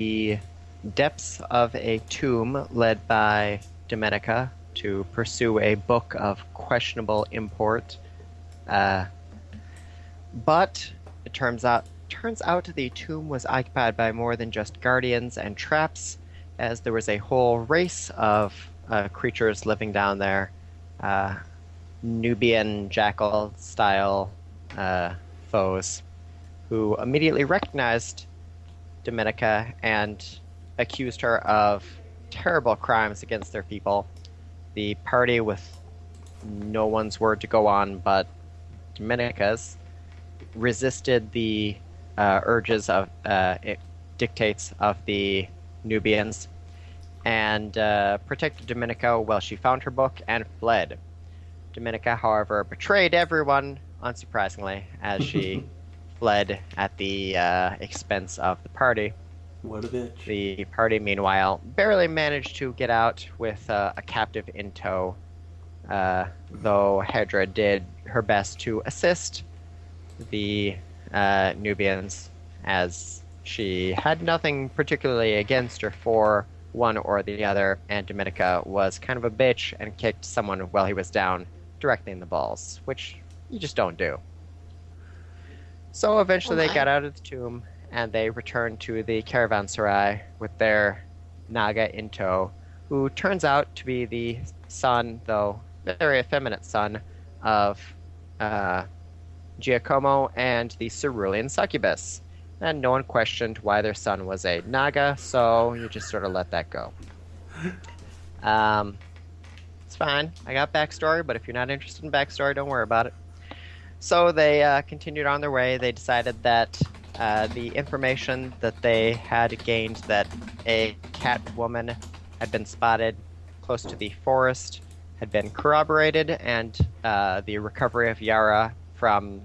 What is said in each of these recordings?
the depths of a tomb led by Domenica to pursue a book of questionable import. But it turns out the tomb was occupied by more than just guardians and traps, as there was a whole race of creatures living down there, Nubian jackal-style foes, who immediately recognized Domenica and accused her of terrible crimes against their people. The party, with no one's word to go on but Domenica's, resisted the urges of dictates of the Nubians and protected Domenica while she found her book and fled. Domenica, however, betrayed everyone, unsurprisingly, as she fled at the expense of the party. What a bitch. The party, meanwhile, barely managed to get out with a captive in tow, though Hedrah did her best to assist the Nubians, as she had nothing particularly against or for one or the other, and Domenica was kind of a bitch and kicked someone while he was down directly in the balls, which you just don't do. So eventually they got out of the tomb, and they returned to the caravanserai with their Naga in tow, who turns out to be the son, though very effeminate son, of Giacomo and the Cerulean succubus. And no one questioned why their son was a Naga, so you just sort of let that go. It's fine. I got backstory, but if you're not interested in backstory, don't worry about it. So they continued on their way. They decided that the information that they had gained that a cat woman had been spotted close to the forest had been corroborated, and the recovery of Yara from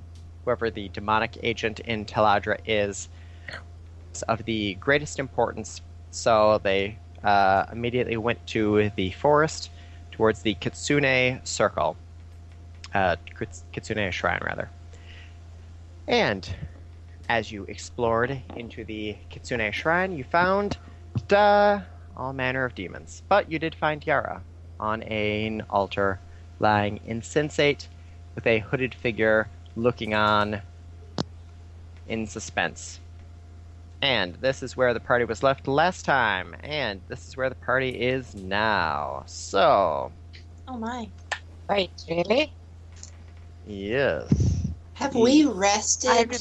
whoever the demonic agent in Teladra is of the greatest importance. So they immediately went to the forest towards the Kitsune Circle. Kitsune Shrine, rather. And as you explored into the Kitsune Shrine, you found all manner of demons. But you did find Yara on an altar, lying insensate, with a hooded figure looking on in suspense. And this is where the party was left last time, and this is where the party is now. So... Oh my. Wait, really? Yes. Have we rested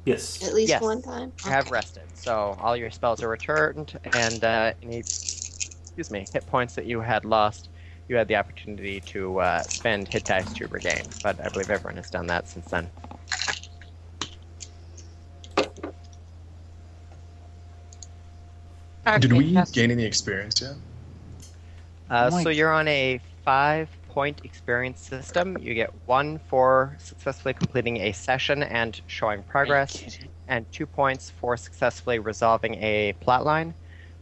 Yes. at least Yes. one time? You have rested, so all your spells are returned, and any hit points that you had lost, you had the opportunity to spend hit dice to regain. But I believe everyone has done that since then. Okay, Did we yes. gain any experience yet? So you're on a 5-point experience system. You get 1 for successfully completing a session and showing progress, and 2 points for successfully resolving a plotline.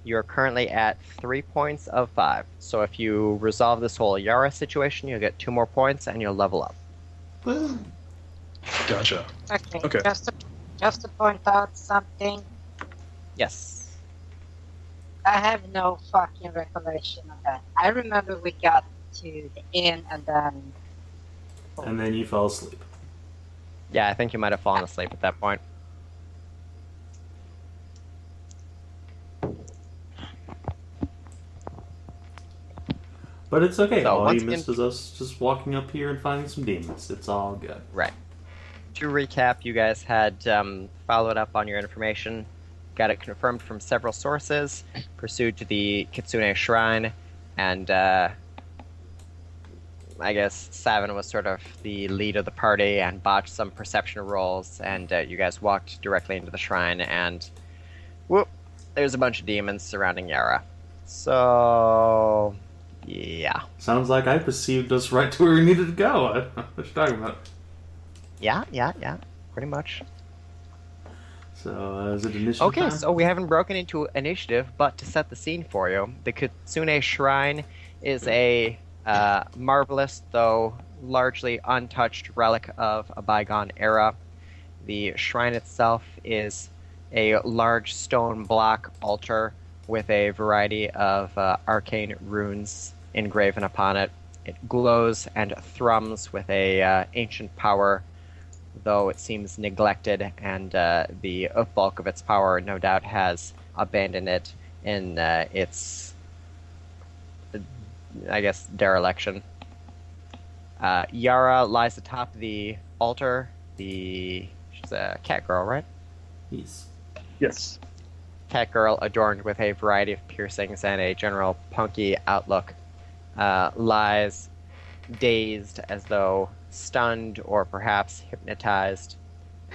You're currently at 3 points of 5. So if you resolve this whole Yara situation, you'll get 2 more points and you'll level up. Woo. Gotcha. Okay. Okay. Just to point out something, Yes. I have no fucking recollection of that. I remember we got to the inn and then... And then you fell asleep. Yeah, I think you might have fallen asleep at that point. But it's okay. So, All once you missed is us just walking up here and finding some demons. It's all good. Right. To recap, you guys had followed up on your information, got it confirmed from several sources, pursued to the Kitsune Shrine, and I guess Savin was sort of the lead of the party and botched some perception rolls, and you guys walked directly into the shrine, and whoop, there's a bunch of demons surrounding Yara. So, yeah. Sounds like I perceived us right to where we needed to go. What are you talking about? Yeah, pretty much. So, is it initiative Okay, time? so we haven't broken into initiative, but to set the scene for you, the Kitsune Shrine is a marvelous, though largely untouched relic of a bygone era. The shrine itself is a large stone block altar with a variety of arcane runes engraven upon it. It glows and thrums with a ancient power, though it seems neglected, and the bulk of its power no doubt has abandoned it in its, I guess, dereliction. Yara lies atop the altar. She's a cat girl, right? Yes. Cat girl adorned with a variety of piercings and a general punky outlook, lies dazed, as though stunned or perhaps hypnotized.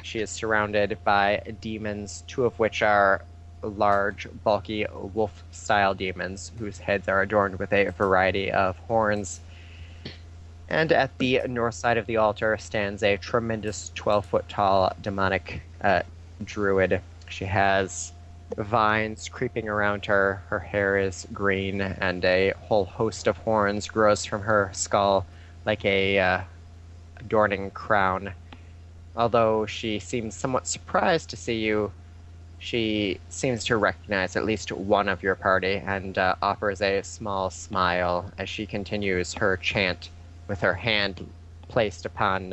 She is surrounded by demons, two of which are large, bulky wolf-style demons whose heads are adorned with a variety of horns. And at the north side of the altar stands a tremendous 12-foot-tall demonic druid. She has vines creeping around her. Her hair is green, and a whole host of horns grows from her skull like a adorning crown. Although she seems somewhat surprised to see you, she seems to recognize at least one of your party and offers a small smile as she continues her chant with her hand placed upon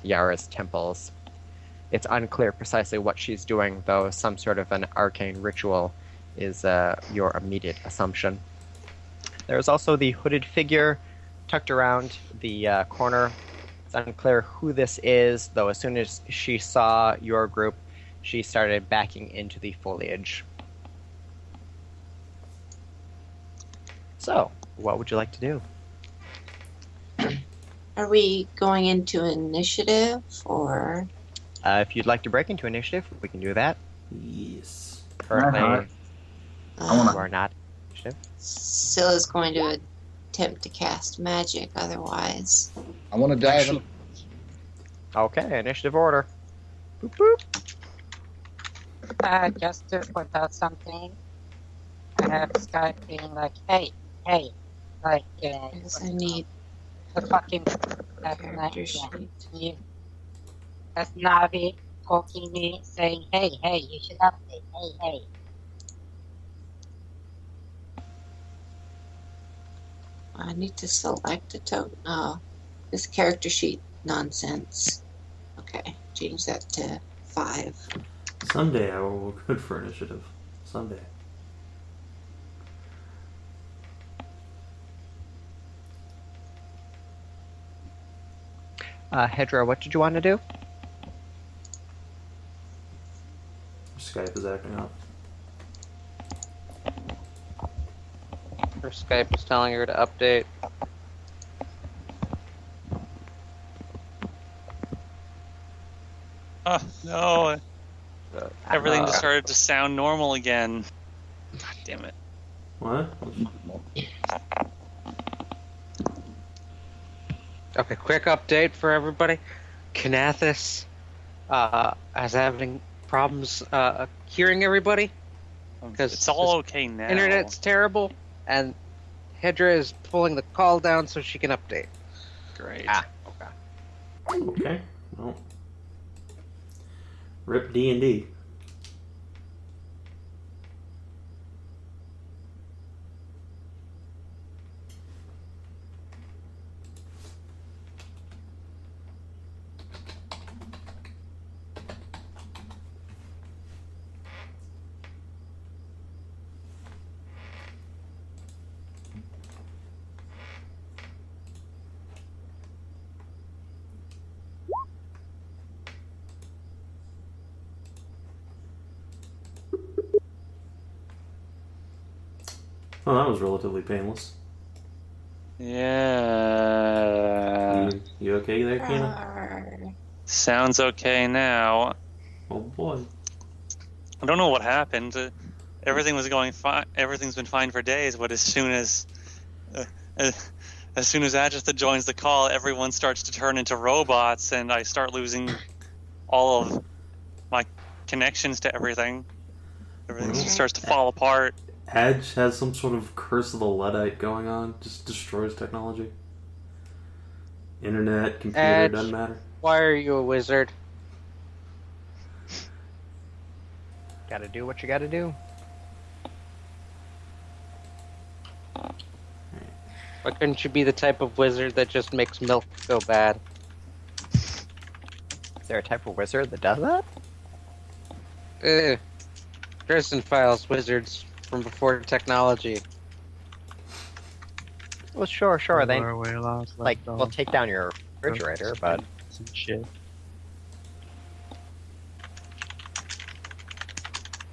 Yara's temples. It's unclear precisely what she's doing, though some sort of an arcane ritual is your immediate assumption. There's also the hooded figure tucked around the corner. It's unclear who this is, though as soon as she saw your group, she started backing into the foliage. So, what would you like to do? Are we going into initiative or? If you'd like to break into initiative, we can do that. Yes. Currently, you are not initiative. Scylla's going to attempt to cast magic otherwise. I want to dive in. Okay, initiative order. Boop, boop. Just to point out something, I have Skype being like, hey, like, Yes, I need the fucking character sheet. That's Navi poking me, saying, hey, you should update, hey. I need to select a token. Oh, this character sheet nonsense. Okay, change that to 5. Someday I will be good for initiative. Someday. Hedrah, what did you want to do? Skype is acting up. Her Skype is telling her to update. Oh, no. Everything just started to sound normal again. God damn it. What? Okay, quick update for everybody. Kinathis is having problems hearing everybody. Because It's all okay now. Internet's terrible, and Hedrah is pulling the call down so she can update. Great. Okay. Okay. Well. Rip D&D. Oh, that was relatively painless. Yeah. You okay there, Kina? Arr. Sounds okay now. Oh boy. I don't know what happened. Everything was going fine. Everything's been fine for days, but as soon as Adjatha joins the call, everyone starts to turn into robots, and I start losing all of my connections to everything. Everything just starts to fall apart. Edge has some sort of curse of the Luddite going on. Just destroys technology. Internet, computer, Edge. doesn't matter. Why are you a wizard? Gotta do what you gotta do. Why couldn't you be the type of wizard that just makes milk go bad? Is there a type of wizard that does that? Dresden Files wizards from before technology. Well, sure. They like will take down your refrigerator, but some shit.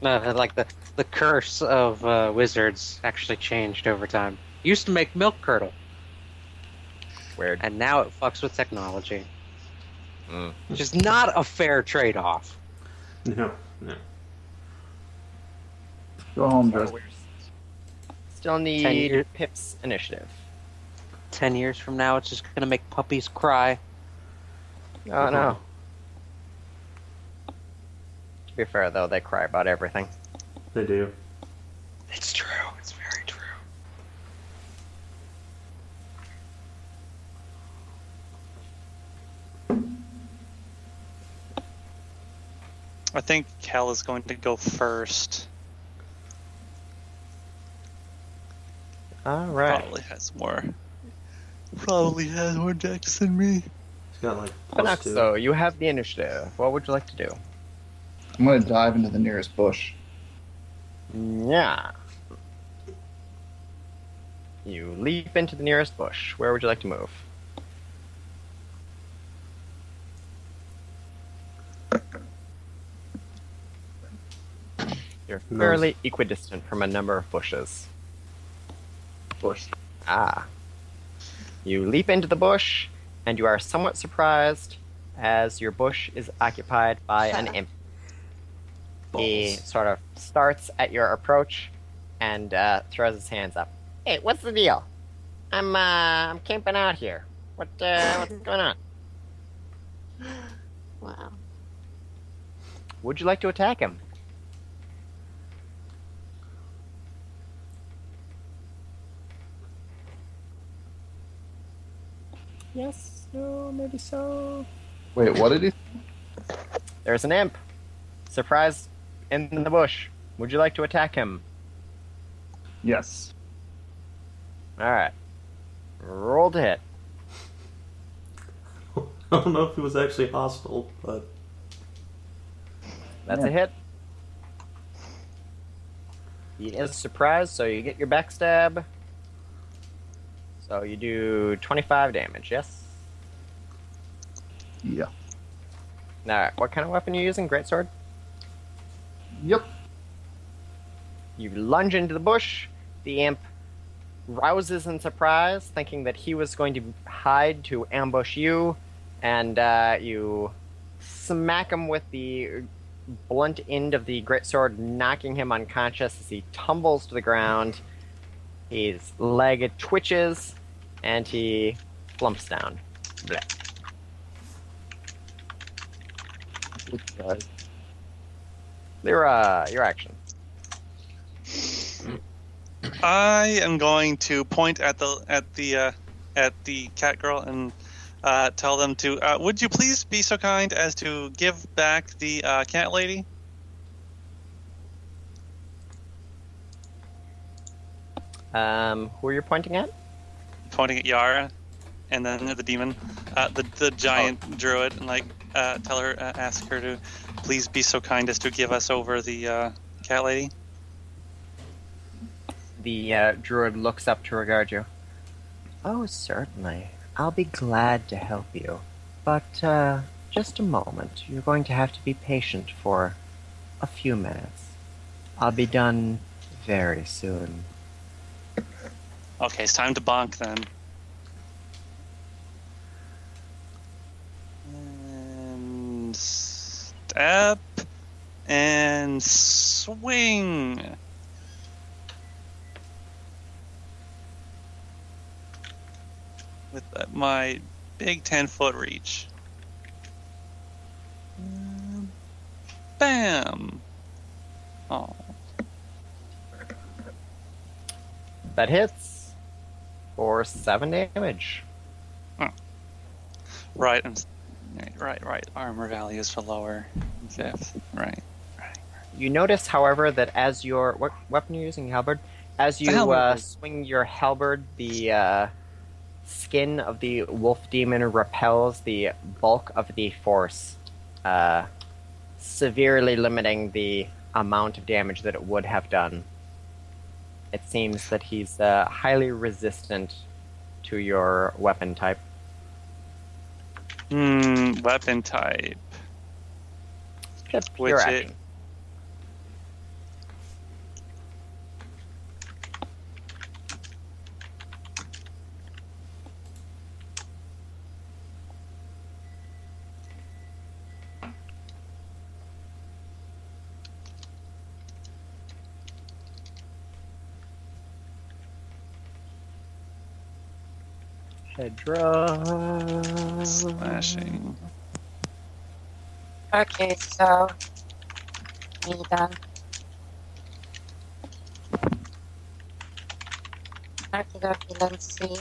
No, like the curse of wizards actually changed over time. Used to make milk curdle, weird. and now it fucks with technology. Mm. Which is not a fair trade-off. No. Go home, So Dresden. we're still need Pip's initiative. 10 years from now, it's just gonna make puppies cry. Oh no. To be fair, though, they cry about everything. They do. It's true. It's very true. I think Kell is going to go first. All right. Probably has more decks than me. He's got like +2. So you have the initiative. What would you like to do? I'm gonna dive into the nearest bush. Yeah. You leap into the nearest bush. Where would you like to move? You're Nice. fairly equidistant from a number of bushes. Bush. Ah. You leap into the bush, and you are somewhat surprised as your bush is occupied by an imp. He sort of starts at your approach and throws his hands up. Hey, what's the deal? I'm camping out here. What's going on? Wow. Would you like to attack him? Yes, no, maybe so. Wait, what did he? There's an imp. Surprised in the bush. Would you like to attack him? Yes. Alright. Roll to hit. I don't know if he was actually hostile, but That's Yeah. a hit. He is surprised, so you get your backstab. So you do 25 damage, yes? Yeah. Alright, what kind of weapon are you using? Greatsword? Yep. You lunge into the bush. The imp rouses in surprise, thinking that he was going to hide to ambush you, and you smack him with the blunt end of the greatsword, knocking him unconscious as he tumbles to the ground. His leg twitches, and he flumps down. Blech. Leira, your action. I am going to point at the cat girl and tell them to. Would you please be so kind as to give back the cat lady? Who are you pointing at? Pointing at Yara, and then at the demon, the giant druid, and tell her, ask her to please be so kind as to give us over the cat lady. The druid looks up to regard you. Oh, certainly. I'll be glad to help you. But, just a moment. You're going to have to be patient for a few minutes. I'll be done very soon. Okay, it's time to bonk then. And step and swing. With my big 10-foot reach. Bam! Oh. That hits for 7 damage. Right. Right. Armor value is for lower. 5th. Right. You notice, however, that as your what weapon you're using, halberd, as you halberd. swing your halberd, the skin of the wolf demon repels the bulk of the force, severely limiting the amount of damage that it would have done. It seems that he's highly resistant to your weapon type. Weapon type. Just Which pure it- action. Hedrah. Slashing. Okay, so me done. Okay, let's see.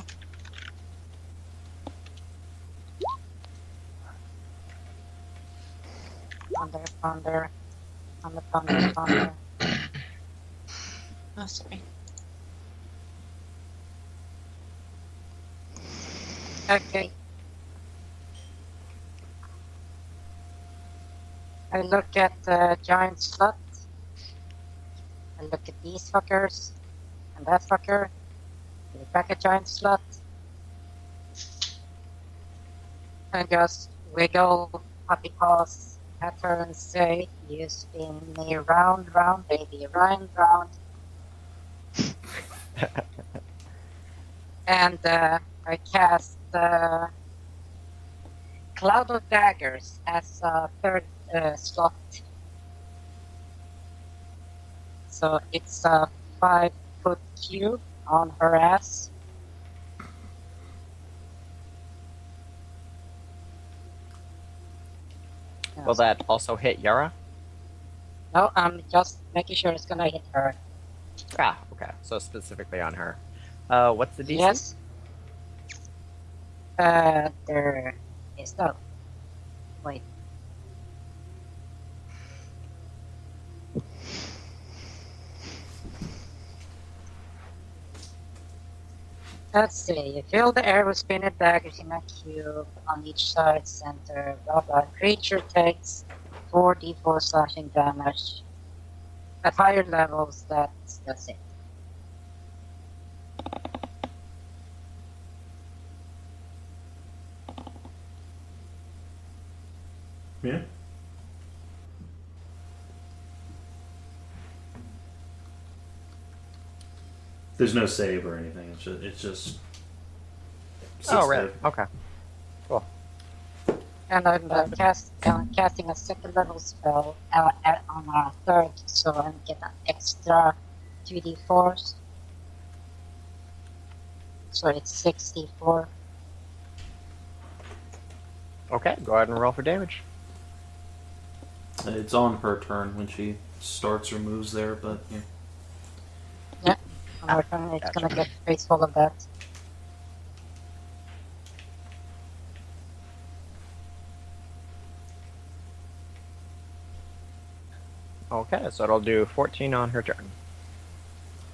Ponder. Oh, sorry. Okay. I look at the giant slut. I look at these fuckers. And that fucker. I look back at giant slut. And just wiggle puppy paws at her and say, "You spin me round, baby, round." And I cast Cloud of Daggers as a third slot. So it's a 5-foot cube on her ass. Will that also hit Yara? No, I'm just making sure it's gonna hit her. Ah, okay. So specifically on her. What's the DC? Yes. There is no. Wait. Let's see. You fill the air with spinning daggers in a cube on each side, center, blah blah. Creature takes 4d4 slashing damage. At higher levels, that's it. Yeah. There's no save or anything. It's just. Oh, right. Okay. And I'm casting a second level spell on a third, so I get an extra 2d4s. So it's 64. Okay, go ahead and roll for damage. It's on her turn when she starts or moves there, but yeah. I'm working, it's gonna get face full of that. Okay, so it'll do 14 on her turn.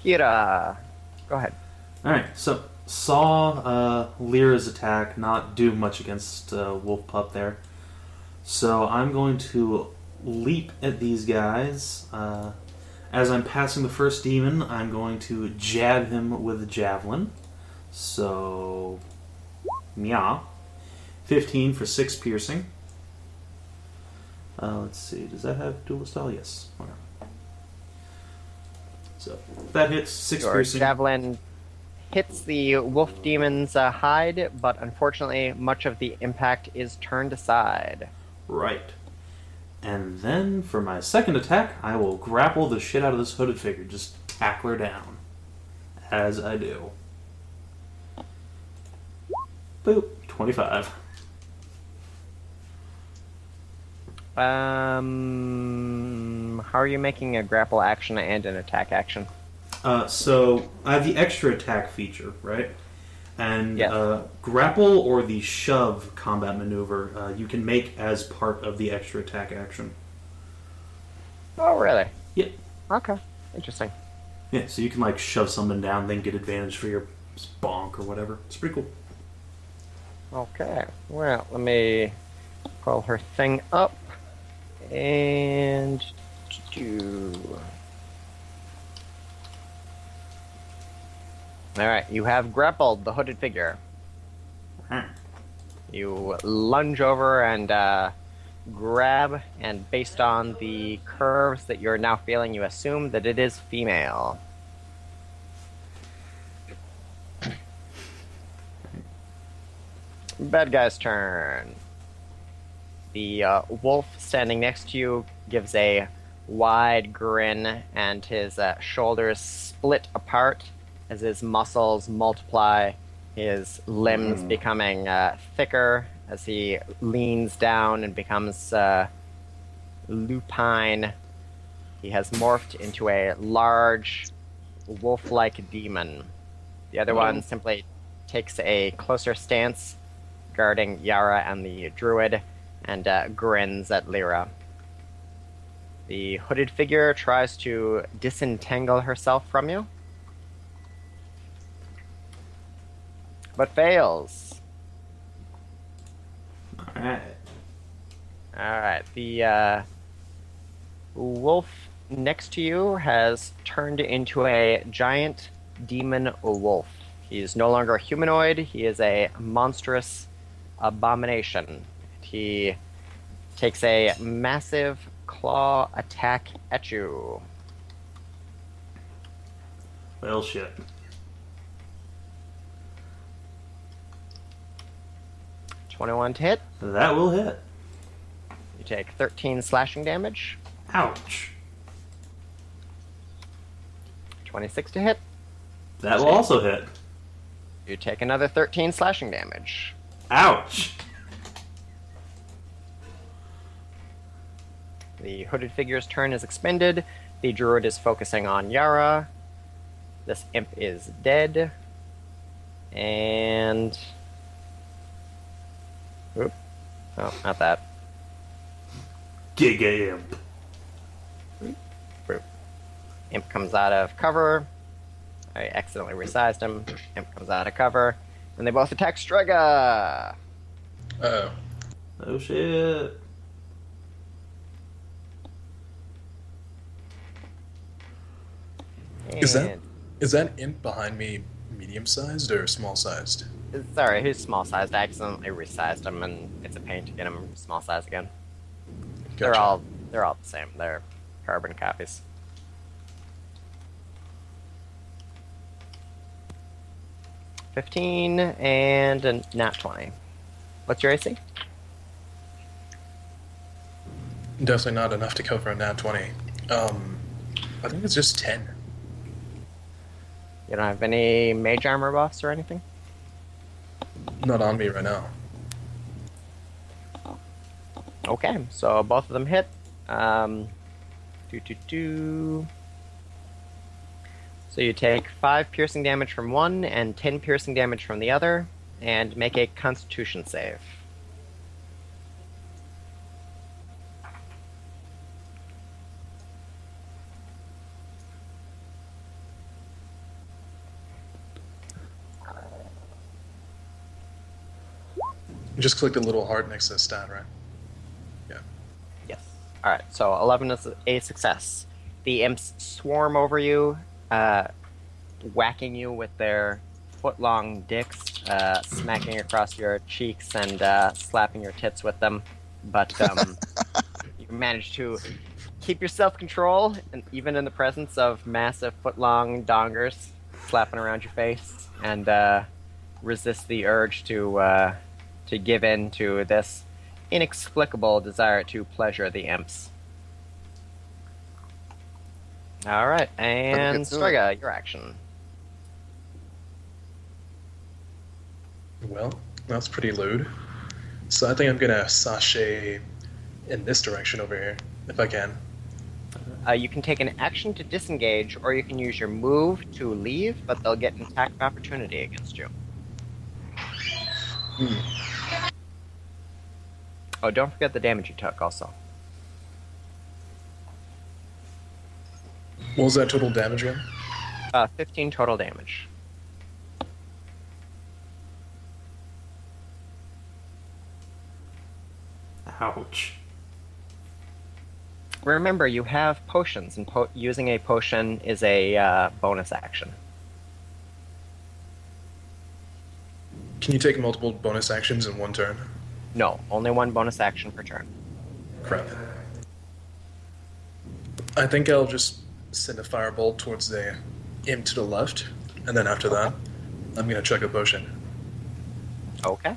Kira, go ahead. Alright, so saw Lyra's attack not do much against Wolf Pup there. So I'm going to leap at these guys. As I'm passing the first demon, I'm going to jab him with a javelin. So, meow. 15 for 6 piercing. Let's see, does that have dual style? Yes. Okay. So, that hits 6 Your piercing. javelin hits the wolf demon's hide, but unfortunately, much of the impact is turned aside. Right. And then, for my second attack, I will grapple the shit out of this hooded figure. Just tackle her down. As I do. Boop. 25. How are you making a grapple action and an attack action? So, I have the extra attack feature, right? And Yes. grapple or the shove combat maneuver you can make as part of the extra attack action. Oh, really? Yeah. Okay. Interesting. Yeah, so you can like shove someone down, then get advantage for your bonk or whatever. It's pretty cool. Okay. Well, let me pull her thing up. And... Alright, you have grappled the hooded figure. You lunge over and grab, and based on the curves that you're now feeling, you assume that it is female. Bad guy's turn. The wolf standing next to you gives a wide grin, and his shoulders split apart as his muscles multiply, his limbs becoming thicker as he leans down and becomes lupine. He has morphed into a large, wolf-like demon. The other one simply takes a closer stance, guarding Yara and the druid, and grins at Leira. The hooded figure tries to disentangle herself from you, but fails. Alright, the wolf next to you has turned into a giant demon wolf. He's no longer a humanoid, he is a monstrous abomination. He takes a massive claw attack at you. Well, shit. $21 to hit. That will hit. You take 13 slashing damage. Ouch. 26 to hit. That will also hit. You take another 13 slashing damage. Ouch. The hooded figure's turn is expended. The druid is focusing on Yara. This imp is dead. And... Oop. Oh, not that. Giga imp. Boop. Imp comes out of cover. I accidentally resized him. Imp comes out of cover. And they both attack Strega! Uh-oh. Oh shit. Is that imp behind me medium-sized or small-sized? Sorry, he's small-sized. I accidentally resized him, and it's a pain to get him small-sized again. Gotcha. They're all the same. They're carbon copies. $15 and a nat 20. What's your AC? Definitely not enough to cover a nat 20. I think it's just 10. You don't have any mage armor buffs or anything? Not on me right now. Okay, so both of them hit. So you take 5 piercing damage from one and 10 piercing damage from the other, and make a Constitution save. Just click the little heart next to the stat, right? Yeah. Yes. Alright, so 11 is a success. The imps swarm over you, whacking you with their foot-long dicks, smacking across your cheeks and slapping your tits with them. But you manage to keep your self-control, and even in the presence of massive foot-long dongers slapping around your face, and resist the urge to give in to this inexplicable desire to pleasure the imps. Alright, and Strega, your action. Well, that's pretty lewd. So I think I'm gonna sashay in this direction over here, if I can. You can take an action to disengage, or you can use your move to leave, but they'll get an attack of opportunity against you. Oh, don't forget the damage you took, also. What was that total damage again? 15 total damage. Ouch. Remember, you have potions, and using a potion is a bonus action. Can you take multiple bonus actions in one turn? No, only one bonus action per turn. Crap. I think I'll just send a firebolt towards the imp to the left, and then after that, I'm gonna chuck a potion. Okay.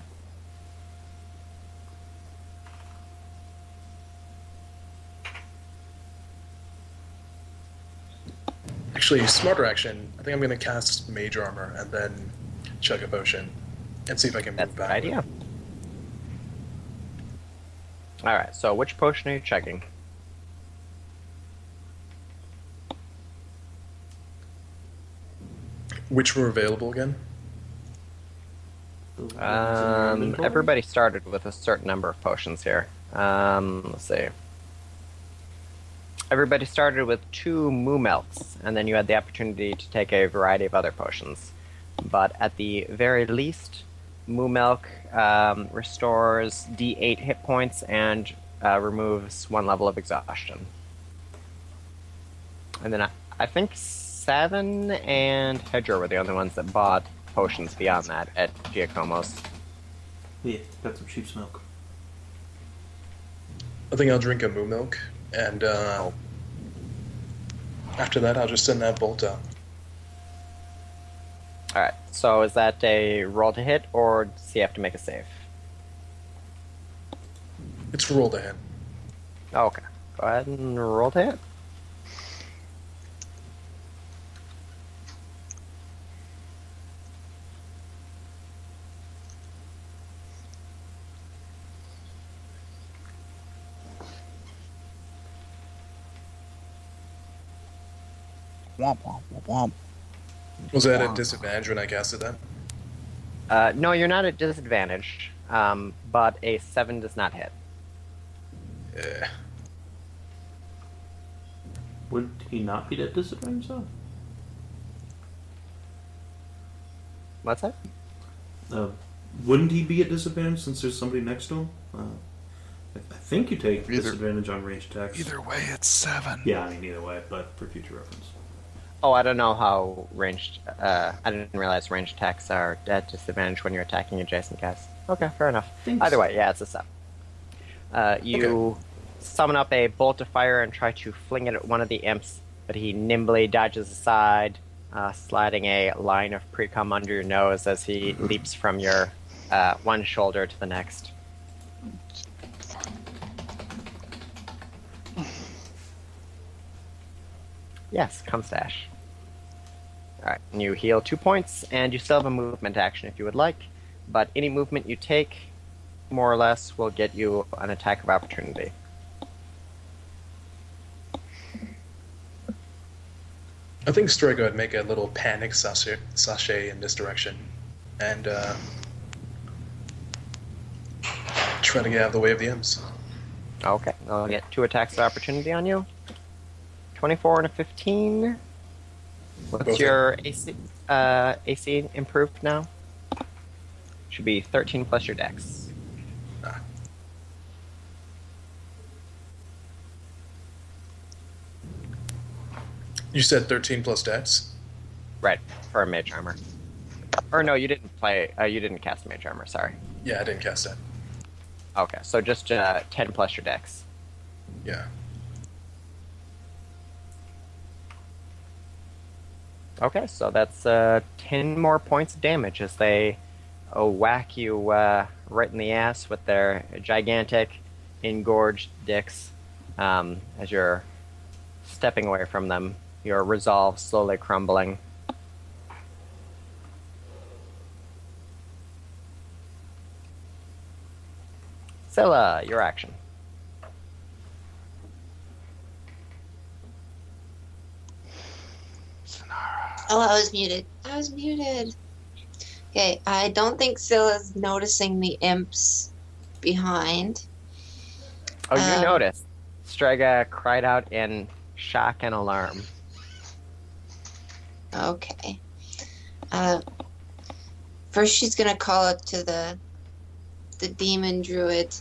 Actually, smarter action. I think I'm gonna cast Mage Armor and then chuck a potion, and see if I can That's move a good back. idea. Alright, so which potion are you checking? Which were available again? Everybody started with a certain number of potions here. Let's see. Everybody started with 2 moo melts, and then you had the opportunity to take a variety of other potions. But at the very least, moo milk restores D8 hit points and removes 1 level of exhaustion. And then I think Savin and Hedrah were the only ones that bought potions beyond that at Giacomo's. Yeah, got some sheep's milk. I think I'll drink a moo milk, and after that, I'll just send that bolt out. Alright, so is that a roll to hit, or does he have to make a save? It's roll to hit. Oh, okay. Go ahead and roll to hit. Womp womp womp womp. Was that a disadvantage when I casted that? No, you're not at disadvantage, but a 7 does not hit. Yeah. Would he not be at disadvantage though? What's that? Wouldn't he be at disadvantage since there's somebody next to him? I think you take disadvantage on ranged attacks. Either way, it's 7. Yeah, I mean either way, but for future reference. Oh, I don't know how ranged... I didn't realize ranged attacks are at disadvantage when you're attacking adjacent guys. Okay, fair enough. Thanks. Either way, yeah, it's a 7. You summon up a bolt of fire and try to fling it at one of the imps, but he nimbly dodges aside, sliding a line of pre-cum under your nose as he leaps from your one shoulder to the next. Yes, come stash. Alright, and you heal 2 points, and you still have a movement action if you would like, but any movement you take, more or less, will get you an attack of opportunity. I think Strega would make a little panic sachet in this direction, and try to get out of the way of the imps. Okay, I'll get 2 attacks of opportunity on you. 24 and a 15. What's Both your AC improved now? Should be 13 plus your dex. You said 13 plus dex? Right, for a mage armor. Or no, you didn't play. You didn't cast mage armor. Sorry. Yeah, I didn't cast that. Okay, so just 10 plus your dex. Yeah. Okay, so that's 10 more points of damage as they whack you right in the ass with their gigantic, engorged dicks as you're stepping away from them, your resolve slowly crumbling. Scylla, your action. Oh, I was muted. Okay, I don't think Scylla's noticing the imps behind. Oh, you noticed. Strega cried out in shock and alarm. Okay. First, she's gonna call out to the demon druid.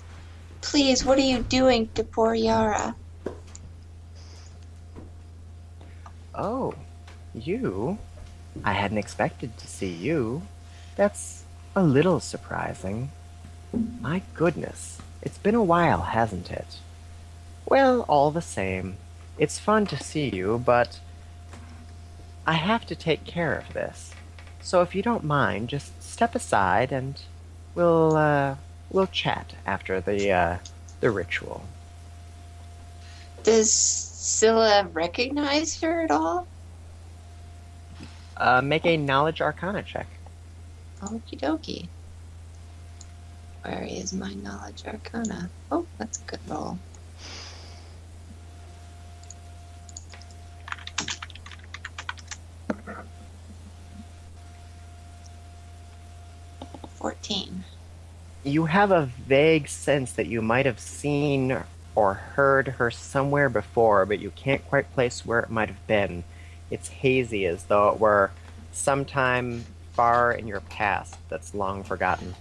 Please, what are you doing to poor Yara? Oh, you? I hadn't expected to see you. That's a little surprising. My goodness, it's been a while, hasn't it? Well, all the same, it's fun to see you, but I have to take care of this. So if you don't mind, just step aside and we'll chat after the ritual. Does Scylla recognize her at all? Make a knowledge arcana check. Okie dokie. Where is my knowledge arcana? Oh, that's a good roll. You have a vague sense that you might have seen or heard her somewhere before, but you can't quite place where it might have been. It's hazy, as though it were sometime far in your past that's long forgotten.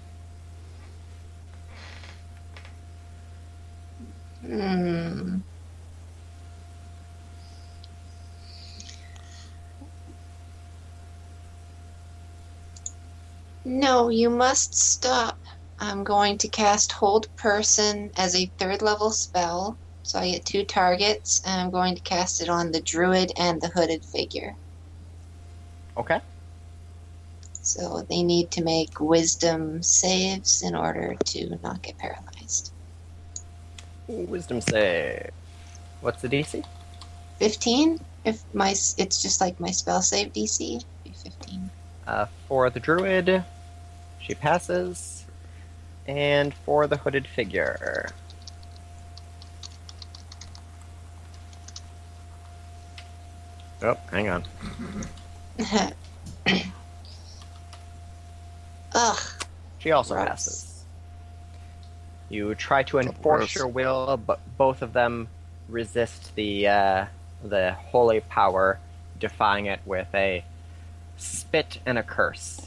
No, you must stop. I'm going to cast Hold Person as a 3rd level spell. So I get 2 targets, and I'm going to cast it on the druid and the hooded figure. Okay. So they need to make wisdom saves in order to not get paralyzed. Wisdom save. What's the DC? 15? It's just like my spell save DC. 15. For the druid, she passes. And for the hooded figure. Oh, hang on. Ugh. She also Gross. passes. You try to enforce your will, but both of them resist the holy power, defying it with a spit and a curse.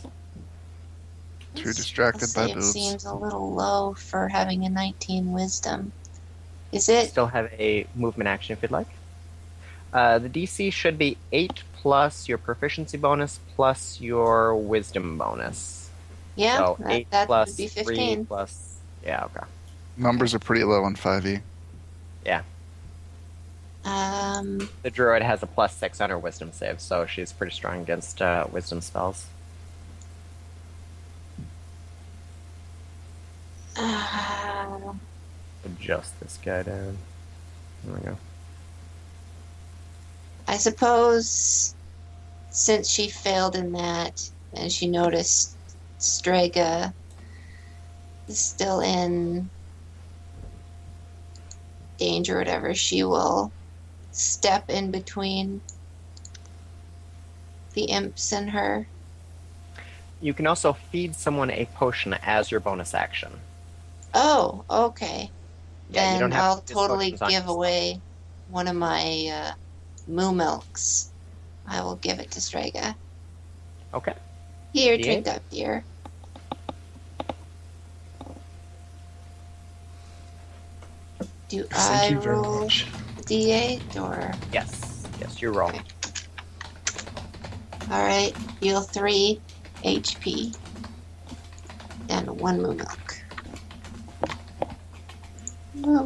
Too distracted by It boobs. seems a little low for having a 19 wisdom. Is it? Still have a movement action if you'd like. The DC should be 8 plus your proficiency bonus plus your wisdom bonus. Yeah, So that, 8 that plus would be 3 15. plus... Yeah, okay. Numbers are pretty low on 5e. Yeah. The druid has a plus 6 on her wisdom save, so she's pretty strong against wisdom spells. Adjust this guy down. There we go. I suppose since she failed in that and she noticed Strega is still in danger or whatever, she will step in between the imps and her. You can also feed someone a potion as your bonus action. Oh, okay. Yeah, you Then don't have I'll to use totally potions on give yourself. away one of my moo milks. I will give it to Strega. Okay. Here, D8? drink up, dear. Do Thank I you very roll much. D8 or? Yes. Yes, you roll. Okay. Alright, heal 3 HP. And 1 moo milk. Moo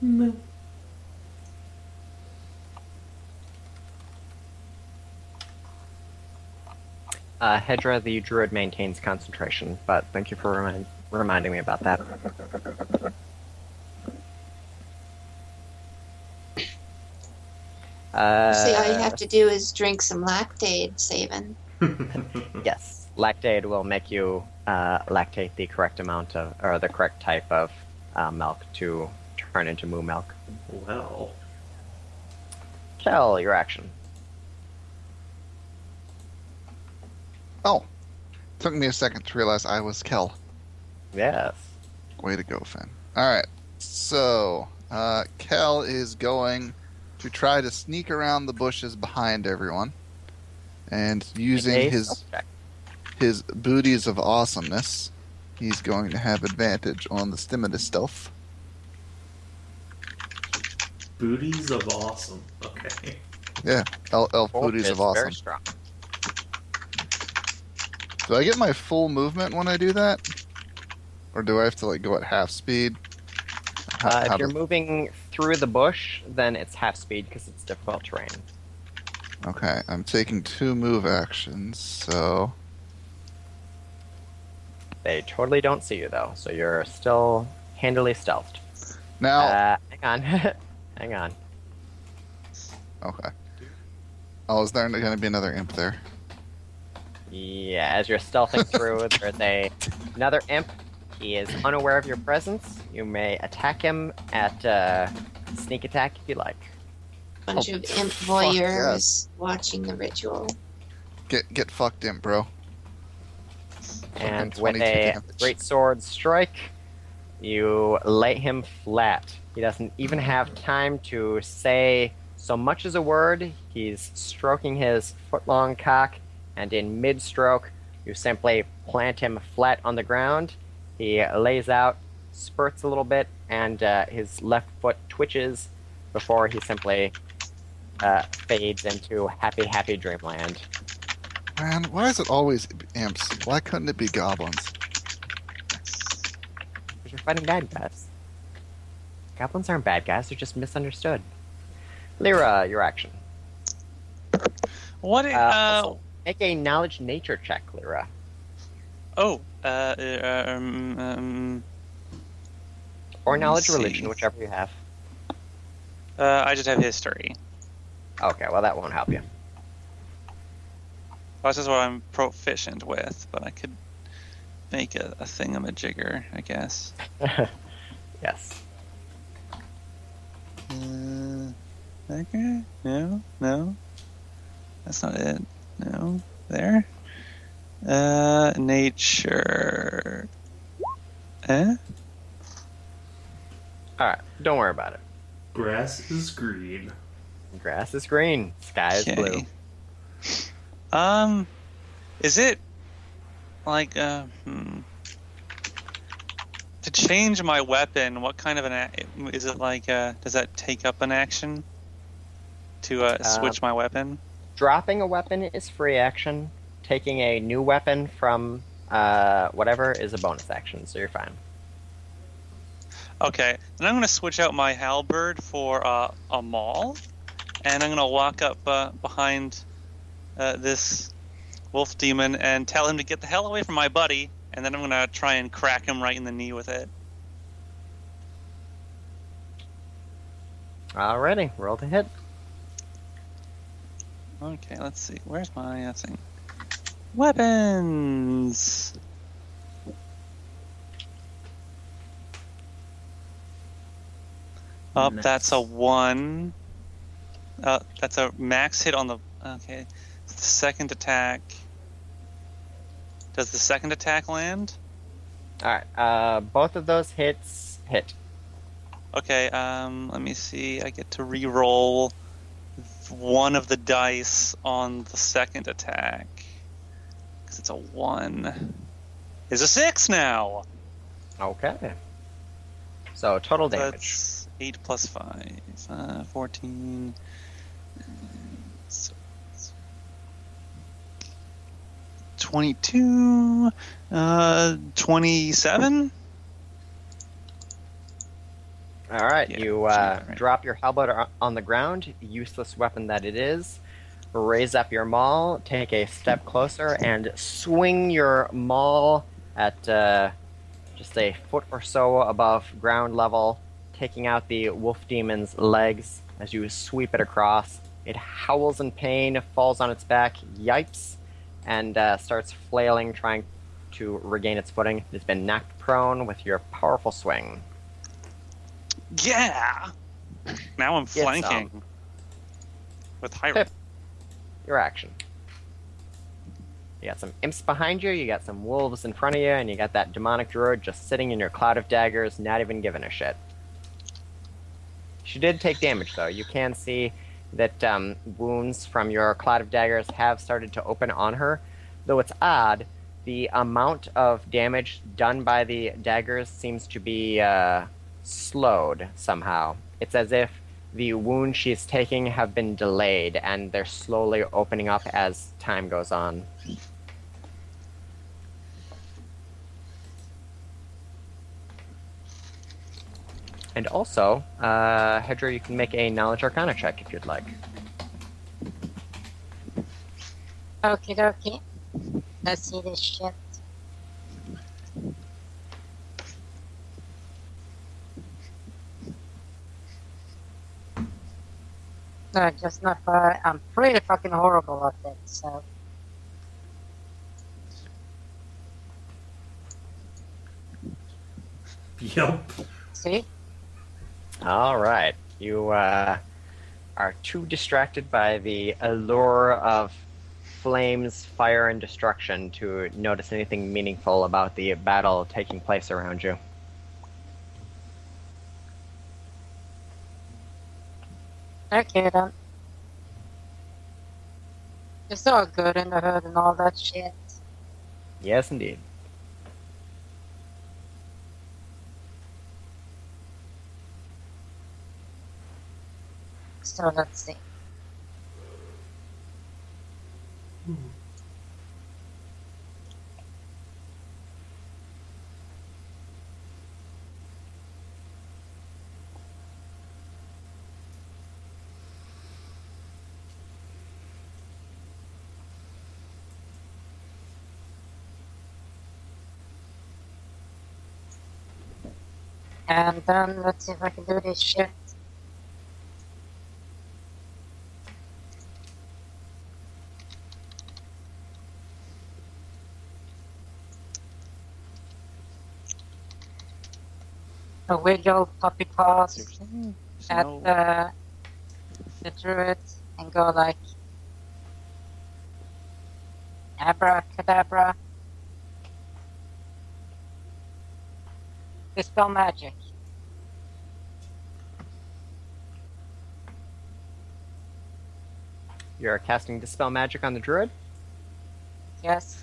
moo. Hedrah, the druid, maintains concentration, but thank you for reminding me about that. See, all you have to do is drink some lactate, Savin. Yes, lactate will make you lactate the correct amount of, or the correct type of milk to turn into moo milk. Well, Kell, your action. Oh, took me a second to realize I was Kell. Yes. Way to go, Finn. All right, so Kell is going to try to sneak around the bushes behind everyone, and using his booties of awesomeness, he's going to have advantage on the stimulus stealth. Booties of awesome. Okay. Yeah, elf booties of awesome. Very strong. Do I get my full movement when I do that? Or do I have to go at half speed? If you're moving through the bush, then it's half speed because it's difficult terrain. Okay, I'm taking 2 move actions, so... They totally don't see you, though, so you're still handily stealthed. Now... hang on. Hang on. Okay. Oh, is there going to be another imp there? Yeah, as you're stealthing through, there's another imp. He is unaware of your presence. You may attack him at sneak attack if you like. Bunch of imp voyeurs watching the ritual. Get fucked, imp, bro. And Fucking with 22 a damage. great sword strike, you lay him flat. He doesn't even have time to say so much as a word. He's stroking his foot-long cock, and in mid-stroke, you simply plant him flat on the ground. He lays out, spurts a little bit, and his left foot twitches before he simply fades into happy, happy dreamland. Man, why is it always imps? Why couldn't it be goblins? Because you're fighting bad guys. Goblins aren't bad guys, they're just misunderstood. Leira, your action. What? Also, make a knowledge nature check, Leira. Oh. Or knowledge Let's see. religion, whichever you have. I just have history. Okay, well that won't help you. That's just what I'm proficient with, but I could make a thingamajigger, I guess. Yes. Okay. No. That's not it. No. There. Nature. Alright, don't worry about it. Grass is green. Grass is green, sky is blue. Is it like to change my weapon? What kind of is it like? Does that take up an action to switch my weapon? Dropping a weapon is free action. Taking a new weapon from whatever is a bonus action, so you're fine. Okay, then I'm going to switch out my halberd for a maul, and I'm going to walk up behind this wolf demon and tell him to get the hell away from my buddy, and then I'm going to try and crack him right in the knee with it. Alrighty, roll to hit. Okay, let's see. Where's my thing? Weapons! Oh, Nice. that's a 1. That's a max hit on the... Okay. The second attack... Does the second attack land? Alright, both of those hits hit. Okay, let me see. I get to re-roll one of the dice on the second attack. Because it's a 1. It's a 6 now! Okay. So, total damage. That's 8 plus 5. 14. So, 22. 27? Alright, Yeah, you right. drop your halberd on the ground, useless weapon that it is. Raise up your maul, take a step closer, and swing your maul at just a foot or so above ground level, taking out the wolf demon's legs as you sweep it across. It howls in pain, falls on its back, yipes, and starts flailing, trying to regain its footing. It has been knocked prone with your powerful swing. Yeah! Now I'm Get flanking. some. With Hyra. Pip. Your action. You got some imps behind you, you got some wolves in front of you, and you got that demonic druid just sitting in your cloud of daggers, not even giving a shit. She did take damage, though. You can see that wounds from your cloud of daggers have started to open on her. Though it's odd, the amount of damage done by the daggers seems to be slowed somehow. It's as if the wounds she's taking have been delayed, and they're slowly opening up as time goes on. And also, Hedrah, you can make a Knowledge Arcana check if you'd like. Okie dokie. Let's see this shit. No, just not far. I'm pretty fucking horrible at it, so. Yep. See? All right. You are too distracted by the allure of flames, fire, and destruction to notice anything meaningful about the battle taking place around you. Okay then. It's all good in the hood and all that shit. Yes, indeed. So let's see. And then let's see if I can do this shit. A wiggle puppy paws at the druid and go like abracadabra. Dispel magic. You're casting Dispel Magic on the druid? Yes.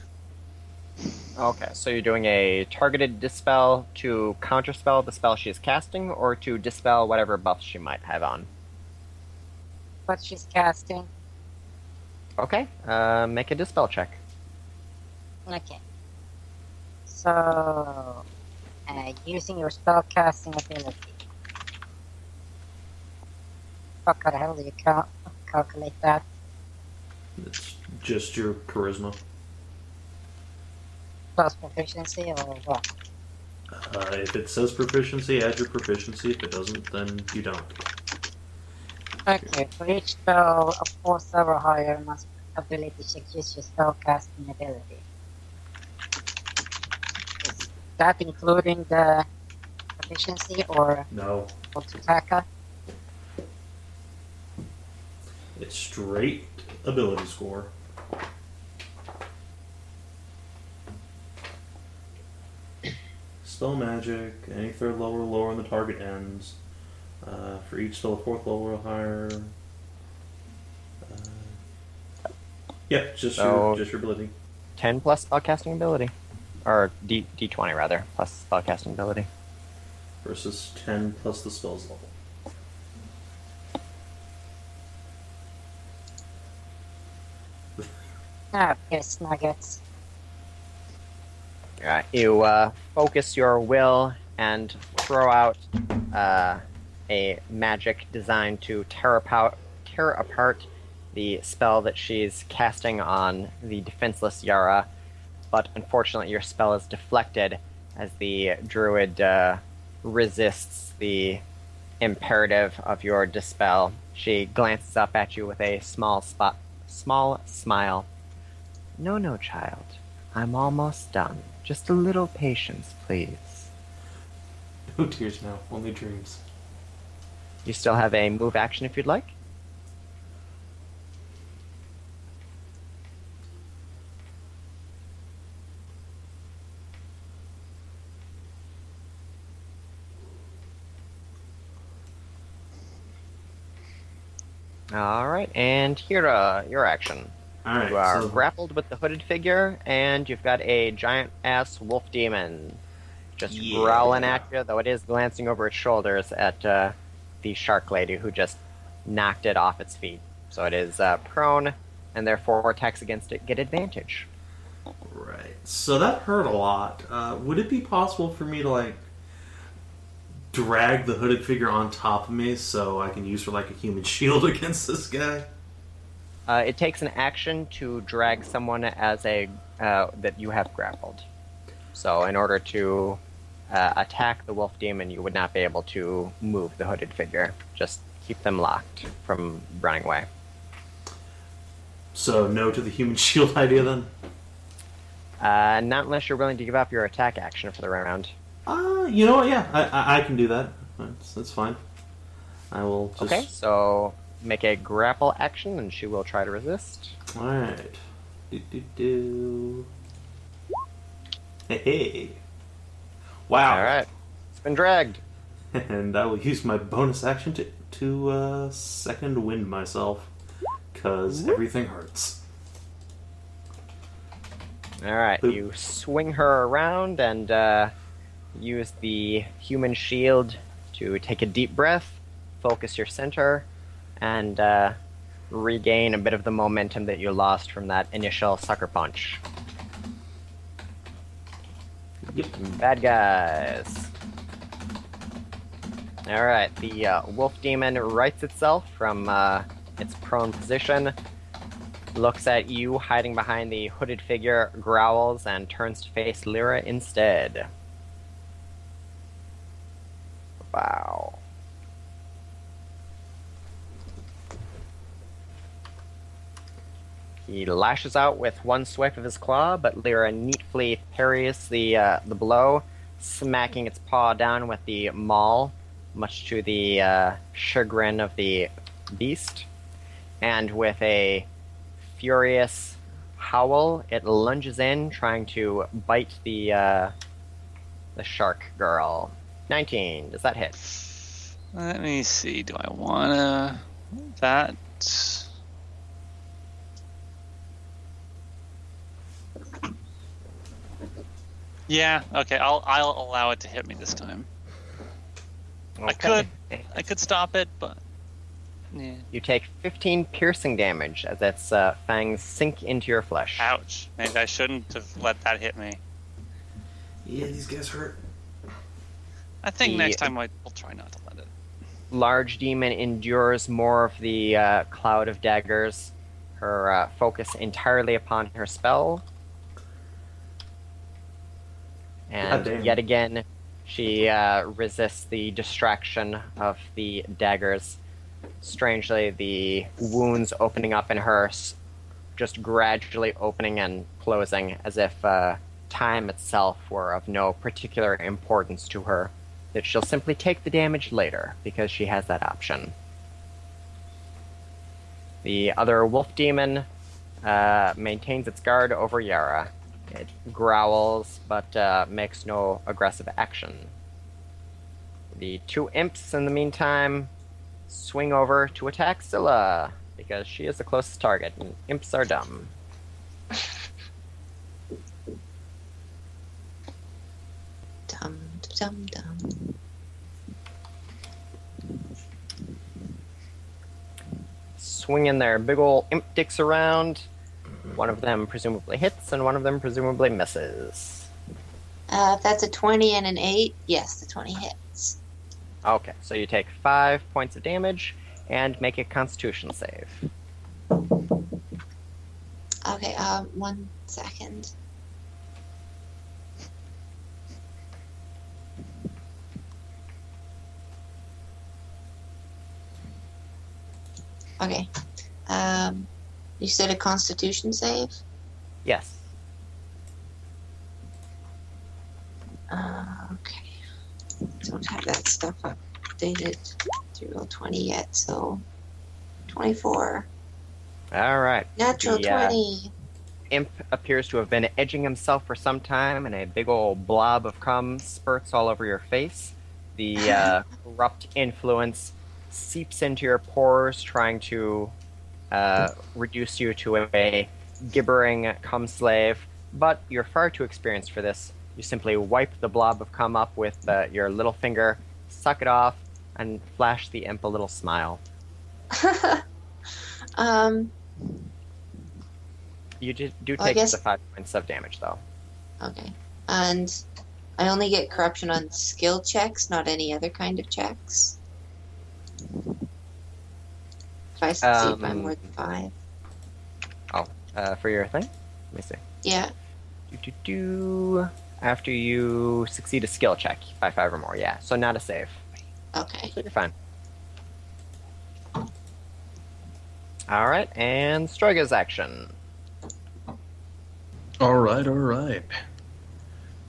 Okay, so you're doing a targeted dispel to counterspell the spell she is casting, or to dispel whatever buff she might have on? What she's casting. Okay, make a dispel check. Okay. So, using your spell casting ability. Fuck, how the hell do you calculate that? It's just your charisma. Plus proficiency or what? If it says proficiency, add your proficiency. If it doesn't, then you don't. Okay, for each spell of 4th level or higher, must ability check use your spell casting ability. Is that including the proficiency or No. attacker? It's straight ability score. Spell magic, any 3rd level or lower on the target ends. For each spell of 4th level or higher. Yeah, just your ability. 10 plus spellcasting ability. Or D20 rather, plus spellcasting ability. Versus 10 plus the spell's level. Ah, piss nuggets. Alright, you focus your will and throw out a magic designed to tear apart the spell that she's casting on the defenseless Yara, but unfortunately your spell is deflected as the druid resists the imperative of your dispel. She glances up at you with a small smile. No, child. I'm almost done. Just a little patience, please. No tears now, only dreams. You still have a move action if you'd like. All right, and Hyra, your action. All right. You are So, grappled with the hooded figure, and you've got a giant-ass wolf demon just growling at you, though it is glancing over its shoulders at the shark lady who just knocked it off its feet. So it is prone, and therefore attacks against it get advantage. right. So that hurt a lot. Would it be possible for me to like drag the hooded figure on top of me so I can use her like a human shield against this guy? It takes an action to drag someone as a that you have grappled. So in order to attack the wolf demon, you would not be able to move the hooded figure. Just keep them locked from running away. So no to the human shield idea then? Not unless you're willing to give up your attack action for the round. You know what? Yeah, I can do that. That's fine. I will just... Okay, so make a grapple action, and she will try to resist. Alright. Hey. Wow. Alright. It's been dragged. And I will use my bonus action to second wind myself. Because everything hurts. Alright, Boop. you swing her around and use the human shield to take a deep breath, focus your center, and regain a bit of the momentum that you lost from that initial sucker punch. Yep. Bad guys. Alright, the wolf demon rights itself from its prone position, looks at you hiding behind the hooded figure, growls, and turns to face Leira instead. Wow. He lashes out with one swipe of his claw, but Leira neatly parries the blow, smacking its paw down with the maul, much to the chagrin of the beast. And with a furious howl, it lunges in, trying to bite the shark girl. 19. Does that hit? Let me see. Do I wanna that? Yeah. Okay. I'll allow it to hit me this time. Okay. I could stop it, but yeah. You take 15 piercing damage as its fangs sink into your flesh. Ouch. Maybe I shouldn't have let that hit me. Yeah, these guys hurt. I think next time we'll try not to let it. Large demon endures more of the cloud of daggers, her focus entirely upon her spell. And yet again, she resists the distraction of the daggers. Strangely, the wounds opening up in her just gradually opening and closing as if time itself were of no particular importance to her. That she'll simply take the damage later, because she has that option. The other wolf demon maintains its guard over Yara. It growls, but makes no aggressive action. The two imps, in the meantime, swing over to attack Scylla, because she is the closest target, and imps are dumb. Dum dum. Swinging their big ol' imp dicks around. One of them presumably hits, and one of them presumably misses. If that's a 20 and an 8, yes, the 20 hits. Okay, so you take 5 points of damage, and make a Constitution save. Okay, 1 second. Okay. You said a Constitution save? Yes. Okay. Don't have that stuff updated to roll 20 yet, so 24. Alright. Natural The, 20. Imp appears to have been edging himself for some time, and a big old blob of cum spurts all over your face. The corrupt influence seeps into your pores, trying to reduce you to a gibbering cum slave, but you're far too experienced for this. You simply wipe the blob of cum up with your little finger, suck it off, and flash the imp a little smile. You do take the 5 points of damage, though. Okay. And I only get corruption on skill checks, not any other kind of checks. If I succeed by more than 5. For your thing? Let me see. Yeah. After you succeed a skill check by 5 or more, yeah. So not a save. Okay. So you're fine. Alright, and Strega's action. Alright.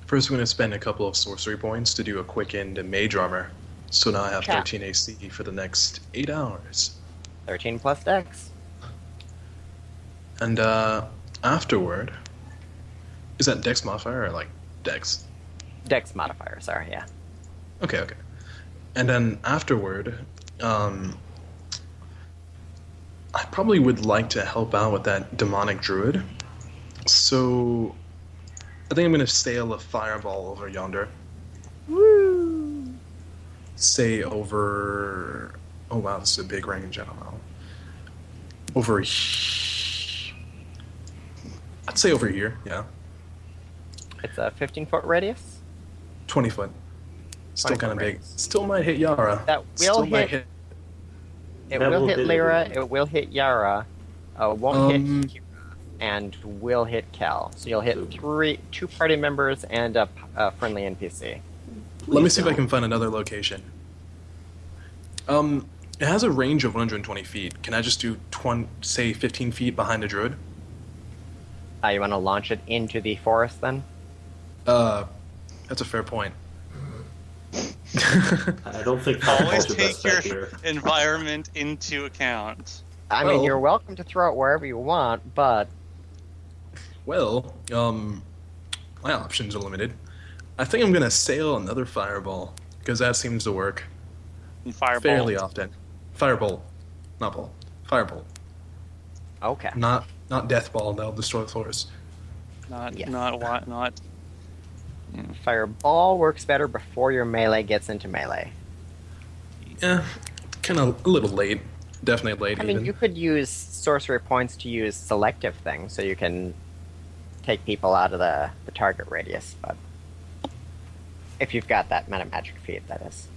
First, I'm going to spend a couple of sorcery points to do a quick end to Mage Armor. So now I have 13 AC for the next 8 hours. 13 plus Dex. And afterward, is that Dex modifier or like Dex? Dex modifier, sorry, yeah. Okay. And then afterward, I probably would like to help out with that demonic druid. So I think I'm going to sail a fireball over yonder. Woo! Say over... Oh wow, this is a big range, I don't know. I'd say over here, yeah. It's a 15-foot radius? 20 foot. Still kind of big. Radius. Still might hit Yara. That will hit. It will hit Leira, it will hit Yara, won't hit Hyra, and will hit Kell. So you'll hit 2 party members and a friendly NPC. Let me see if I can find another location. It has a range of 120 feet. Can I just do, say, 15 feet behind a druid? You want to launch it into the forest, then? That's a fair point. I don't think always take your environment into account. I mean, you're welcome to throw it wherever you want, but... Well, my options are limited. I think I'm going to sail another fireball, because that seems to work fairly often. Firebolt. Not ball. Firebolt. Okay. Not death ball, that'll destroy the forest. Fireball works better before your melee gets into melee. Yeah, kind of a little late. Definitely late. I mean, you could use sorcery points to use selective things, so you can take people out of the target radius, but if you've got that meta magic feat, that is.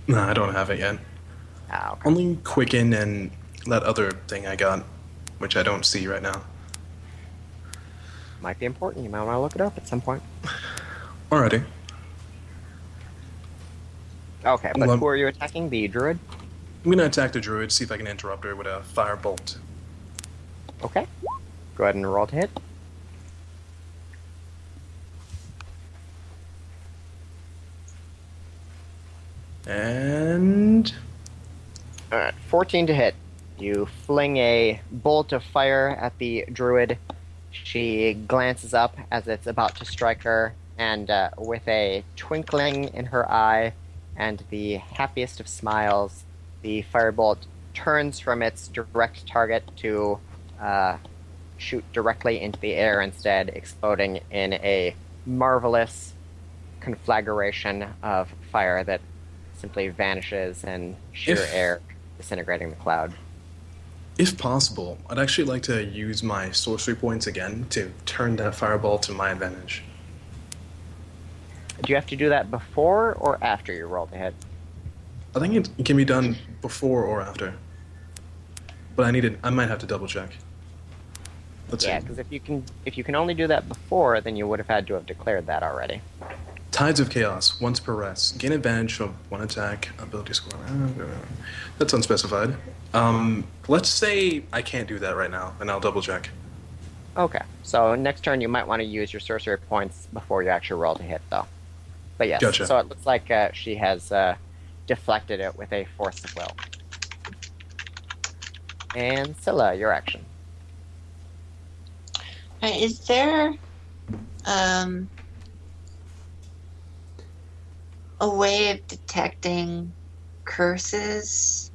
No, I don't have it yet. Okay. Only Quicken and that other thing I got, which I don't see right now. Might be important. You might want to look it up at some point. Alrighty. Okay, but who are you attacking? The druid? I'm going to attack the druid, see if I can interrupt her with a firebolt. Okay. Go ahead and roll to hit. And... Alright, 14 to hit. You fling a bolt of fire at the druid. She glances up as it's about to strike her, and with a twinkling in her eye and the happiest of smiles, the firebolt turns from its direct target to shoot directly into the air instead, exploding in a marvelous conflagration of fire that simply vanishes in sheer air, disintegrating the cloud. If possible, I'd actually like to use my sorcery points again to turn that fireball to my advantage. Do you have to do that before or after you roll the hit? I think it can be done before or after. But I might have to double check. Let's see. Because if you can only do that before, then you would have had to have declared that already. Tides of Chaos, once per rest. Gain advantage from one attack, ability score. That's unspecified. Let's say I can't do that right now, and I'll double check. Okay, so next turn you might want to use your sorcery points before you actually roll to hit, though. But yes, Gotcha. So it looks like she has deflected it with a force of will. And Scylla, your action. Is there a way of detecting curses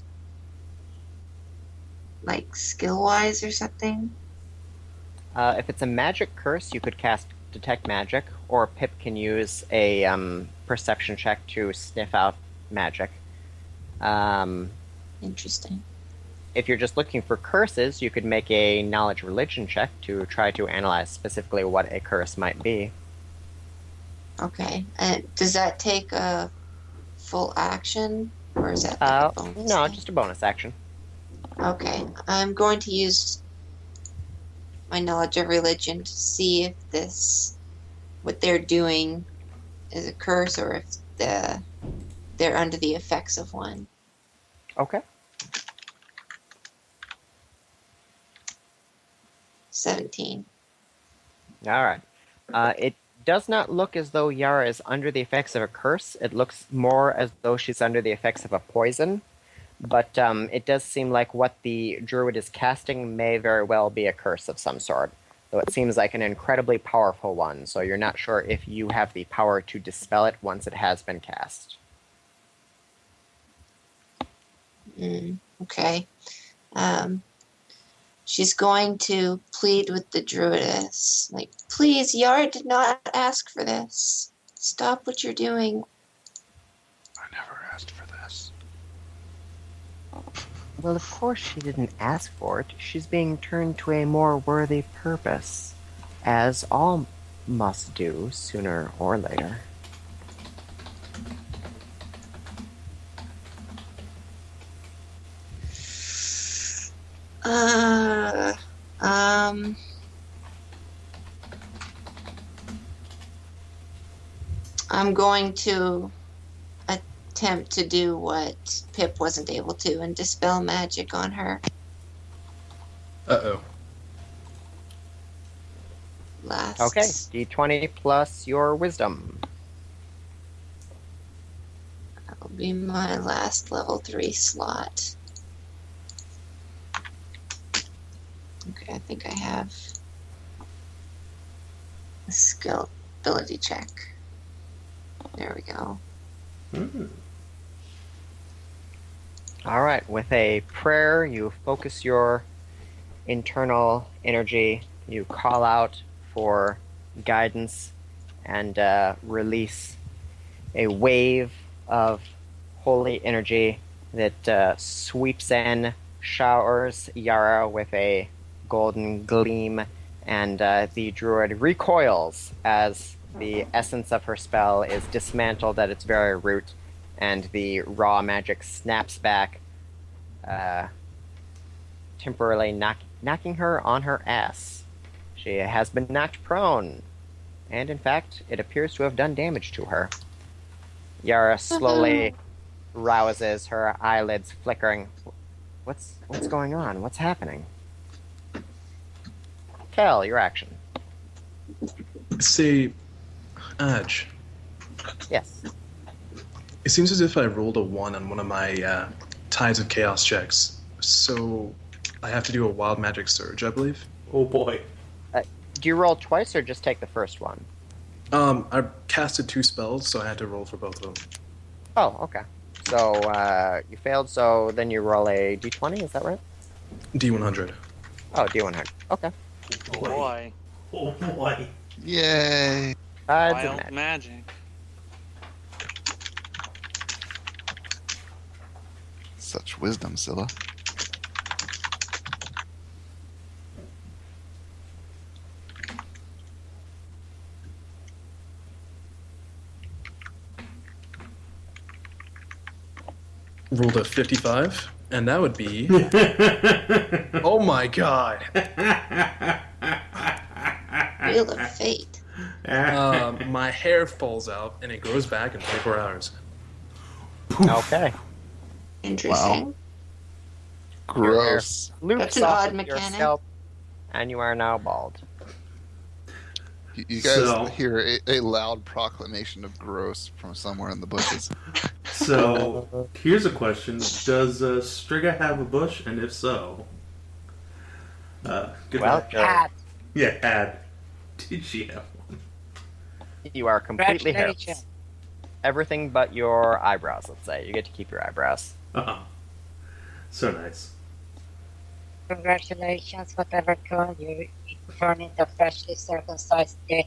like skill-wise or something? If it's a magic curse, you could cast Detect Magic, or Pip can use a perception check to sniff out magic. Interesting. If you're just looking for curses, you could make a Knowledge Religion check to try to analyze specifically what a curse might be. Okay. Does that take a full action, or is that like a bonus No, thing? just a bonus action. Okay. I'm going to use my knowledge of religion to see if what they're doing is a curse, or if they're under the effects of one. Okay. 17. All right. It does not look as though Yara is under the effects of a curse. It looks more as though she's under the effects of a poison. But it does seem like what the druid is casting may very well be a curse of some sort. Though it seems like an incredibly powerful one, so you're not sure if you have the power to dispel it once it has been cast. Okay. She's going to plead with the druidess. Like, please, Yara did not ask for this. Stop what you're doing. I never asked for this. Well, of course she didn't ask for it. She's being turned to a more worthy purpose, as all must do sooner or later. I'm going to attempt to do what Pip wasn't able to and dispel magic on her. Uh-oh. Last. Okay, d20 plus your wisdom. That'll be my last level 3 slot. Okay, I think I have a skill ability check. There we go. All right, with a prayer, you focus your internal energy, you call out for guidance, and release a wave of holy energy that sweeps in, showers Yara with a golden gleam, and the druid recoils as the essence of her spell is dismantled at its very root, and the raw magic snaps back, temporarily knocking her on her ass. She has been knocked prone, and in fact, it appears to have done damage to her. Yara slowly rouses, her eyelids flickering. What's going on? What's happening? Kell, your action. Say, Adj. Yes. It seems as if I rolled a 1 on one of my Tides of Chaos checks, so I have to do a Wild Magic Surge, I believe. Oh boy. Do you roll twice or just take the first one? I casted 2 spells, so I had to roll for both of them. Oh, okay. So you failed, so then you roll a d20, is that right? D100. Oh, d100. Okay. Oh Boy. Oh boy. Yay! Wild magic. Such wisdom, Scylla. Rolled a 55, and that would be... Oh my god! Wheel of Fate. My hair falls out, and it grows back in 24 hours. Okay. Interesting. Gross. Loops That's an off odd of your mechanic. scalp, and you are now bald. You guys So- hear a loud proclamation of gross from somewhere in the bushes. So, here's a question. Does Strega have a bush? And if so... good Well, luck. Cat. Yeah, had. Did she have one? You are completely Congratulations. hairless. Everything but your eyebrows, let's say. You get to keep your eyebrows. Uh-huh. So nice. Congratulations, Whatever-kun. You turn into a freshly circumcised dick.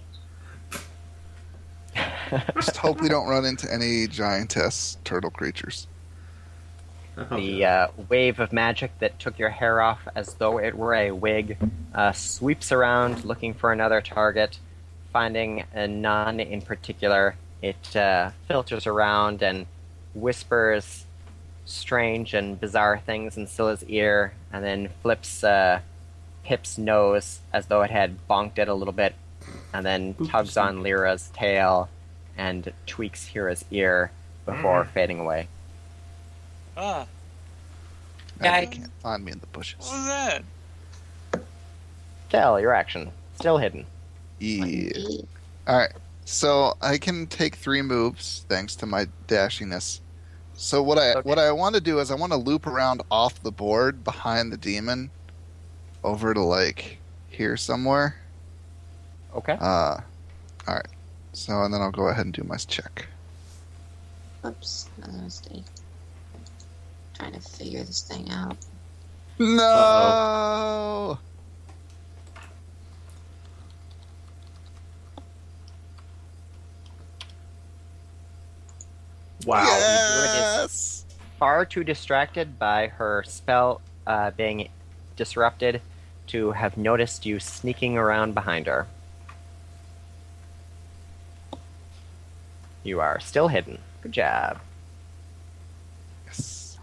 Just hope we don't run into any giantess turtle creatures. The wave of magic that took your hair off as though it were a wig sweeps around looking for another target. Finding none in particular, it filters around and whispers strange and bizarre things in Scylla's ear, and then flips Pip's nose as though it had bonked it a little bit, and then tugs on Leira's tail and tweaks Hira's ear before fading away. Ah. And you can't find me in the bushes. What was that? Kell, your action. Still hidden. Yeah. Alright. So I can take 3 moves thanks to my dashiness. So what I want to do is I want to loop around off the board behind the demon over to like here somewhere. Okay. Alright. So and then I'll go ahead and do my check. Oops, another mistake. Trying to figure this thing out. No. Wow. Yes. Far too distracted by her spell being disrupted to have noticed you sneaking around behind her. You are still hidden. Good job. Yes.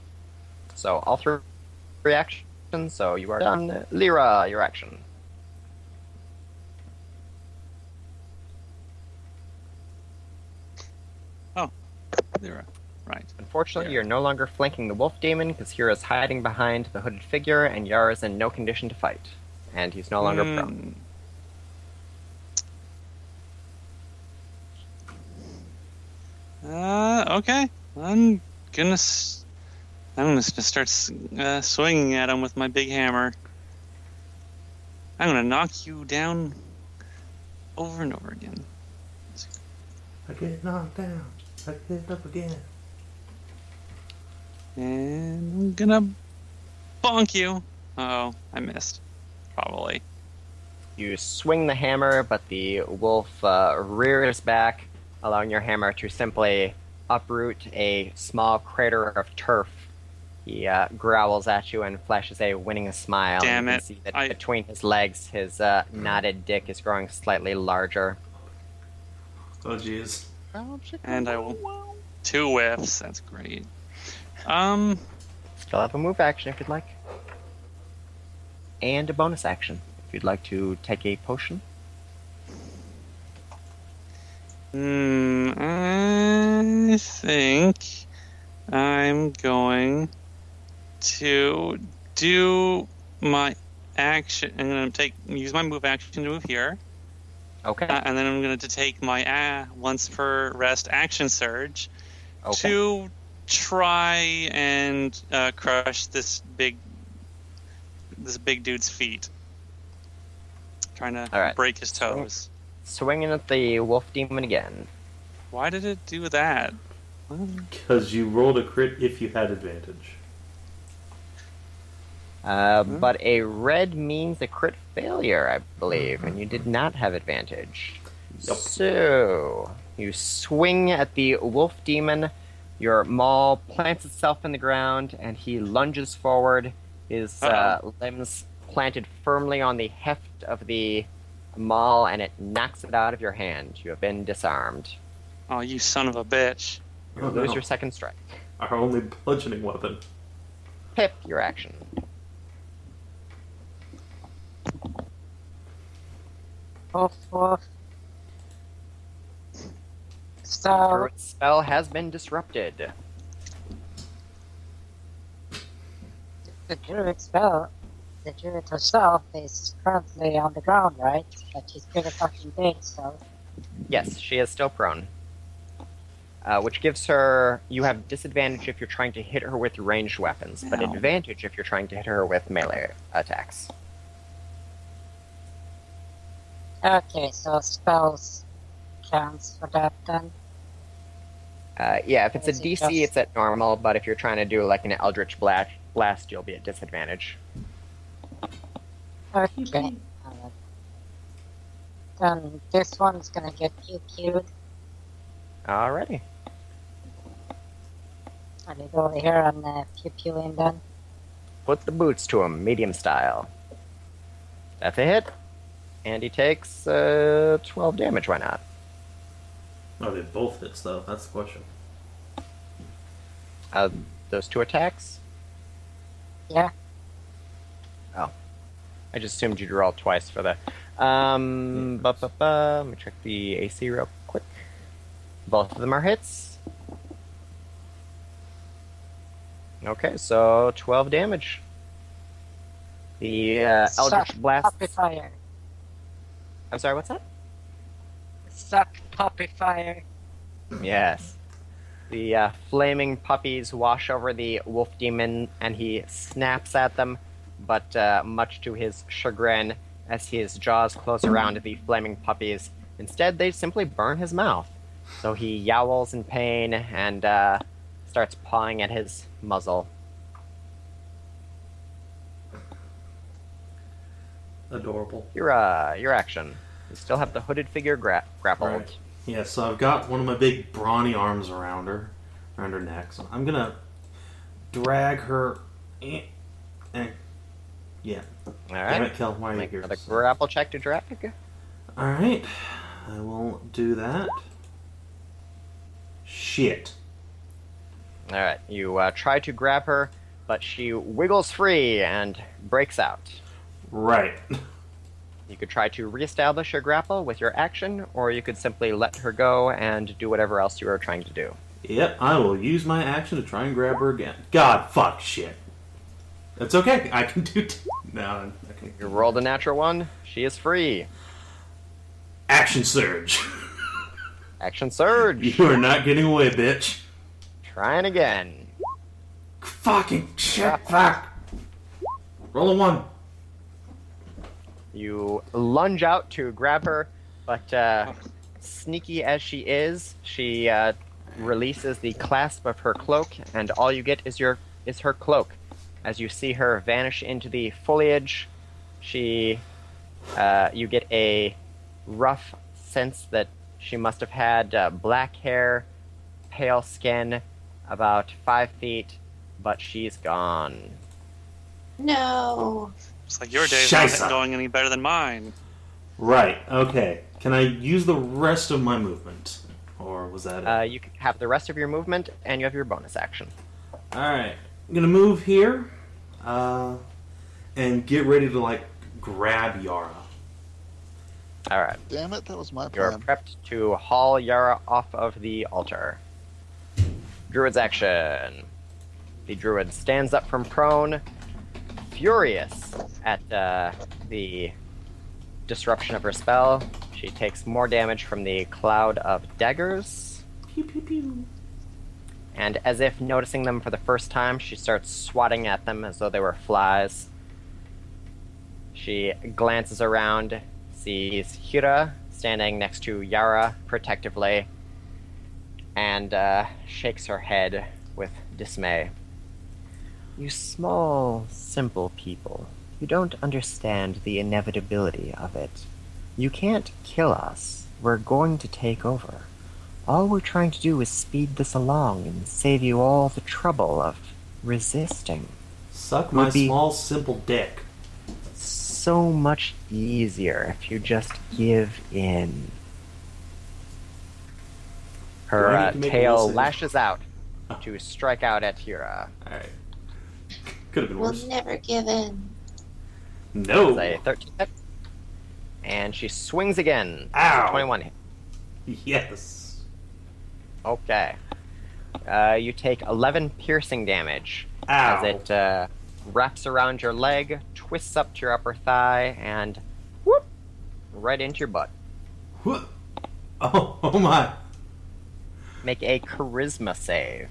So all 3 reactions, so you are done. Leira, your action. Leira. Right. Unfortunately, you're no longer flanking the wolf demon because Hira's hiding behind the hooded figure, and Yara is in no condition to fight. And he's no longer prone. Okay. I'm gonna start swinging at him with my big hammer. I'm gonna knock you down over and over again. I get knocked down. I get up again. And I'm gonna bonk you. Oh, I missed. Probably. You swing the hammer, but the wolf rears back, allowing your hammer to simply uproot a small crater of turf. He growls at you and flashes a winning smile. Damn you it. can see that between his legs, his knotted dick is growing slightly larger. Oh, jeez. And I will 2 whiffs. That's great. Still have a move action if you'd like. And a bonus action if you'd like to take a potion. I think I'm going to do my action. I'm going to use my move action to move here. Okay. And then I'm going to take my once per rest action surge Okay. to try and crush this big dude's feet. Trying to break his toes. Swinging at the wolf demon again. Why did it do that? Because you rolled a crit if you had advantage. But a red means a crit failure, I believe, and you did not have advantage. Yep. So, you swing at the wolf demon, your maul plants itself in the ground, and he lunges forward, his limbs planted firmly on the heft of the maul, and it knocks it out of your hand. You have been disarmed. Oh, you son of a bitch. You lose your second strike. Our only bludgeoning weapon. Pip, your action. Woof, woof. So, Druid's spell has been disrupted. the druid spell, the druid herself is currently on the ground, right? But she's pretty fucking big, so. Yes, she is still prone. Which gives her... You have disadvantage if you're trying to hit her with ranged weapons, but advantage if you're trying to hit her with melee attacks. Okay, so spells counts for that then. Yeah, if it's a Is it DC, just- it's at normal, but if you're trying to do like an Eldritch blast, you'll be at disadvantage. Okay. Then this one's gonna get pew-pewed. Alrighty. I will go over here and pew-pew him then. Put the boots to him, medium style. That's a hit. And he takes 12 damage, why not? Oh, they both hits, though. That's the question. Those 2 attacks? Yeah. Oh. I just assumed you'd roll twice for the... Let me check the AC real quick. Both of them are hits. Okay, so 12 damage. The Eldritch Blast... Puppy fire. I'm sorry, what's that? Suck puppy fire. Yes. The flaming puppies wash over the wolf demon, and he snaps at them, but much to his chagrin, as his jaws close around the flaming puppies, instead they simply burn his mouth. So he yowls in pain and starts pawing at his muzzle. Adorable. Your action. You still have the hooded figure grappled. Right. Yeah, so I've got one of my big brawny arms around her neck. So I'm gonna drag her. And yeah. All right. Damn it, Kell, why are you Make here? another grapple check to drag. All right, I will do that. Shit. All right. You try to grab her, but she wiggles free and breaks out. Right. You could try to reestablish your grapple with your action, or you could simply let her go and do whatever else you are trying to do. Yep, I will use my action to try and grab her again. God, fuck, shit. That's okay. I can do. No, okay. You rolled a natural 1. She is free. Action surge. Action surge. You are not getting away, bitch. Trying again. Fucking shit. Fuck. Roll a 1. You lunge out to grab her, but sneaky as she is, she releases the clasp of her cloak, and all you get is her cloak. As you see her vanish into the foliage, you get a rough sense that she must have had black hair, pale skin, about 5 feet, but she's gone. No. It's like your day's Scheisse. not going any better than mine. Right, okay. Can I use the rest of my movement? Or was that it? You have the rest of your movement, and you have your bonus action. Alright. I'm gonna move here, and get ready to, grab Yara. Alright. Damn it, that was my You're plan. prepped to haul Yara off of the altar. Druid's action. The druid stands up from prone, furious at the disruption of her spell. She takes more damage from the cloud of daggers. Pew, pew, pew. And as if noticing them for the first time, she starts swatting at them as though they were flies. She glances around, sees Hyra standing next to Yara protectively, and shakes her head with dismay. You small, simple people, you don't understand the inevitability of it. You can't kill us. We're going to take over. All we're trying to do is speed this along and save you all the trouble of resisting. Suck my small, simple dick. So much easier if you just give in. Her tail lashes out to strike out at Hyra. Alright. Could have been We'll worse. never give in. No. That's a 13 hit. And she swings again. Ow. 21 hit. Yes. Okay. You take 11 piercing damage. Ow. As it wraps around your leg, twists up to your upper thigh, and whoop, right into your butt. Whoop. Oh my. Make a charisma save.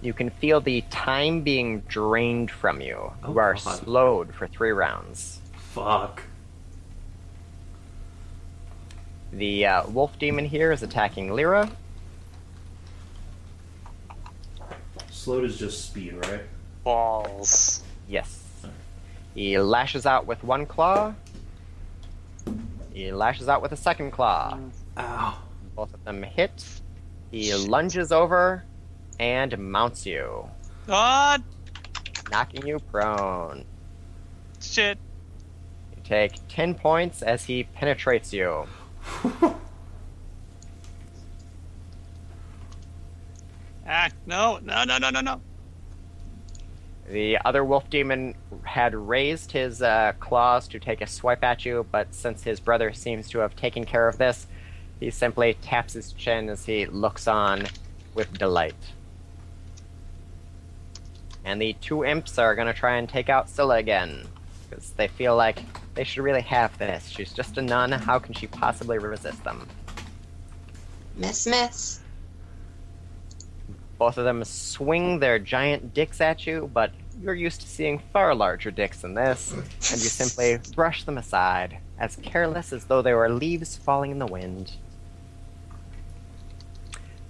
You can feel the time being drained from you. You are God. slowed for 3 rounds. Fuck. The wolf demon here is attacking Leira. Slowed is just speed, right? Balls. Yes. He lashes out with one claw. He lashes out with a second claw. Ow. Both of them hit. He lunges over and mounts you, God! knocking you prone. Shit. You take 10 points as he penetrates you. No. The other wolf demon had raised his claws to take a swipe at you, but since his brother seems to have taken care of this, he simply taps his chin as he looks on with delight. And the two imps are going to try and take out Scylla again, because they feel like they should really have this. She's just a nun. How can she possibly resist them? Miss. Both of them swing their giant dicks at you, but you're used to seeing far larger dicks than this, and you simply brush them aside, as careless as though they were leaves falling in the wind.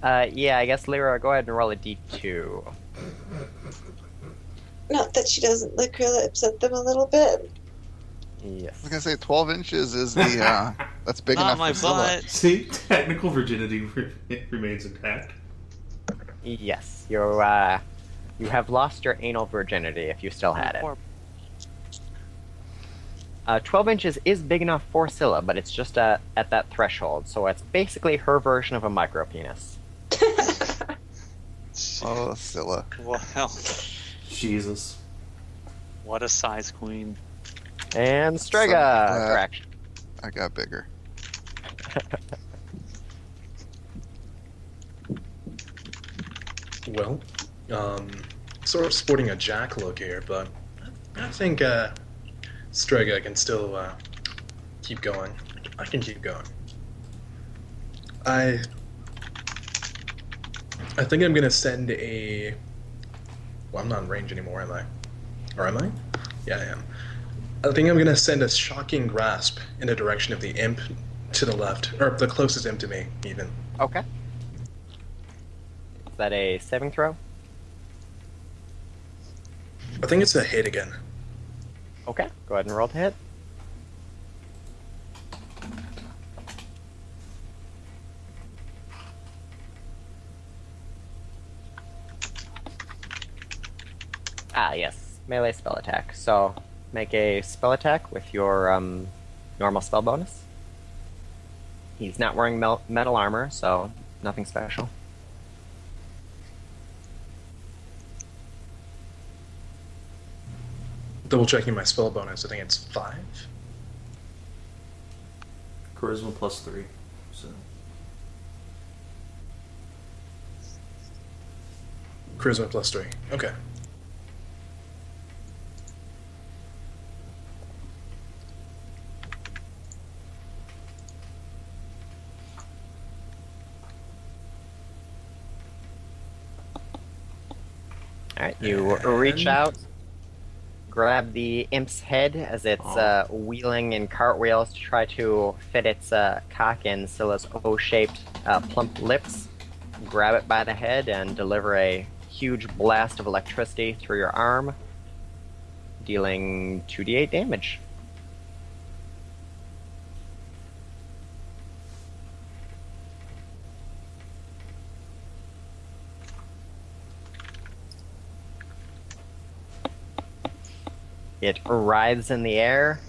Yeah, I guess Leira, go ahead and roll a d2. Not that she doesn't lick her lips at them a little bit. Yes. I was gonna say 12 inches is the that's big Not enough my for Scylla. butt. See, technical virginity remains intact. Yes, you have lost your anal virginity if you still had it. 12 inches is big enough for Scylla, but it's just at that threshold, so it's basically her version of a micro penis. Oh, Scylla. Well, Jesus. what a size queen. And Strega, So, correction. I got bigger. Well, sort of sporting a jack look here, but I think Strega can still keep going. I can keep going. I think I'm gonna send a. Well, I'm not in range anymore, am I? Or am I? Yeah, I am. I think I'm gonna send a shocking grasp in the direction of the imp to the left, or the closest imp to me, even. Okay. Is that a saving throw? I think it's a hit again. Okay, go ahead and roll to hit. Ah, yes. Melee spell attack. So, make a spell attack with your normal spell bonus. He's not wearing metal armor, so nothing special. Double checking my spell bonus. I think it's 5. Charisma +3. So. Charisma +3. Okay. Alright, you reach out, grab the imp's head as it's wheeling in cartwheels to try to fit its cock in Scylla's O-shaped plump lips. Grab it by the head and deliver a huge blast of electricity through your arm, dealing 2d8 damage. It writhes in the air,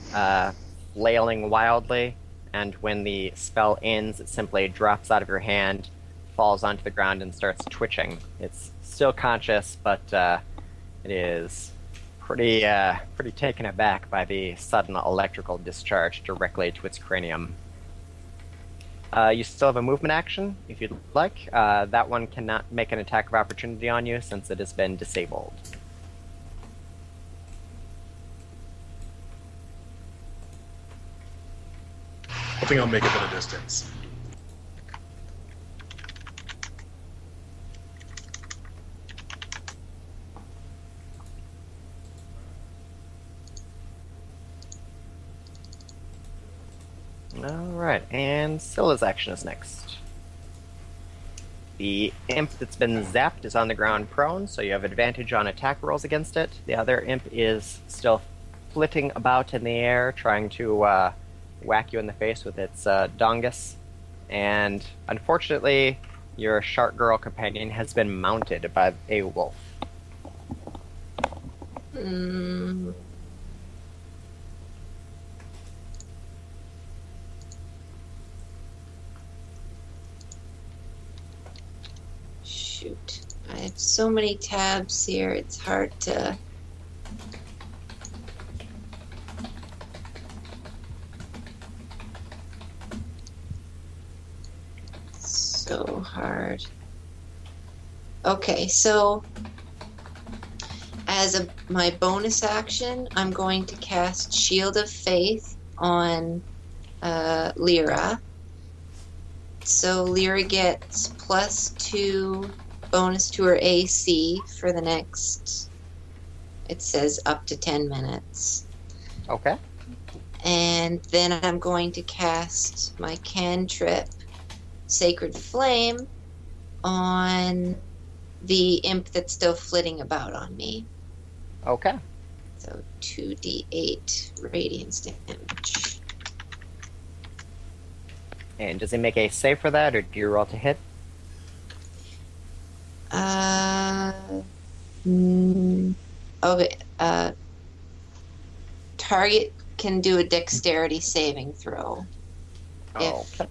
flailing wildly, and when the spell ends, it simply drops out of your hand, falls onto the ground, and starts twitching. It's still conscious, but it is pretty taken aback by the sudden electrical discharge directly to its cranium. You still have a movement action, if you'd like. That one cannot make an attack of opportunity on you since it has been disabled. I think I'll make a bit of distance. Alright, and Scylla's action is next. The imp that's been zapped is on the ground prone, so you have advantage on attack rolls against it. The other imp is still flitting about in the air, trying to whack you in the face with its dongus. And unfortunately, your shark girl companion has been mounted by a wolf. Shoot. I have so many tabs here, it's hard to... So hard. Okay, so as my bonus action, I'm going to cast Shield of Faith on Leira. So Leira gets +2 bonus to her AC for the next, it says up to 10 minutes. Okay. And then I'm going to cast my cantrip, Sacred Flame, on the imp that's still flitting about on me. Okay. So 2d8 radiance damage. And does he make a save for that, or do you roll to hit? Okay. Target can do a dexterity saving throw. Okay.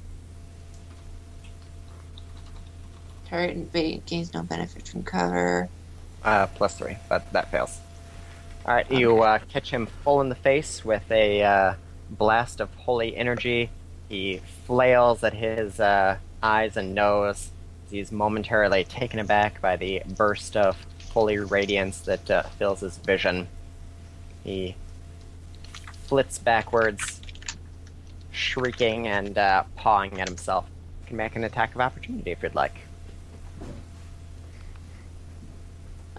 Target gains no benefit from cover. +3, but that fails. Alright, you catch him full in the face with a blast of holy energy. He flails at his eyes and nose. He's momentarily taken aback by the burst of holy radiance that fills his vision. He flits backwards, shrieking and pawing at himself. You can make an attack of opportunity if you'd like.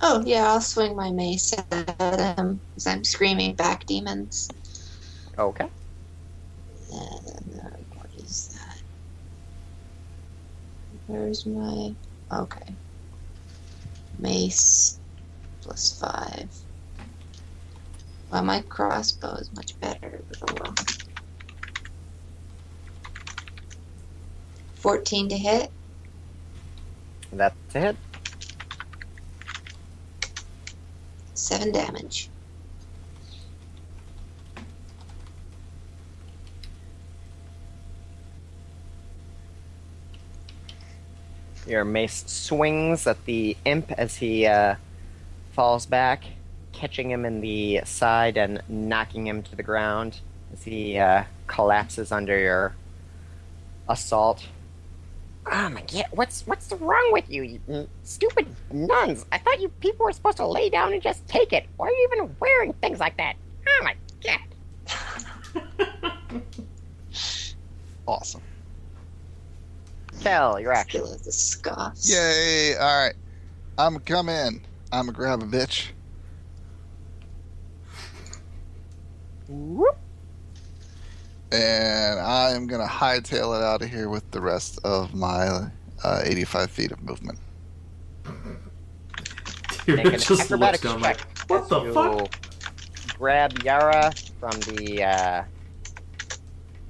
Oh, yeah, I'll swing my mace at him as I'm screaming back demons. Okay. What is that? Where's my... Okay. Mace +5. Well, my crossbow is much better, but oh well. 14 to hit. That's a hit. 7 damage. Your mace swings at the imp as he falls back, catching him in the side and knocking him to the ground as he collapses under your assault. Oh my god, what's wrong with you, you stupid nuns? I thought you people were supposed to lay down and just take it. Why are you even wearing things like that? Oh my god. Awesome. Kell, your action. The scoffs. Yay! Alright. I'm gonna come in. I'm gonna grab a bitch. Whoop. And I'm gonna hightail it out of here with the rest of my 85 feet of movement. Make an Just acrobatics looks down check. like, what the as fuck? you grab Yara from the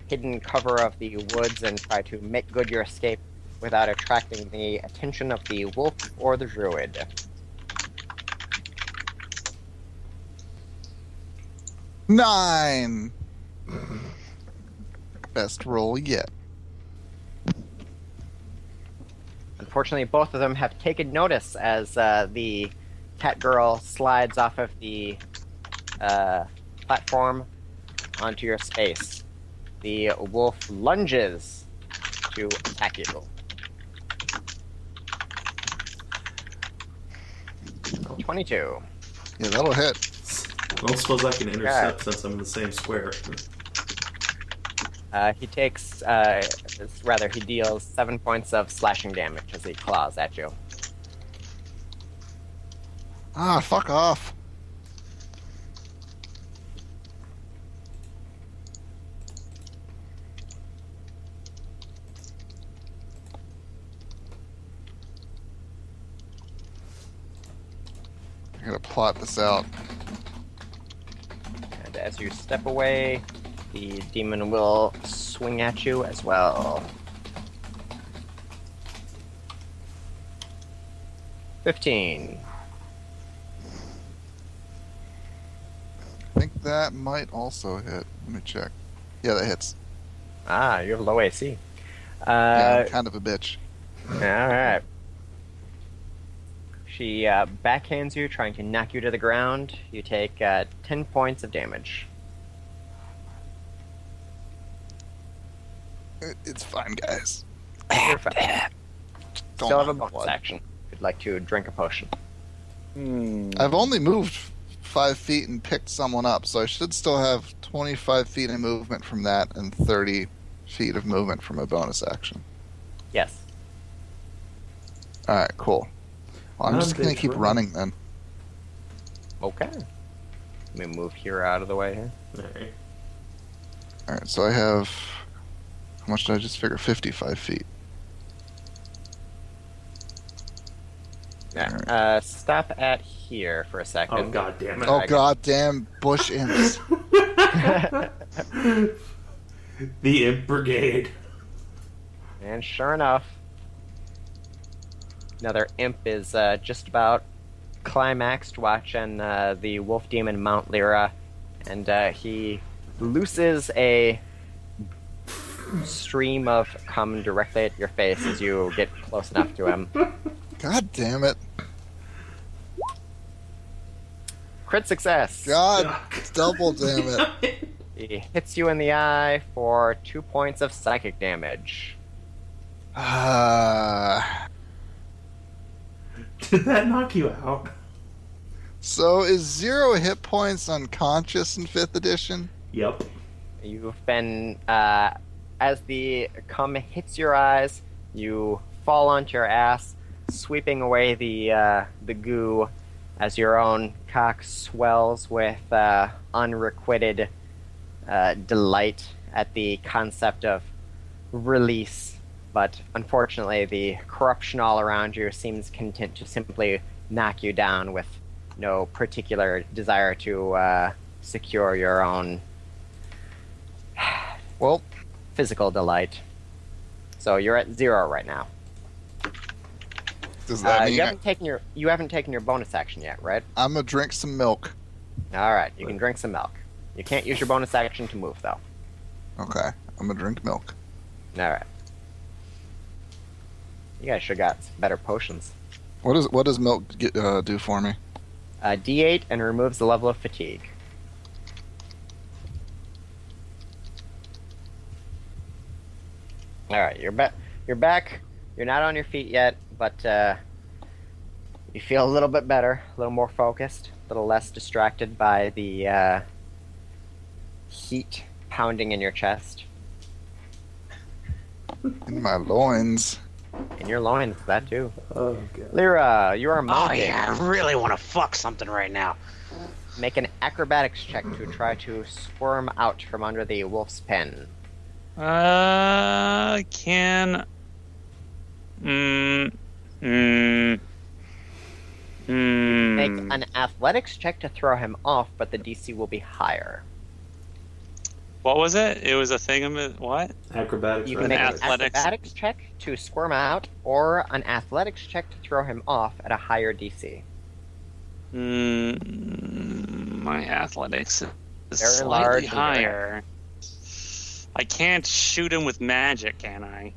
hidden cover of the woods and try to make good your escape without attracting the attention of the wolf or the druid. Nine. Best roll yet. Unfortunately, both of them have taken notice as the cat girl slides off of the platform onto your space. The wolf lunges to attack you. 22. Yeah, that'll hit. I don't suppose I can intercept since I'm in the same square. He takes, he deals 7 points of slashing damage as he claws at you. Ah, fuck off. plot this out. And as you step away, the demon will swing at you as well. 15. I think that might also hit. Let me check. Yeah, that hits. Ah, you have low AC. Yeah, I'm kind of a bitch. Alright. She backhands you, trying to knock you to the ground. You take 10 points of damage. It's fine, guys. You're fine. Don't Still have a mind bonus blood. action. If you'd like to drink a potion. I've only moved 5 feet and picked someone up, so I should still have 25 feet of movement from that and 30 feet of movement from a bonus action. Yes. Alright, cool. Well, I'm just going to bitch, keep run. running then. Okay. Let me move here out of the way here. Alright. Alright, so I have... How much did I just figure? 55 feet. Yeah. Stop at here for a second. Oh, god damn it. Oh, goddamn bush imps. The Imp Brigade. And sure enough, another imp is just about climaxed watching the wolf demon mount Leira, and he looses a stream of cum directly at your face as you get close enough to him. God damn it. Crit success! God, double damn it. He hits you in the eye for 2 points of psychic damage. Did that knock you out? So is 0 hit points unconscious in 5th edition? Yep. You've been, as the cum hits your eyes, you fall onto your ass, sweeping away the goo as your own cock swells with unrequited delight at the concept of release. But unfortunately, the corruption all around you seems content to simply knock you down with no particular desire to secure your own, well, physical delight. So you're at 0 right now. Does that mean you haven't taken your bonus action yet, right? I'm gonna drink some milk? All right, you can drink some milk. You can't use your bonus action to move, though. Okay, I'm gonna drink milk. All right. You guys should have got better potions. What does milk do for me? D8 and removes the level of fatigue. All right, you're back. You're back. You're not on your feet yet, but you feel a little bit better, a little more focused, a little less distracted by the heat pounding in your chest. In my loins. In your loins, that too. Oh, God. Lyra, you are Oh mounted. yeah, I really want to fuck something right now. Make an acrobatics check to try to squirm out from under the wolf's pen. Can. Make an athletics check to throw him off, but the DC will be higher. What was it? It was a thing of what? Acrobatics. You right? can make an Athletics. athletics check to squirm out, or an athletics check to throw him off at a higher DC. My athletics is Very slightly large and higher. I can't shoot him with magic, can I?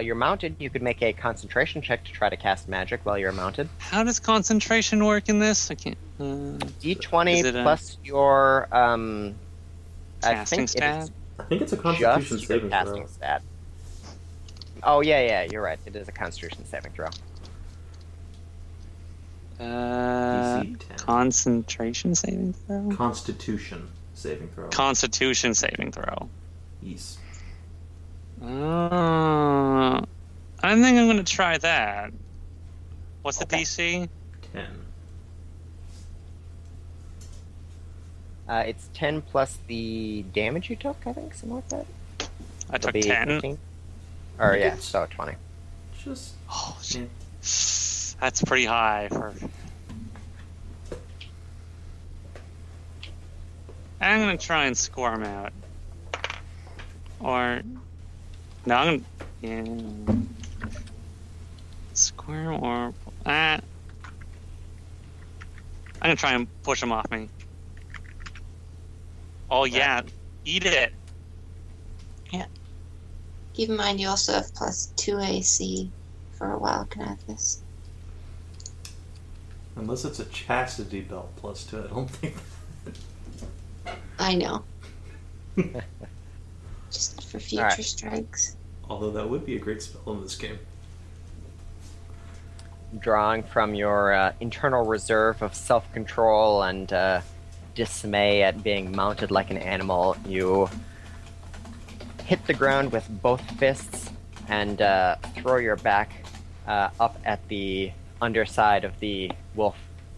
You're mounted. You could make a concentration check to try to cast magic while you're mounted. How does concentration work in this? I can't. D20 Is it a plus your casting stat? I think it's a Constitution just your saving casting throw. stat. Oh yeah, you're right. It is a Constitution saving throw. DC 10. Concentration saving throw? Constitution saving throw. Constitution saving throw. Yes. I think I'm going to try that. What's the Okay. DC? 10. It's 10 plus the damage you took, I think, something like that. I took It'll be 10. 15. Or yeah, It's- so 20. Just. Oh, Yeah. that's pretty high for. I'm gonna try and squirm out. Or no, I'm gonna squirm or I'm gonna try and push him off me. Oh yeah, eat it. Yeah. Keep in mind you also have +2 AC for a while, Kinathis. Unless it's a chastity belt +2, I don't think. I know. Just for future Alright. strikes. Although that would be a great spell in this game. Drawing from your internal reserve of self-control and dismay at being mounted like an animal, you hit the ground with both fists and throw your back up at the underside of the wolf.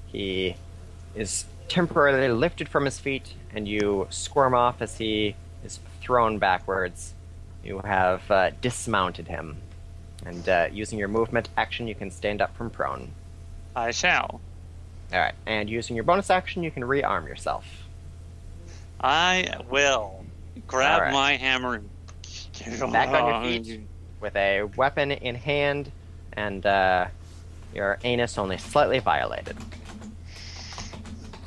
He is temporarily lifted from his feet, and you squirm off as he is thrown backwards. You have dismounted him, and using your movement action, you can stand up from prone. I shall. Alright, and using your bonus action, you can rearm yourself. I will grab Alright. my hammer and Back on your feet with a weapon in hand, and your anus only slightly violated.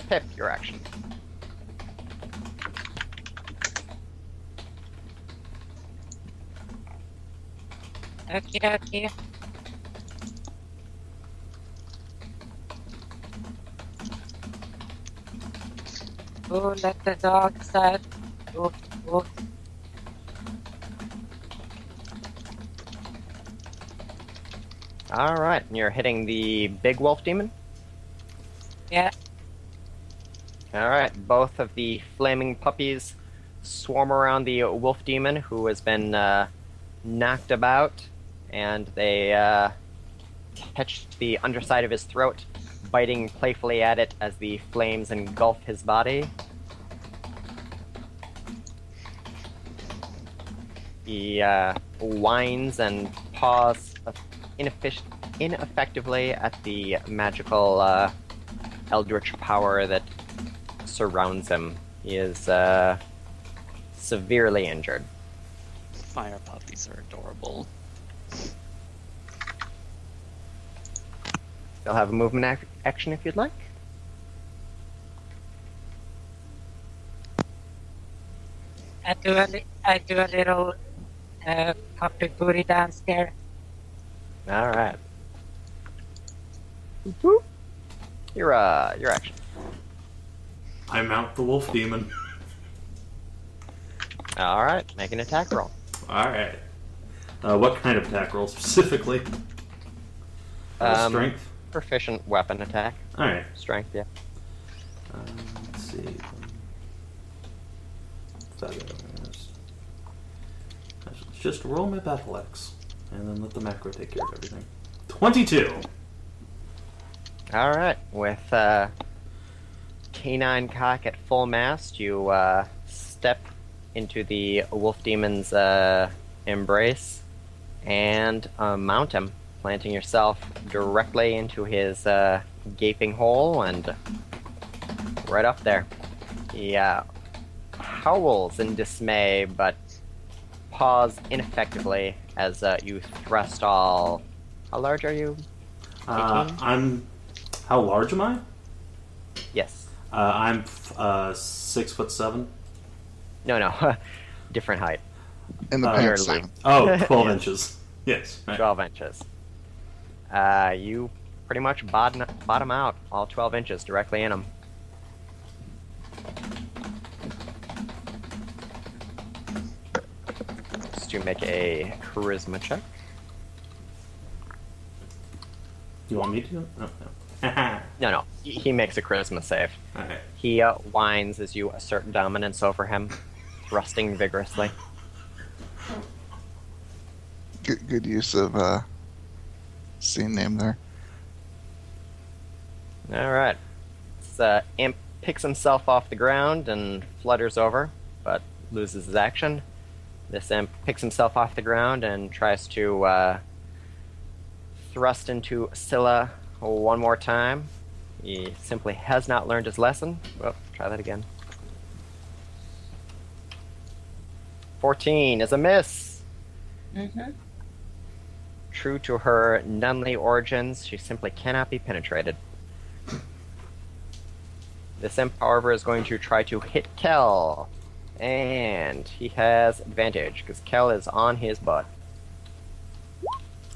Pip, your action. Okie dokie. Oh, let the dogs out. Woof, woof. Alright, you're hitting the big wolf demon? Yeah. Alright, both of the flaming puppies swarm around the wolf demon, who has been knocked about, and they catch the underside of his throat, biting playfully at it as the flames engulf his body. He whines and paws ineffectively at the magical Eldritch power that surrounds him. He is severely injured. Fire puppies are adorable. You'll have a movement action if you'd like. I do a little puppy booty dance there. Alright. Boop. Your action. I mount the wolf demon. Alright, make an attack roll. Alright. What kind of attack roll specifically? Strength? Proficient weapon attack. Alright. Strength, yeah. Let's see. Let's just roll my battle axe, and then let the macro take care of everything. 22! Alright, with canine cock at full mast, you step into the wolf demon's embrace and mount him, planting yourself directly into his gaping hole and right up there. He howls in dismay, but paws ineffectively as you thrust all... How large are you? 18? How large am I? Yes. I'm 6'7". No. Different height. In the Your pants. length. Oh, 12 Yes. inches. Yes. Right. 12 inches. You pretty much bottom out all 12 inches directly in him. Just to make a charisma check. You want me to? Oh, no. No. He makes a charisma save. Alright. He whines as you assert dominance over him, thrusting vigorously. Good use of scene name there. Alright. Imp picks himself off the ground and flutters over, but loses his action. This imp picks himself off the ground and tries to thrust into Scylla one more time. He simply has not learned his lesson. Oh, try that again. 14 is a miss. Mm-hmm. True to her nunly origins, she simply cannot be penetrated. This imp, however, is going to try to hit Kell. And he has advantage, because Kell is on his butt.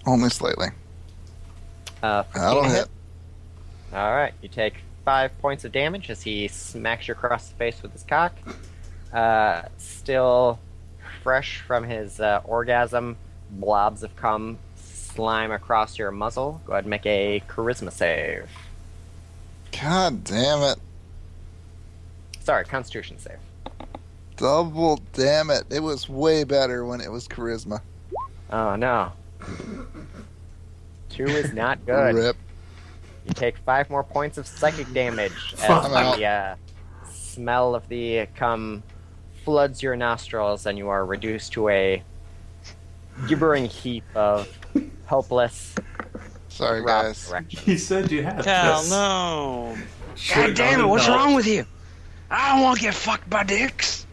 Only slightly. 15 That'll hit. Alright, you take 5 points of damage as he smacks you across the face with his cock. Still fresh from his orgasm, blobs of cum slime across your muzzle. Go ahead and make a charisma save. God damn it. Sorry, constitution save. Double damn it. It was way better when it was charisma. Oh no. 2 is not good. Rip. You take 5 more points of psychic damage as I'm out. the smell of the cum floods your nostrils, and you are reduced to a gibbering heap of helpless. Sorry, rot guys. erections. He said you had Hell this. no. God damn it, what's wrong with you? I don't want to get fucked by dicks.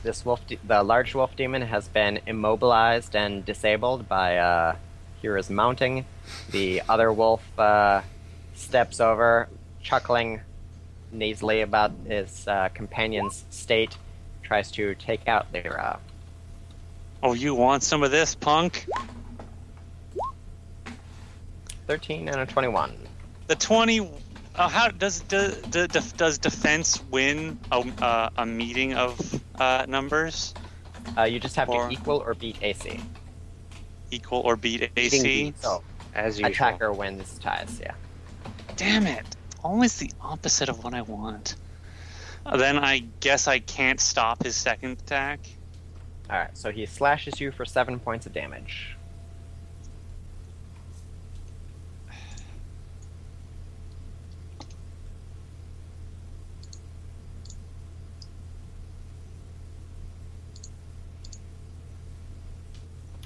This the large wolf demon has been immobilized and disabled by Hyra's mounting. The other wolf steps over, chuckling nasally about his companion's state, tries to take out Leira. Oh, you want some of this, punk? 13 and a 21. The 20. How does defense win a meeting of numbers? You just have to equal or beat AC. Equal or beat AC? So, As usual. attacker wins ties, yeah. Damn it. Always the opposite of what I want. Then I guess I can't stop his second attack. Alright, so he slashes you for 7 points of damage.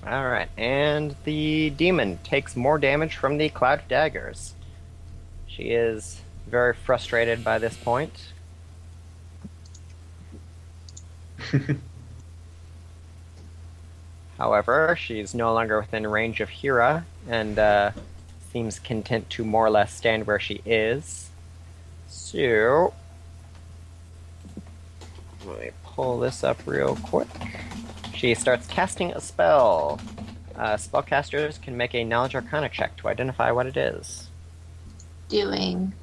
Alright, and the demon takes more damage from the cloud of daggers. She is very frustrated by this point. However, she's no longer within range of Hyra, and seems content to more or less stand where she is. So, let me pull this up real quick. She starts casting a spell. Spellcasters can make a Knowledge Arcana check to identify what it is. Doing.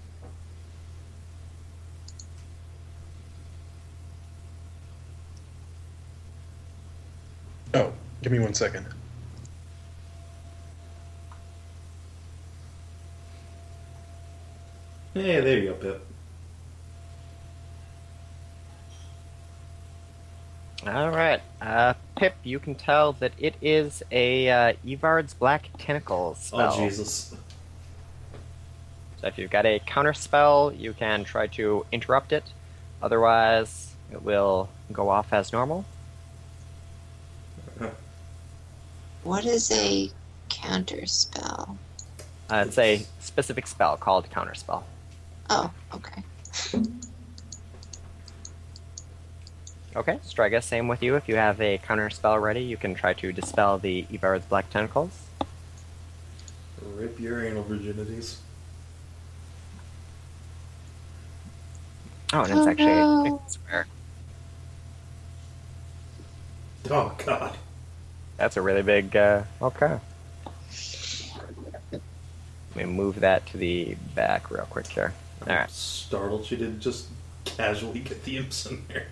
Oh, give me 1 second. Hey, there you go, Pip. Alright, Pip, you can tell that it is a Evard's Black Tentacles spell. Oh, Jesus. So if you've got a counter spell, you can try to interrupt it. Otherwise, it will go off as normal. What is a counter spell? It's a specific spell called counter spell. Oh, okay. Okay, Strega, same with you. If you have a counter spell ready, you can try to dispel the Evard's Black Tentacles. Rip your anal virginities. Oh, and it's actually no. a square. Oh, God. That's a really big, okay. Let me move that to the back real quick here. Alright. Startled she didn't just casually get the imps in there.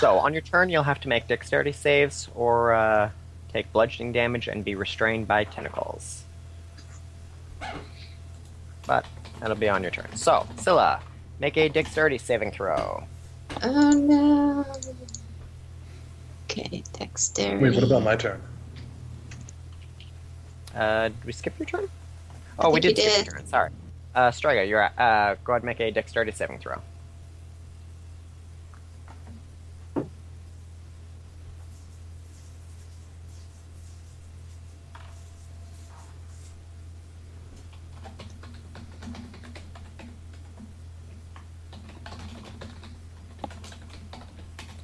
So, on your turn, you'll have to make dexterity saves or take bludgeoning damage and be restrained by tentacles. But that'll be on your turn. So, Scylla, make a dexterity saving throw. Oh no. Okay, dexterity. Wait, what about my turn? Did we skip your turn? Oh, we think did you skip did. your turn. Sorry. Strega, you're at, go ahead and make a dexterity saving throw.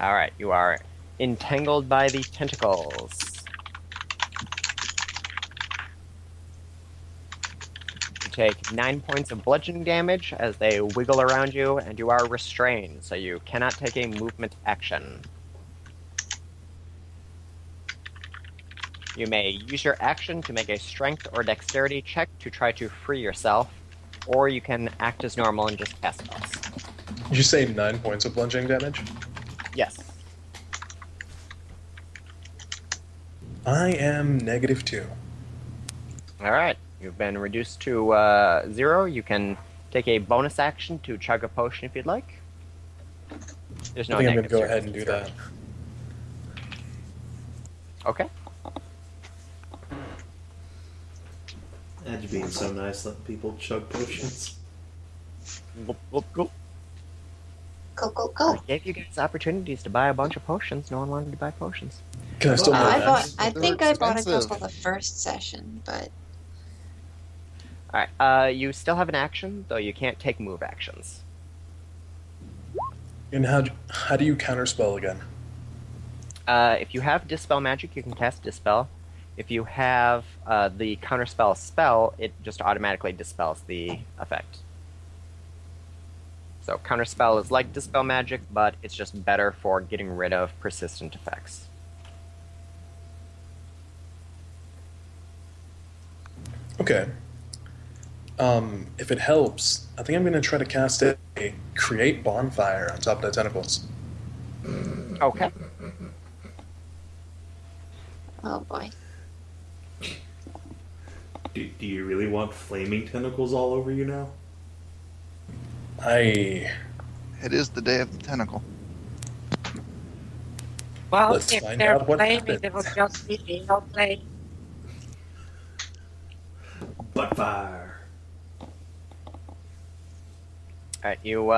Alright, you are entangled by the tentacles. You take 9 points of bludgeoning damage as they wiggle around you, and you are restrained, so you cannot take a movement action. You may use your action to make a strength or dexterity check to try to free yourself, or you can act as normal and just cast spells. Did you say 9 points of bludgeoning damage? Yes. I am -2. Alright, you've been reduced to 0. You can take a bonus action to chug a potion if you'd like. There's no I think I'm going negative to go zero. ahead and do that. Okay. Edge being so nice, letting people chug potions. Go. Go, go, go. I gave you guys opportunities to buy a bunch of potions. No one wanted to buy potions. Can I still buy that? I think I bought a expensive. couple the first session, but Alright, you still have an action, though you can't take move actions. And how do you counterspell again? If you have Dispel Magic, you can cast Dispel. If you have the Counterspell spell, it just automatically dispels the effect. So Counterspell is like Dispel Magic, but it's just better for getting rid of persistent effects. Okay. If it helps, I think I'm going to try to cast a Create Bonfire on top of the tentacles. Okay. oh boy. Do you really want flaming tentacles all over you now? It is the day of the tentacle. Well, Let's if find they're out what flaming, happens. it will just be anal flame. Butt fire. Alright, you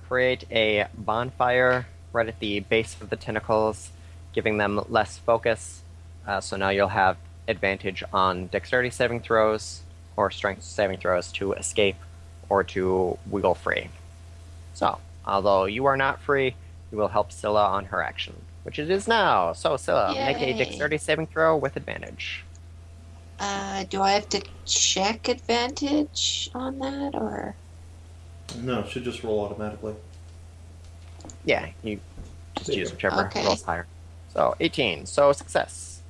create a bonfire right at the base of the tentacles, giving them less focus. So now you'll have advantage on dexterity saving throws or strength saving throws to escape or to wiggle free. So, although you are not free, you will help Scylla on her action, which it is now. So, Scylla, make a Yay. dexterity saving throw with advantage. Do I have to check advantage on that, or? No, it should just roll automatically. Yeah, you just use whichever Okay. rolls higher. So, 18. So, success.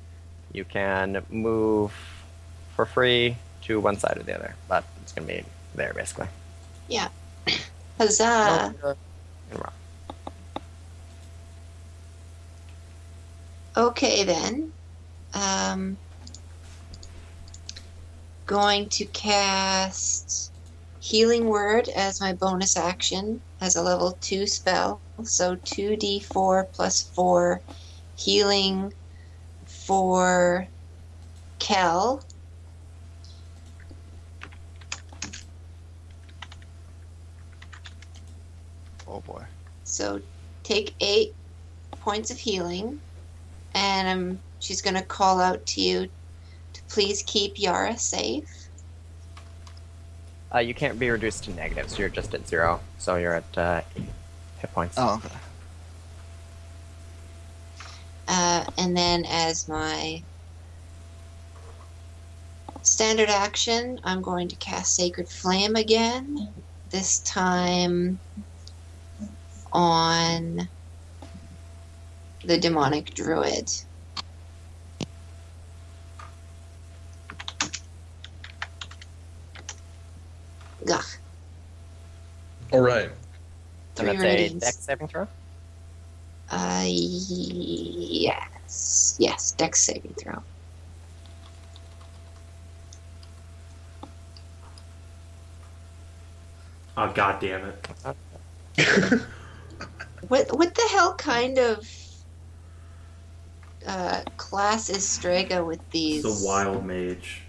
You can move for free to one side or the other, but it's going to be there, basically. Yeah. Huzzah! And rock. Okay then. Going to cast Healing Word as my bonus action as a level 2 spell. So 2d4 plus 4 healing for Kell. Oh boy. So take 8 points of healing, and she's going to call out to you to please keep Yara safe. You can't be reduced to negative, so you're just at 0. So you're at 8 hit points. Oh, okay. And then as my standard action, I'm going to cast Sacred Flame again, this time on the demonic druid. Ugh. All right. And 3 that's a radiance. dex saving throw? Yes. Yes, dex saving throw. Oh, god damn it. What the hell kind of class is Strega with these? It's a wild mage.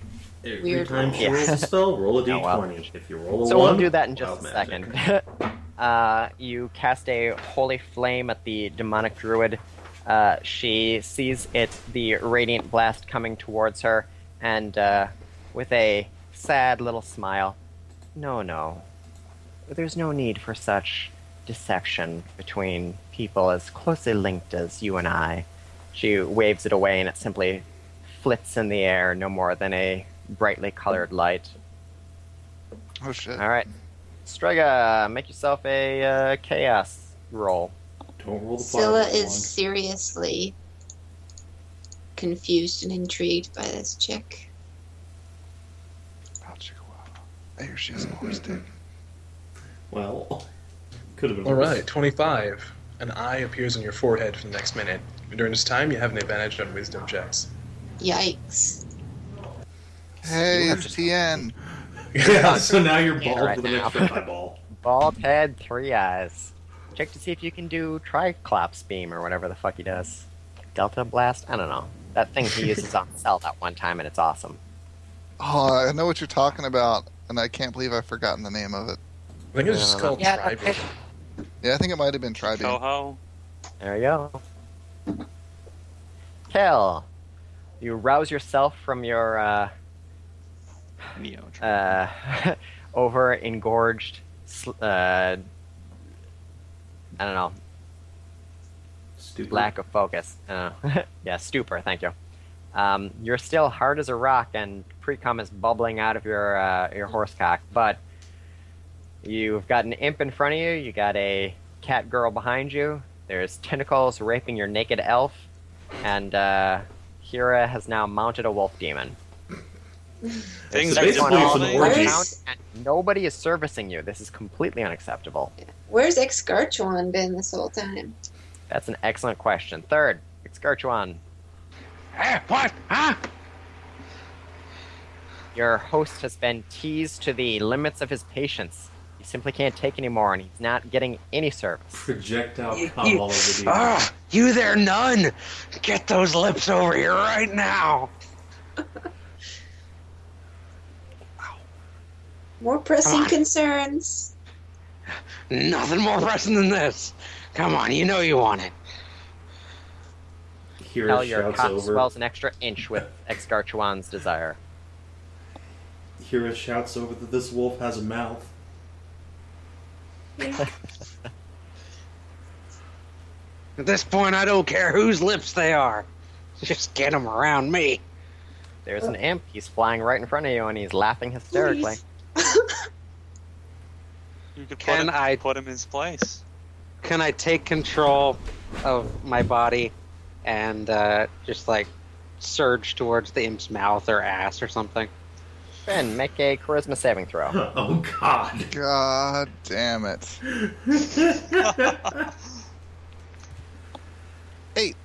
Every Weird time she rolls. rolls a spell, roll a Oh, well. d20. If you roll a So 1, we'll do that in just wild a magic. second. You cast a holy flame at the demonic druid. She sees the radiant blast coming towards her, and with a sad little smile, no, there's no need for such deception between people as closely linked as you and I. She waves it away and it simply flits in the air, no more than a brightly colored light. Oh shit. Alright. Strega, make yourself a chaos roll. Don't roll the Scylla fireball is one. seriously confused and intrigued by this chick. I hear she has a horse dick. Well, could have been All worse. right, 25. An eye appears on your forehead for the next minute. During this time, you have an advantage on wisdom checks. Yikes. Hey, it's TN. Yeah, so now you're bald Right with an now. extra eyeball. Bald head, 3 eyes. Check to see if you can do Triclops beam or whatever the fuck he does. Delta blast? I don't know. That thing he uses on Cell that one time and it's awesome. Oh, I know what you're talking about, and I can't believe I've forgotten the name of it. I think it's just called Yeah, Tribe. that's it. Yeah, I think it might have been Tribeam. Coho. There you go. Kell, you rouse yourself from your Neo. over engorged I don't know, Stupid. lack of focus. Yeah, stupor, thank you. You're still hard as a rock and pre-cum is bubbling out of your horse cock, but you've got an imp in front of you, you got a cat girl behind you, there's tentacles raping your naked elf, and Hyra has now mounted a wolf demon. Things So are basically it's an devolving. orgy. And nobody is servicing you. This is completely unacceptable. Where's Exgarchuan been this whole time? That's an excellent question. Third, Exgarchuan. Hey, what? Huh? Your host has been teased to the limits of his patience. He simply can't take anymore, and he's not getting any service. Projectile You- cum all over the Ah, you there, nun! Get those lips over here right now! More pressing Come on. concerns. Nothing more pressing than this. Come on, you know you want it. Hyra Hell, your shouts cock over. swells an extra inch with Exgarchuan's desire. Hyra shouts over that this wolf has a mouth. At this point, I don't care whose lips they are. Just get them around me. There's an imp. He's flying right in front of you, and he's laughing hysterically. You could Can I- put him in his place. Can I take control of my body and just like surge towards the imp's mouth or ass or something? Ben, make a charisma saving throw. Oh God! God damn it. 8.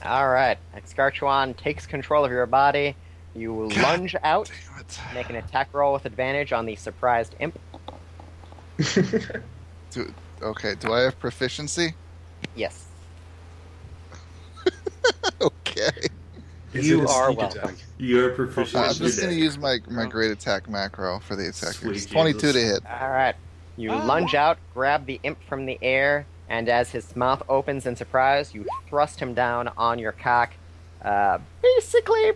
All right, Exgarchuan takes control of your body. You lunge out, Damn it. make an attack roll with advantage on the surprised imp. Okay, do I have proficiency? Yes. Okay. Is You it a are sneak welcome. attack? You're proficient. I'm with just your going to dick. use my great attack macro for the attackers. Sweet 22 to Jesus. hit. All right. You lunge out, grab the imp from the air, and as his mouth opens in surprise, you thrust him down on your cock, basically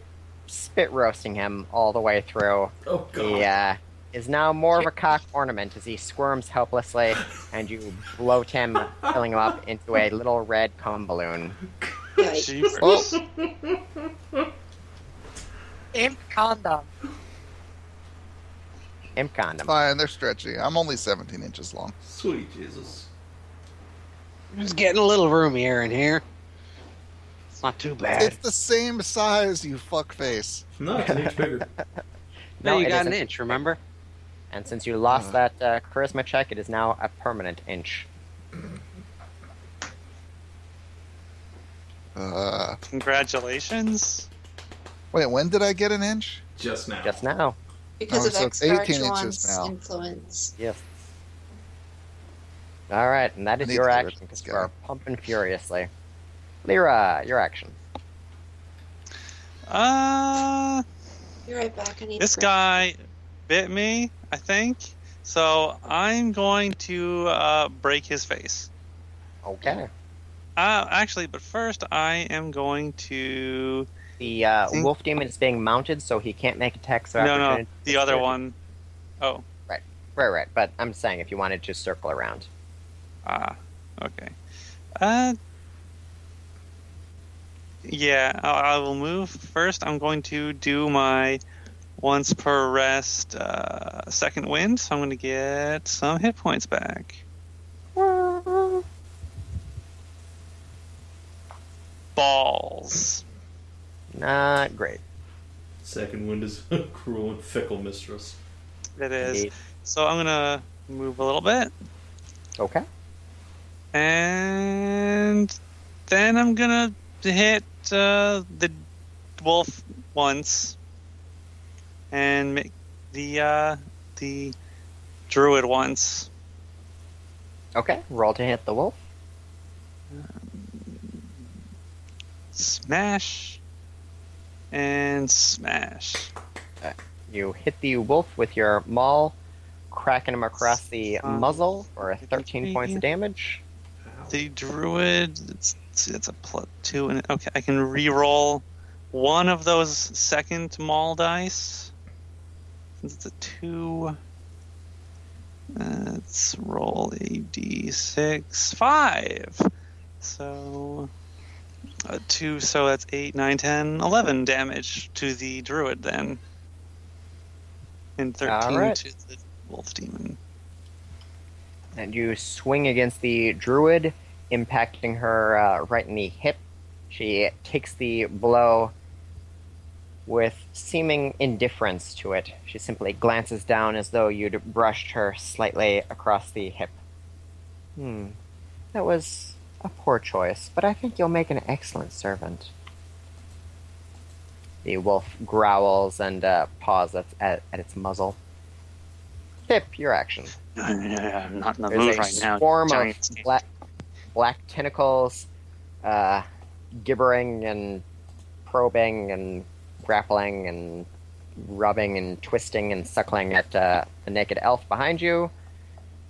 spit roasting him all the way through. Oh God! He is now more of a cock ornament as he squirms helplessly, and you bloat him, filling him up into a little red cum balloon. Yikes. Oh, Imp condom. Imp condom. fine, they're stretchy. I'm only 17 inches long. Sweet Jesus! Just getting a little roomier in here. It's not too bad. It's the same size, you fuckface. No, it's an inch bigger. No, you it got an isn't. inch, remember? And since you lost that charisma check, it is now a permanent inch. Congratulations. Wait, when did I get an inch? Just now. Just now. Because Oh, of so it's 18 inches Exgarchuan's now. influence. Yes. All right, and that I is need your to get rid action of this because you guy. are pumping furiously. Leira, your action. Be right back. I need This to- guy bit me, I think. So I'm going to break his face. Okay. Actually, but first I am going to. The wolf demon is being mounted, so he can't make attacks of No, opportunity. the other one. Oh, Right. But I'm saying if you wanted to circle around. Okay. Yeah, I will move first. I'm going to do my once per rest second wind, so I'm going to get some hit points back. Balls. Not great. Second wind is a cruel and fickle mistress. It is. Indeed. So I'm going to move a little bit. Okay. And then I'm going to hit the wolf once. And make the druid once. Okay, roll to hit the wolf. Smash. And smash. You hit the wolf with your maul, cracking him across the muzzle for 13 points of damage. The druid, it's a +2. And okay, I can re-roll one of those second maul dice. Since it's a 2, let's roll a d6. 5. So 2, so that's 8, 9, 10, 11 damage to the druid then. And 13 to the wolf demon. And you swing against the druid, impacting her right in the hip. She takes the blow with seeming indifference to it. She simply glances down as though you'd brushed her slightly across the hip. That was a poor choice, but I think you'll make an excellent servant. The wolf growls and paws at its muzzle. Pip, your action. I'm not in the There's mood a right now. swarm of Giants. black tentacles, gibbering and probing and grappling and rubbing and twisting and suckling at the naked elf behind you.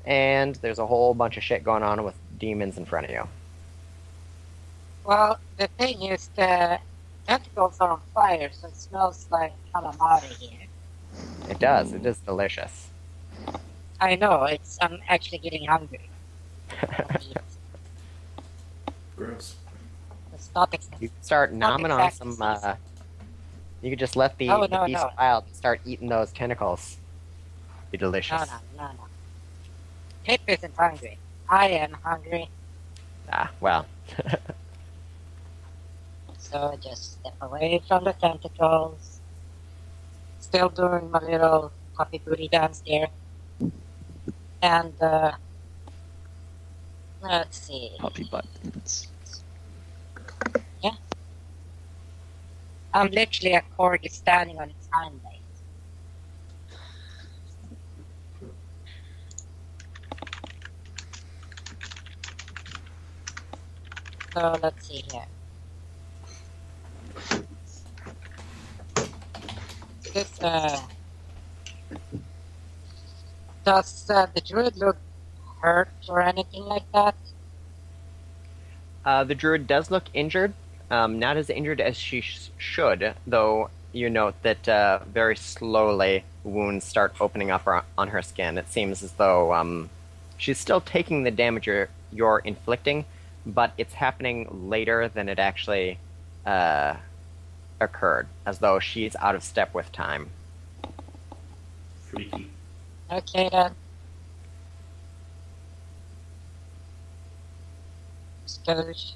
And there's a whole bunch of shit going on with demons in front of you. Well, the thing is, the tentacles are on fire, so it smells like calamari here. It does. It is delicious. I know, I'm actually getting hungry. Gross. It's not expensive. You can start nomming on some. You could just let the beast wild start eating those tentacles. Be delicious. No. Pip isn't hungry. I am hungry. Well. So just step away from the tentacles. Still doing my little puppy booty dance there. And, let's see. Puppy buttons. Yeah. I'm literally a corgi standing on its hind legs. So let's see here. This, does the druid look hurt or anything like that? The druid does look injured. Not as injured as she should, though you note that very slowly wounds start opening up on her skin. It seems as though she's still taking the damage you're inflicting, but it's happening later than it actually occurred, as though she's out of step with time. Freaky. Okay then. Skirmish.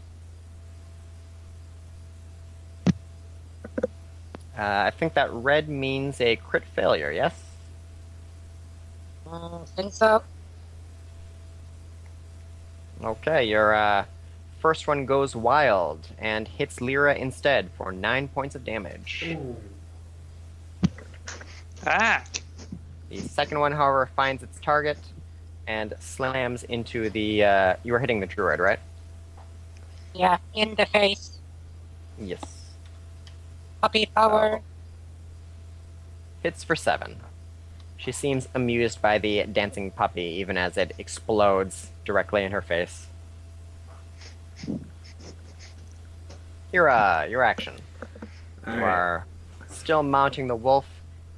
I think that red means a crit failure, yes? Think so. Okay, your first one goes wild and hits Leira instead for 9 points of damage. Ooh. The second one, however, finds its target and slams into the... you were hitting the druid, right? Yeah, in the face. Yes. Puppy power. Hits for 7. She seems amused by the dancing puppy, even as it explodes directly in her face. Your action. All You right. are still mounting the wolf.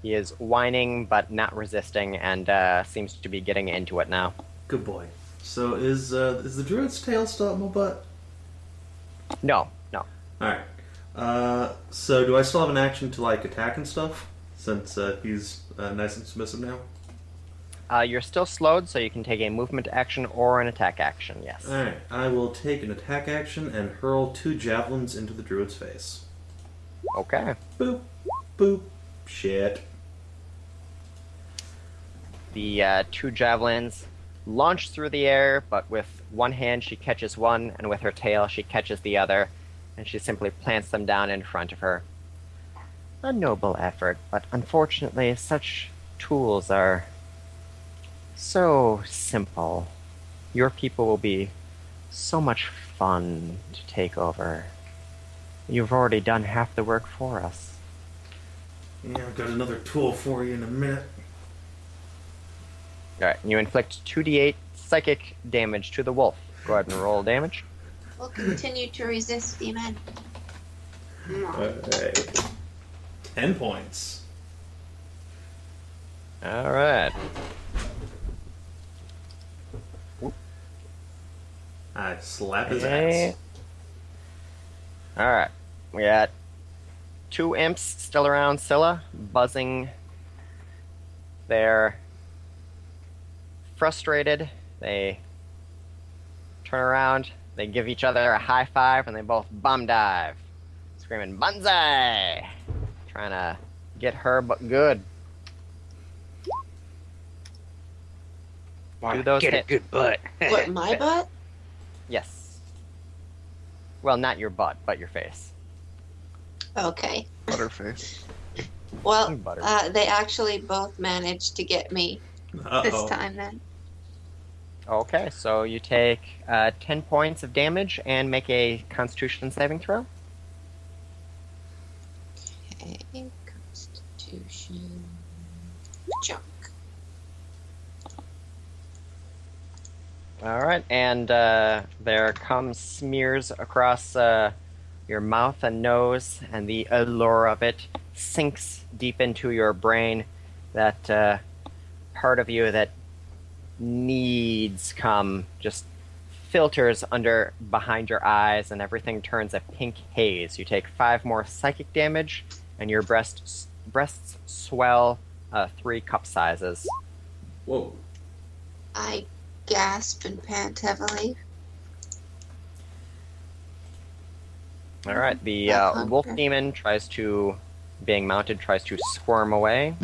He is whining, but not resisting, and seems to be getting into it now. Good boy. So is the druid's tail still up my butt? No. Alright. So do I still have an action to like attack and stuff? Since he's nice and submissive now? You're still slowed, so you can take a movement action or an attack action, yes. Alright, I will take an attack action and hurl 2 javelins into the druid's face. Okay. Boop. Boop. Shit. The 2 javelins launch through the air, but with one hand she catches one, and with her tail she catches the other, and she simply plants them down in front of her. A noble effort, but unfortunately such tools are so simple. Your people will be so much fun to take over. You've already done half the work for us. Yeah, I've got another tool for you in a minute. Alright, you inflict 2d8 psychic damage to the wolf. Go ahead and roll damage. We'll continue to resist, demon. Alright. 10 points. Alright. I slap his ass. Alright. We got 2 imps still around Scylla, buzzing. They're frustrated. They turn around, they give each other a high five, and they both bomb dive, screaming "Banzai!" Trying to get her, but good. Do those get hit? a good butt. What, my butt? Yes. Well, not your butt, but your face. Okay. Butterface. Well, Butter. they actually both managed to get me this time then. Okay, so you take 10 points of damage and make a Constitution saving throw. Okay, Constitution. Junk. Alright, and there comes smears across your mouth and nose, and the allure of it sinks deep into your brain. That part of you that needs come just filters behind your eyes, and everything turns a pink haze. You take 5 more psychic damage, and your breasts swell 3 cup sizes. Whoa. I gasp and pant heavily. Alright, the That wolf hunter. demon being mounted, tries to squirm away.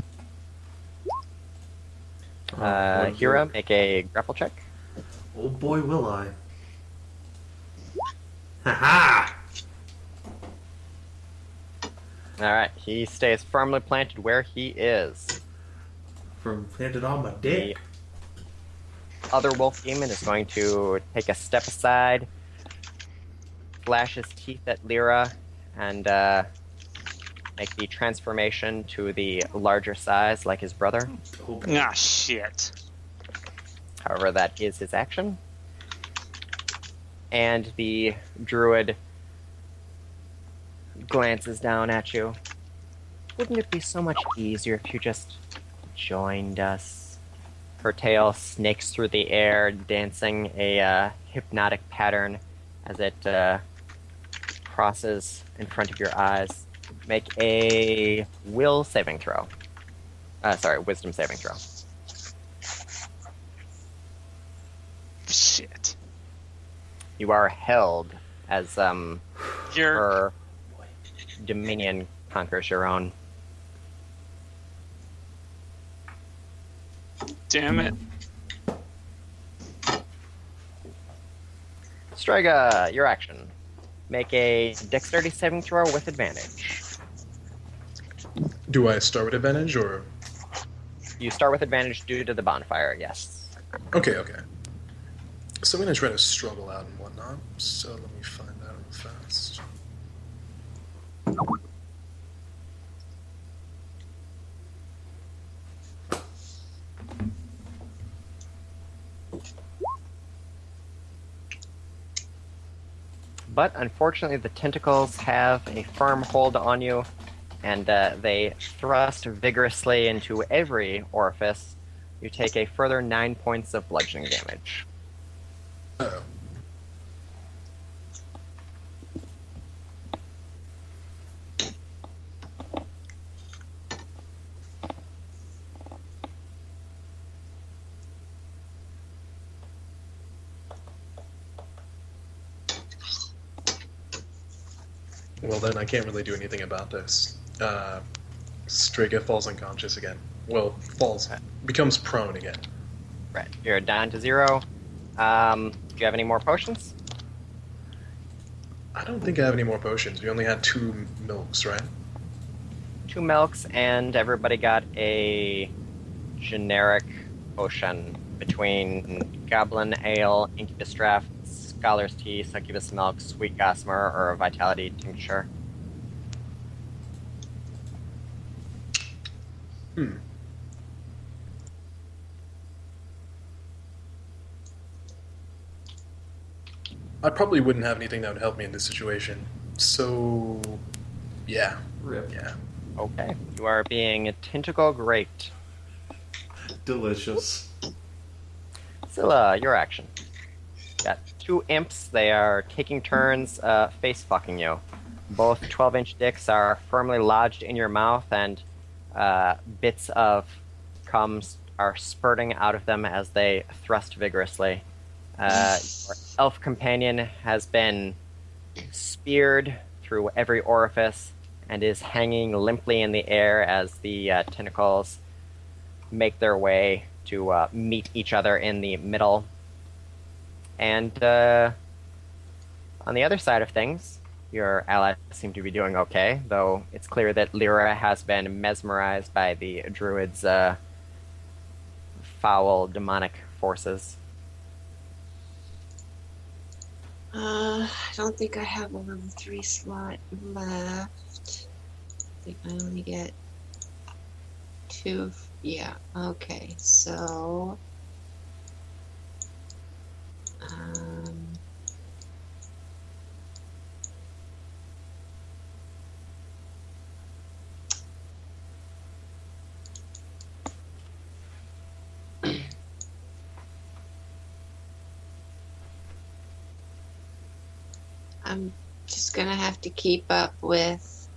Hyra, make a grapple check. Oh boy, will I. Ha-ha! Alright, he stays firmly planted where he is. Planted on my dick. The other wolf demon is going to take a step aside, flash his teeth at Leira, and make the transformation to the larger size like his brother. Ah, shit. However, that is his action. And the druid glances down at you. Wouldn't it be so much easier if you just joined us? Her tail snakes through the air, dancing a hypnotic pattern as it crosses in front of your eyes. Make a wisdom saving throw. Shit. You are held as You're her dominion conquers your own. damn it. Strega, your action. Make a dexterity saving throw with advantage. Do I start with advantage or? You start with advantage due to the bonfire, yes. Okay. So I'm gonna try to struggle out and whatnot. So let me find that real fast. But unfortunately, the tentacles have a firm hold on you, and they thrust vigorously into every orifice. You take a further 9 points of bludgeoning damage. Uh-oh. Well, then I can't really do anything about this. Strega falls unconscious again. Well, becomes prone again. Right. You're down to 0. Do you have any more potions? I don't think I have any more potions. We only had 2 milks, right? 2 milks, and everybody got a generic potion between Goblin Ale, Incubus Draft, Scholar's Tea, Succubus Milk, Sweet Gossamer, or a Vitality Tincture. I probably wouldn't have anything that would help me in this situation. So, yeah. Rip. Yeah. Okay. You are being tentacle graped. Delicious. Scylla, your action. Got 2 imps. They are taking turns face fucking you. Both 12-inch dicks are firmly lodged in your mouth, and bits of cum are spurting out of them as they thrust vigorously. Your elf companion has been speared through every orifice and is hanging limply in the air as the tentacles make their way to meet each other in the middle. And on the other side of things, your allies seem to be doing okay, though it's clear that Leira has been mesmerized by the druid's foul demonic forces. I don't think I have a level 3 slot left. I think I only get 2. Yeah, okay, so... I'm just gonna have to keep up with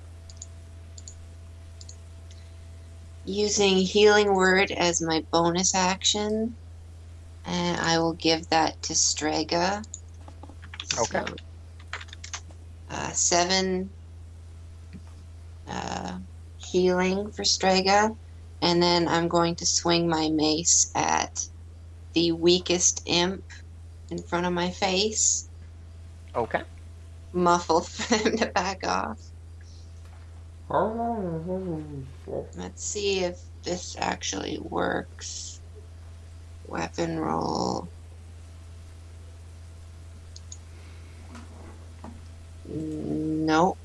using Healing Word as my bonus action, and I will give that to Strega. Okay. So, 7 healing for Strega, and then I'm going to swing my mace at the weakest imp in front of my face. Okay. Muffle for him to back off. Let's see if this actually works. Weapon roll. Nope.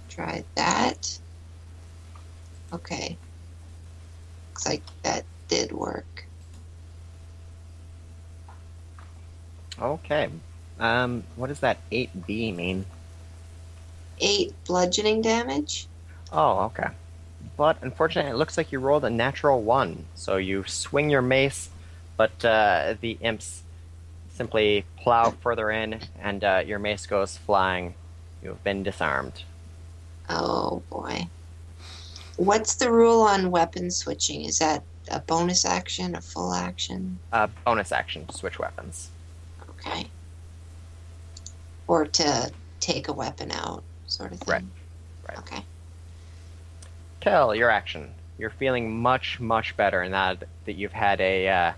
Tried that. Okay. Looks like that did work. Okay. What does that 8B mean? 8 bludgeoning damage. Oh, okay. But unfortunately, it looks like you rolled a natural 1. So you swing your mace, but the imps simply plow further in, and your mace goes flying. You have been disarmed. Oh boy. What's the rule on weapon switching? Is that a bonus action, a full action? Bonus action to switch weapons. Okay. Or to take a weapon out, sort of thing. Right. Okay. Kell, your action. You're feeling much, much better now that you've had a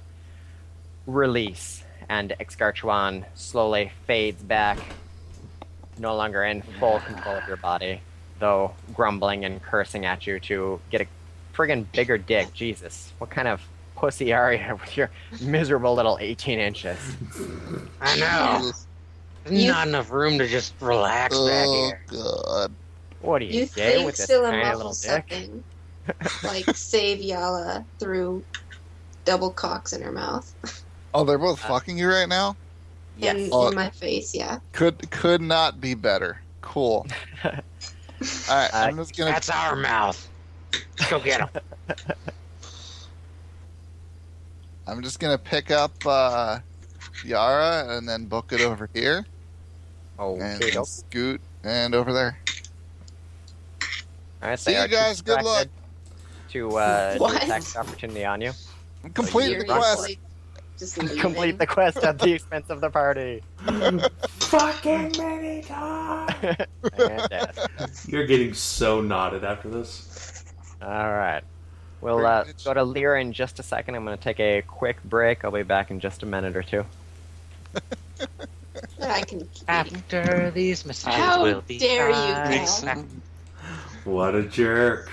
release, and Exgarchuan slowly fades back, no longer in full control of your body, though grumbling and cursing at you to get a friggin' bigger dick. Jesus, what kind of pussy are you with your miserable little 18 inches? I know. There's not enough room to just relax back here. Oh, God. What are you, You gay think with this Scylla tiny muffle little dick? something, like save Yala through double cocks in her mouth. Oh, they're both fucking you right now? Yes. In my face, yeah. Could not be better. Cool. Alright, I'm just gonna... That's our mouth. Let's go get him. I'm just gonna pick up Yara and then book it over here. And Okay. then scoot and over there. All right, See you guys. Good luck. To What? attack the opportunity on you. Complete the quest. Just leaving. Complete the quest at the expense of the party. Fucking Minitaur! You're getting so knotted after this. All right. We'll go to Leira in just a second. I'm going to take a quick break. I'll be back in just a minute or two. I can. After these messages How will be dare you, fine. Kell? What a jerk.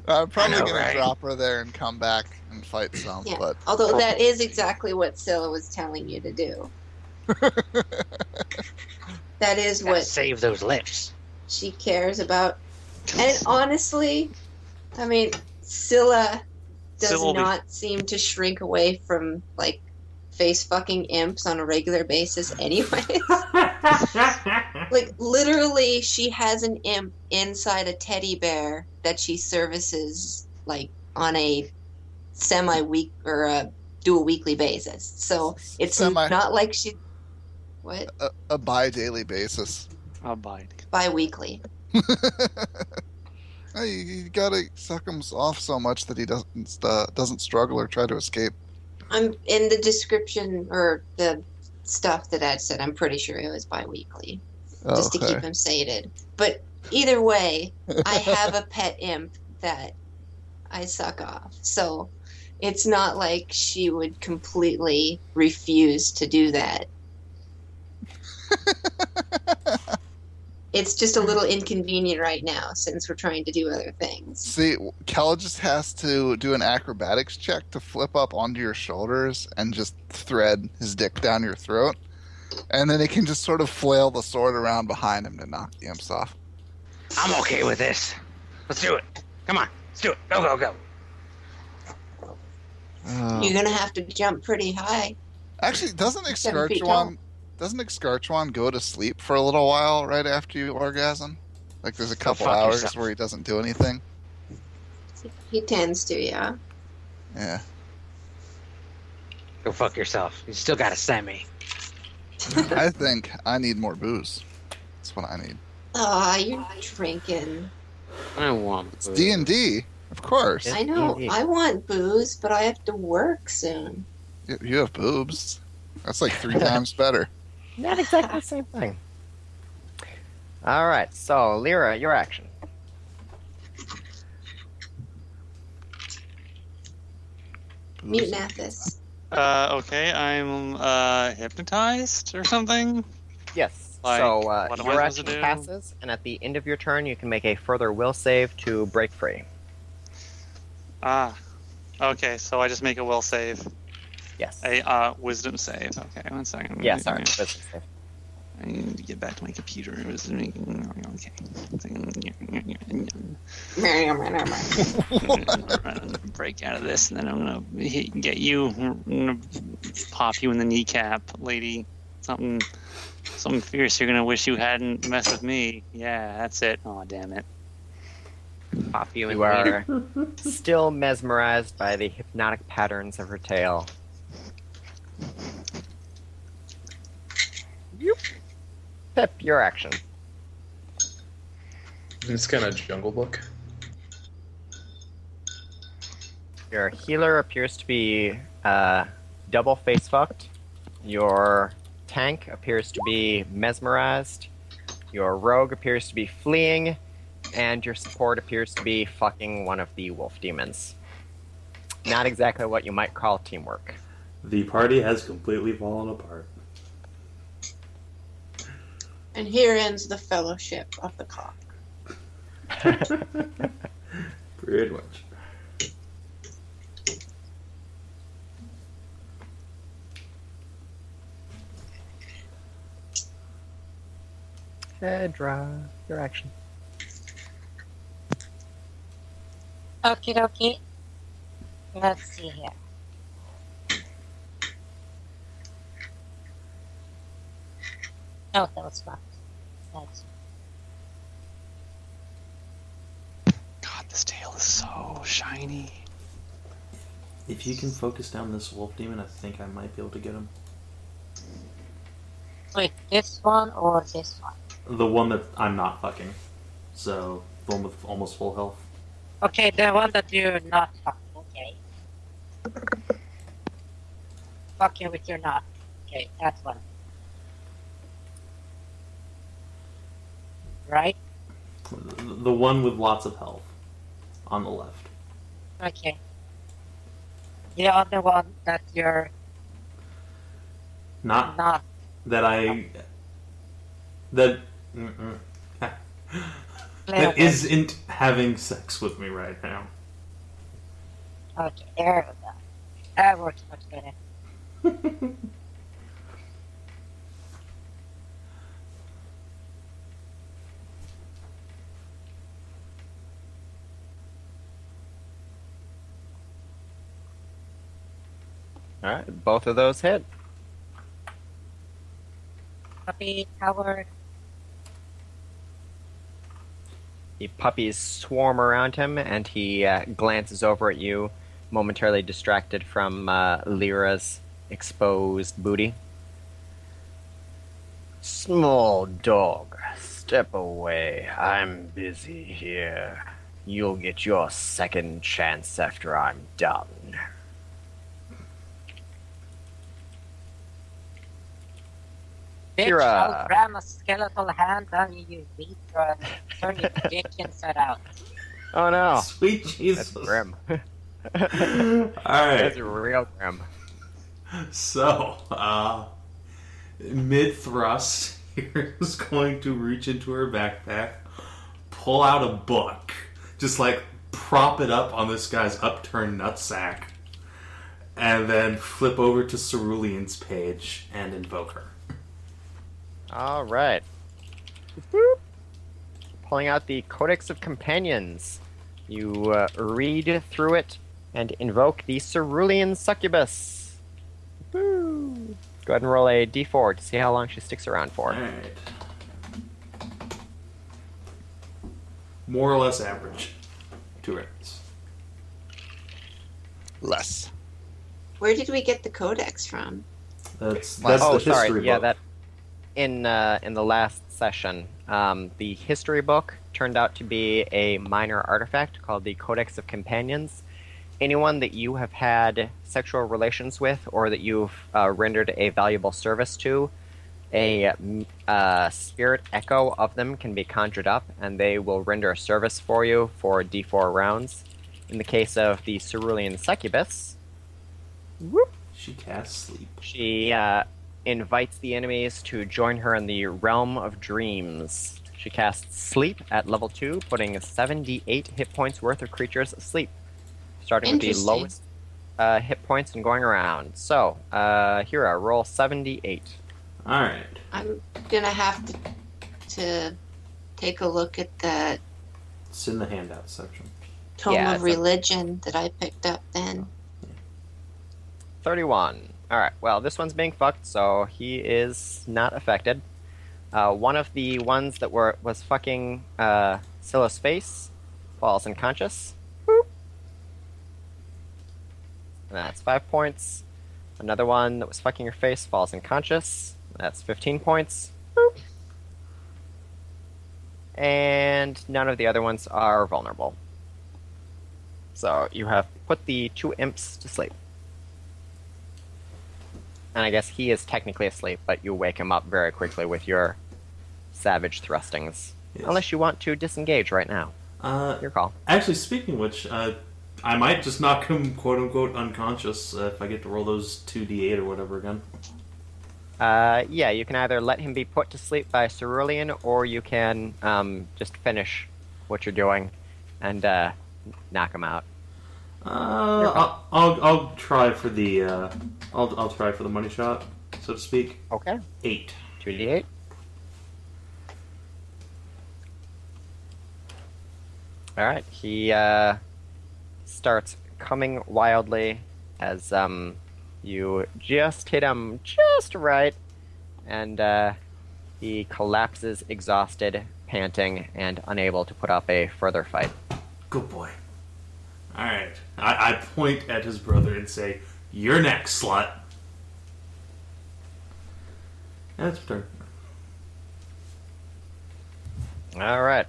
I'm probably I know, gonna right? drop her there and come back and fight some, Yeah. but Although that is exactly what Scylla was telling you to do. That is Gotta what save those lips. she cares about. And honestly, I mean, Scylla does Scylla will be- not seem to shrink away from, like, face fucking imps on a regular basis anyways. Like, literally, she has an imp inside a teddy bear that she services, like, on a semi-week or a weekly basis. So it's not like she... What? a bi-daily basis. I'll bite. Bi-weekly. Hey, you gotta suck him off so much that he doesn't struggle or try to escape. I'm in the description or the stuff that Ed said. I'm pretty sure it was bi-weekly, just to keep him sated. But either way, I have a pet imp that I suck off, so it's not like she would completely refuse to do that. It's just a little inconvenient right now since we're trying to do other things. See, Kell just has to do an acrobatics check to flip up onto your shoulders and just thread his dick down your throat. And then he can just sort of flail the sword around behind him to knock the imps off. I'm okay with this. Let's do it. Come on, let's do it. Go, go, go. You're gonna have to jump pretty high. Actually, doesn't 7 feet tall. Excarchuan go to sleep for a little while right after you orgasm? Like there's a couple fuck hours yourself. where he doesn't do anything? He tends to, yeah. Yeah. Go fuck yourself. You still gotta send me. I think I need more booze. That's what I need. Aw, you're drinking. I want It's D&D, of course. I know. I want booze, but I have to work soon. You have boobs. That's like 3 times better. Not exactly the same thing. All right, so Leira, your action. Kinathis. Okay, I'm hypnotized or something. Yes. Like, so what am I your supposed to action do? passes, and at the end of your turn, you can make a further will save to break free. Ah. Okay, so I just make a will save. Yes. A wisdom save. Okay, 1 second. Yeah, sorry. wisdom save. I need to get back to my computer. It was okay. Break out of this, and then I'm gonna get you. I'm gonna pop you in the kneecap, lady. Something fierce. You're gonna wish you hadn't messed with me. Yeah, that's it. Oh, damn it. Pop you in. You are still mesmerized by the hypnotic patterns of her tail. Yep. Pip, your action. It's kind of Jungle Book. Your healer appears to be double face fucked. Your tank appears to be mesmerized. Your rogue appears to be fleeing. And your support appears to be fucking one of the wolf demons. Not exactly what you might call teamwork. The party has completely fallen apart. And here ends the fellowship of the cock. Pretty much. Hedrah, your action. Okie dokie. Let's see here. Oh, that was fucked. Nice. God, this tail is so shiny. If you can focus down this wolf demon, I think I might be able to get him. Wait, this one or this one? The one that I'm not fucking. So, the one with almost full health. Okay, the one that you're not fucking. Okay. Fuck you with your not. Okay, that one. Right? The one with lots of health. On the left. Okay. The other one that you're Not not. that I... That... that isn't having sex with me right now. Okay, there we go. That works much better. Alright, both of those hit. Puppy power. The puppies swarm around him, and he glances over at you, momentarily distracted from Lyra's exposed booty. Small dog, step away. I'm busy here. You'll get your second chance after I'm done. Bitch, Hyra. I'll ram a skeletal hand down you, you and turn your dick inside out. Oh no. Sweet Jesus. That's grim. Alright. That's real grim. So, mid-thrust, here's going to reach into her backpack, pull out a book, just like prop it up on this guy's upturned nutsack, and then flip over to Cerulean's page and invoke her. All right. Pulling out the Codex of Companions. You read through it and invoke the Cerulean Succubus. Woo! Go ahead and roll a d4 to see how long she sticks around for. Alright. More or less average. 2 rounds. Less. Where did we get the codex from? That's Oh, the history sorry. book. Yeah, that in the last session, the history book turned out to be a minor artifact called the Codex of Companions. Anyone that you have had sexual relations with, or that you've rendered a valuable service to, a spirit echo of them can be conjured up, and they will render a service for you for d4 rounds. In the case of the Cerulean Succubus, she casts sleep. She invites the enemies to join her in the realm of dreams. She casts sleep at level 2, putting 7d8 hit points worth of creatures asleep, starting with the lowest hit points and going around. So, Hyra, roll 7d8. Alright. I'm gonna have to take a look at the It's in the handout section. Tome Yeah, of it's Religion that I picked up then. 31. Alright, well, this one's being fucked, so he is not affected. One of the ones that was fucking Scylla's face falls unconscious. Boop. And that's 5 points. Another one that was fucking her face falls unconscious. That's 15 points. Boop. And none of the other ones are vulnerable. So you have put the 2 imps to sleep. And I guess he is technically asleep, but you wake him up very quickly with your savage thrustings. Yes. Unless you want to disengage right now. Your call. Actually, speaking of which, I might just knock him quote-unquote unconscious if I get to roll those 2d8 or whatever again. Yeah, you can either let him be put to sleep by Cerulean, or you can just finish what you're doing and knock him out. I'll try for the I'll try for the money shot, so to speak. Okay. 8. 2d8. Alright, he starts coming wildly as you just hit him just right, and he collapses exhausted, panting, and unable to put up a further fight. Good boy. Alright. I point at his brother and say, "You're next, slut." That's turn. Alright.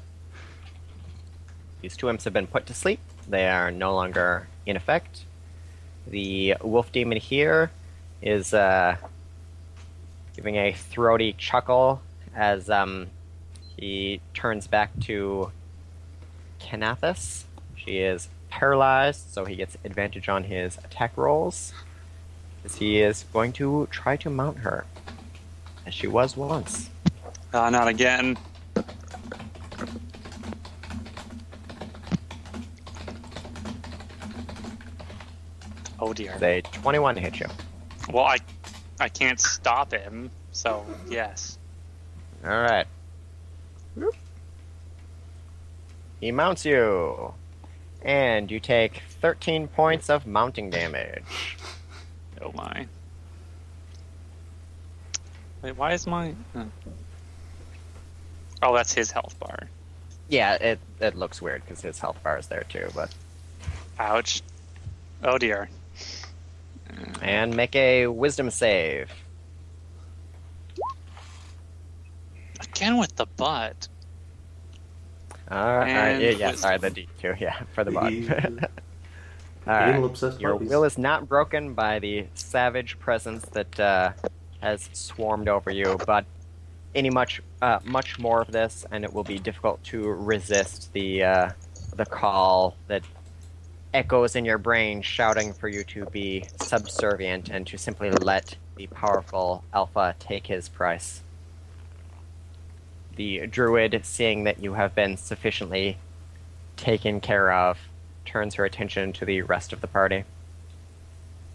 These two imps have been put to sleep. They are no longer in effect. The wolf demon here is giving a throaty chuckle as he turns back to Kinathis. She is paralyzed, so he gets advantage on his attack rolls, as he is going to try to mount her, as she was once. Not again. Oh dear. They 21 to hit you. Well, I can't stop him, so yes. Alright. He mounts you. And you take 13 points of mounting damage. Oh my. Wait, why is my... Oh, that's his health bar. Yeah, it looks weird because his health bar is there too, but... Ouch. Oh dear. And make a wisdom save. Again with the butt. Alright, yeah, sorry, the D2, yeah, for the bug. Alright, your will is not broken by the savage presence that has swarmed over you, but much more of this, and it will be difficult to resist the call that echoes in your brain shouting for you to be subservient and to simply let the powerful Alpha take his price. The druid, seeing that you have been sufficiently taken care of, turns her attention to the rest of the party.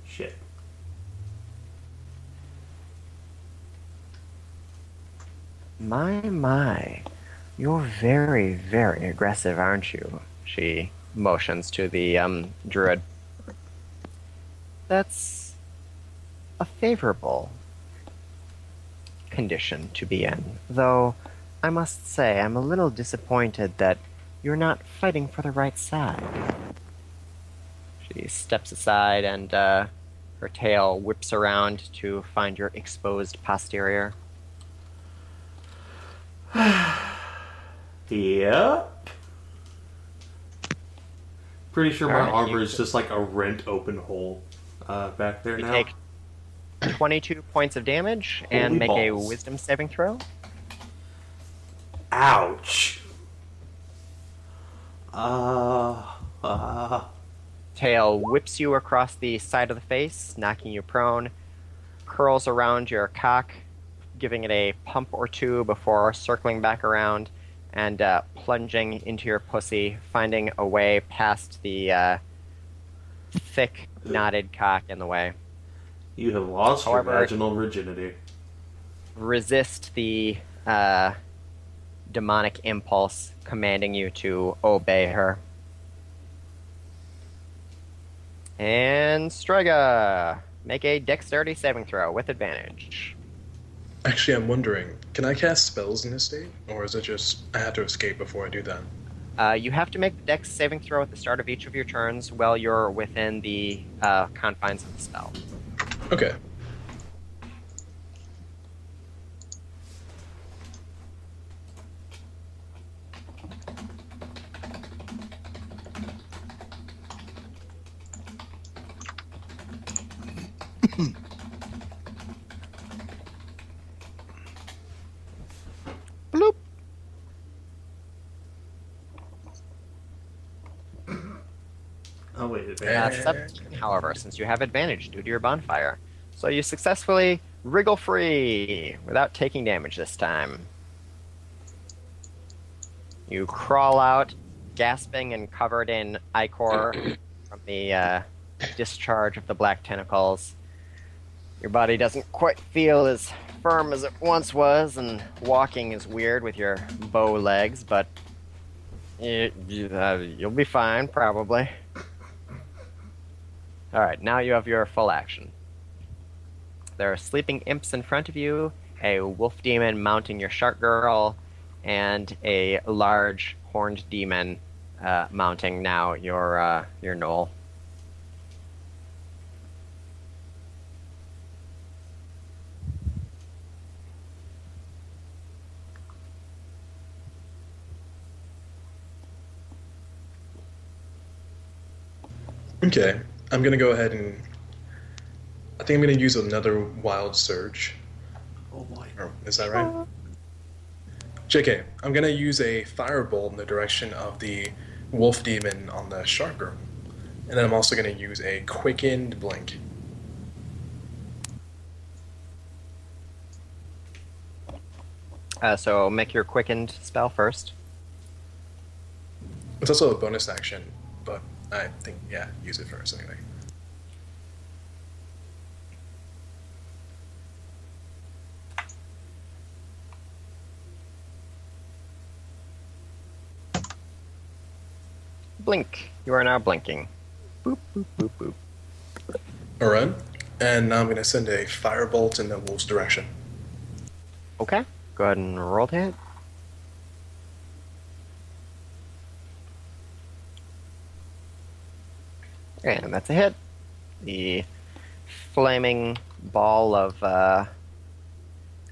Shit. My. You're very, very aggressive, aren't you? She motions to the druid. That's a favorable condition to be in, though I must say I'm a little disappointed that you're not fighting for the right side. She steps aside and her tail whips around to find your exposed posterior. Yep. Pretty sure my Alright, armor is just like a rent open hole back there now. Take 22 points of damage and Holy make balls. a wisdom saving throw. Ouch. Tail whips you across the side of the face, knocking you prone, curls around your cock, giving it a pump or two before circling back around and plunging into your pussy, finding a way past the thick, knotted cock in the way. You have lost your vaginal virginity. Resist the demonic impulse commanding you to obey her. And Strega, make a dexterity saving throw with advantage. Actually, I'm wondering, can I cast spells in this state? Or is it just I have to escape before I do that? You have to make the dex saving throw at the start of each of your turns while you're within the confines of the spell. Okay. Bloop. Oh, wait, advantage. 17, however, since you have advantage due to your bonfire. So you successfully wriggle free without taking damage this time. You crawl out, gasping and covered in ichor from the discharge of the black tentacles. Your body doesn't quite feel as firm as it once was, and walking is weird with your bow legs, but you'll be fine, probably. Alright, now you have your full action. There are sleeping imps in front of you, a wolf demon mounting your shark girl, and a large horned demon mounting now your Gnoll. Okay, I'm gonna go ahead and I think I'm gonna use another wild surge. Oh boy. Or, is that right? JK, I'm gonna use a firebolt in the direction of the wolf demon on the shark girl. And then I'm also gonna use a quickened blink. So make your quickened spell first. It's also a bonus action, but I think, yeah, use it first anyway. Blink. You are now blinking. Boop, boop, boop, boop. Alright, and now I'm gonna send a firebolt in the wolf's direction. Okay. Go ahead and roll to hit. And that's a hit. The flaming ball of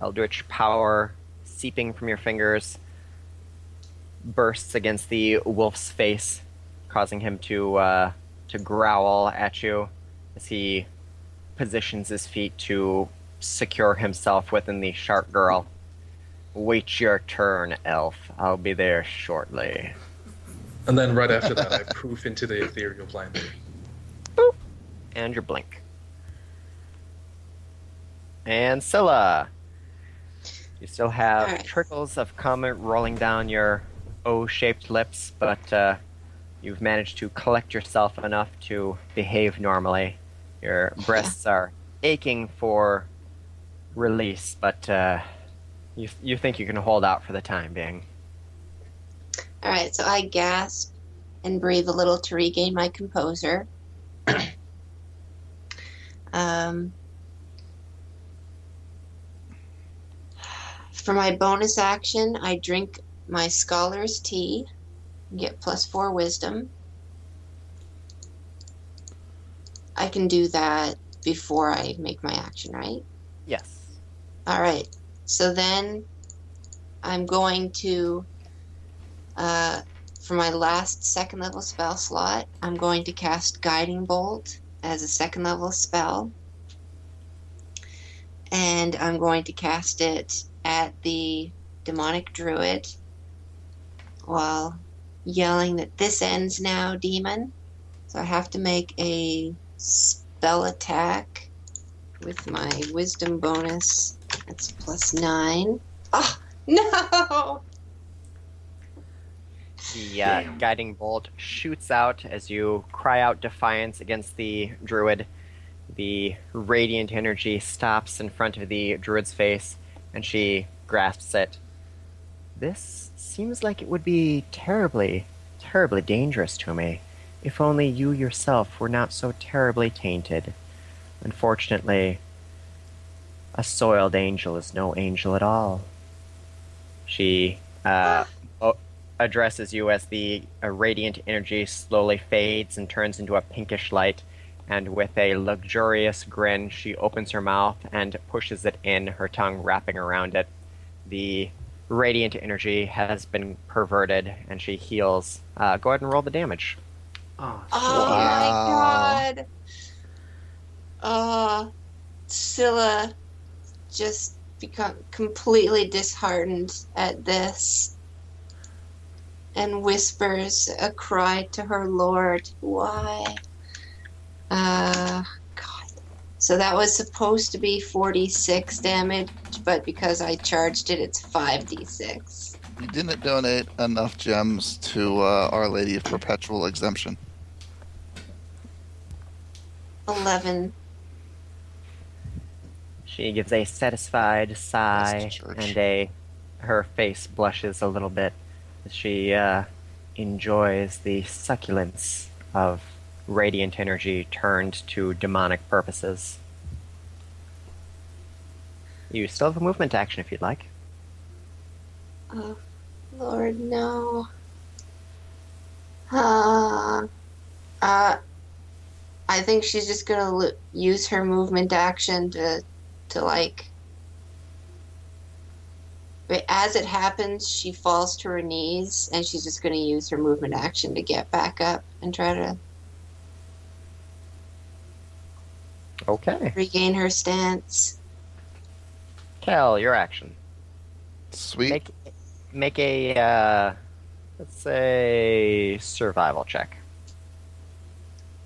Eldritch power seeping from your fingers bursts against the wolf's face, causing him to growl at you as he positions his feet to secure himself within the shark girl. Wait your turn, elf. I'll be there shortly. And then right after that, I poof into the ethereal plane. Boop. And your blink. And Scylla. You still have trickles of cum rolling down your O-shaped lips, but you've managed to collect yourself enough to behave normally. Your breasts are aching for release, but you think you can hold out for the time being. Alright, so I gasp and breathe a little to regain my composure. For my bonus action, I drink my scholar's tea and get +4 wisdom. I can do that before I make my action, right? Yes. Alright, so then I'm going to, for my last second level spell slot, I'm going to cast Guiding Bolt as a second level spell. And I'm going to cast it at the demonic druid while yelling that this ends now, demon. So I have to make a spell attack with my wisdom bonus. That's +9. Oh, no! The guiding bolt shoots out as you cry out defiance against the druid. The radiant energy stops in front of the druid's face, and she grasps it. This seems like it would be terribly, terribly dangerous to me, if only you yourself were not so terribly tainted. Unfortunately, a soiled angel is no angel at all. She addresses you as the radiant energy slowly fades and turns into a pinkish light, and with a luxurious grin, she opens her mouth and pushes it in, her tongue wrapping around it. The radiant energy has been perverted, and she heals. Go ahead and roll the damage. Oh, my god! Scylla just become completely disheartened at this and whispers a cry to her lord. Why? God. So that was supposed to be 46 damage, but because I charged it, it's 5d6. You didn't donate enough gems to Our Lady of Perpetual Exemption. 11. She gives a satisfied sigh, and her face blushes a little bit as she enjoys the succulence of radiant energy turned to demonic purposes. You still have a movement action if you'd like. Oh, Lord, no. Uh, I think she's just gonna use her movement action to like. But as it happens, she falls to her knees, and she's just gonna use her movement action to get back up and try to Okay. regain her stance. Kell, your action. Sweet. Make a, let's say, survival check.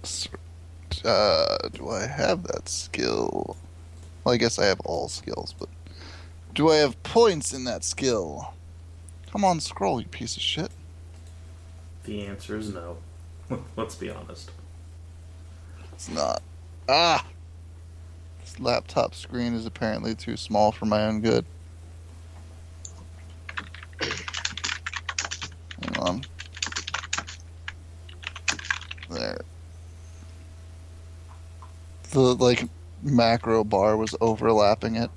Do I have that skill? Well, I guess I have all skills, but do I have points in that skill? Come on, scroll, you piece of shit. The answer is no. Let's be honest. It's not. Ah! This laptop screen is apparently too small for my own good. Hang on. There. The, macro bar was overlapping it.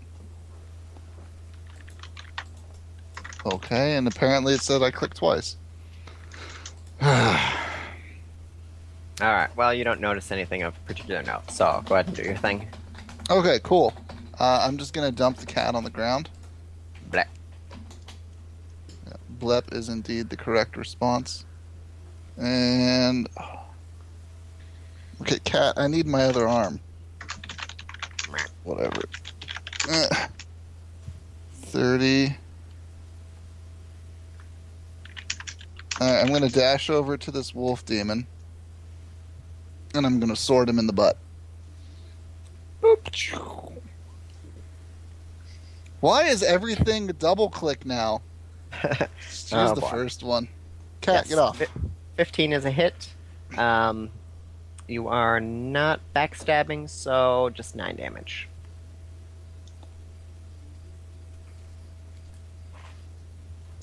Okay, and apparently it said I clicked twice. Alright, well, you don't notice anything of particular note, so go ahead and do your thing. Okay, cool. I'm just gonna dump the cat on the ground. Bleh. Yeah, blep is indeed the correct response. And... Okay, cat, I need my other arm. Whatever. 30. Alright, I'm gonna dash over to this wolf demon. And I'm gonna sword him in the butt. Boop. Why is everything double click now? Choose the first one. Cat, get off. 15 is a hit. You are not backstabbing, so just 9 damage.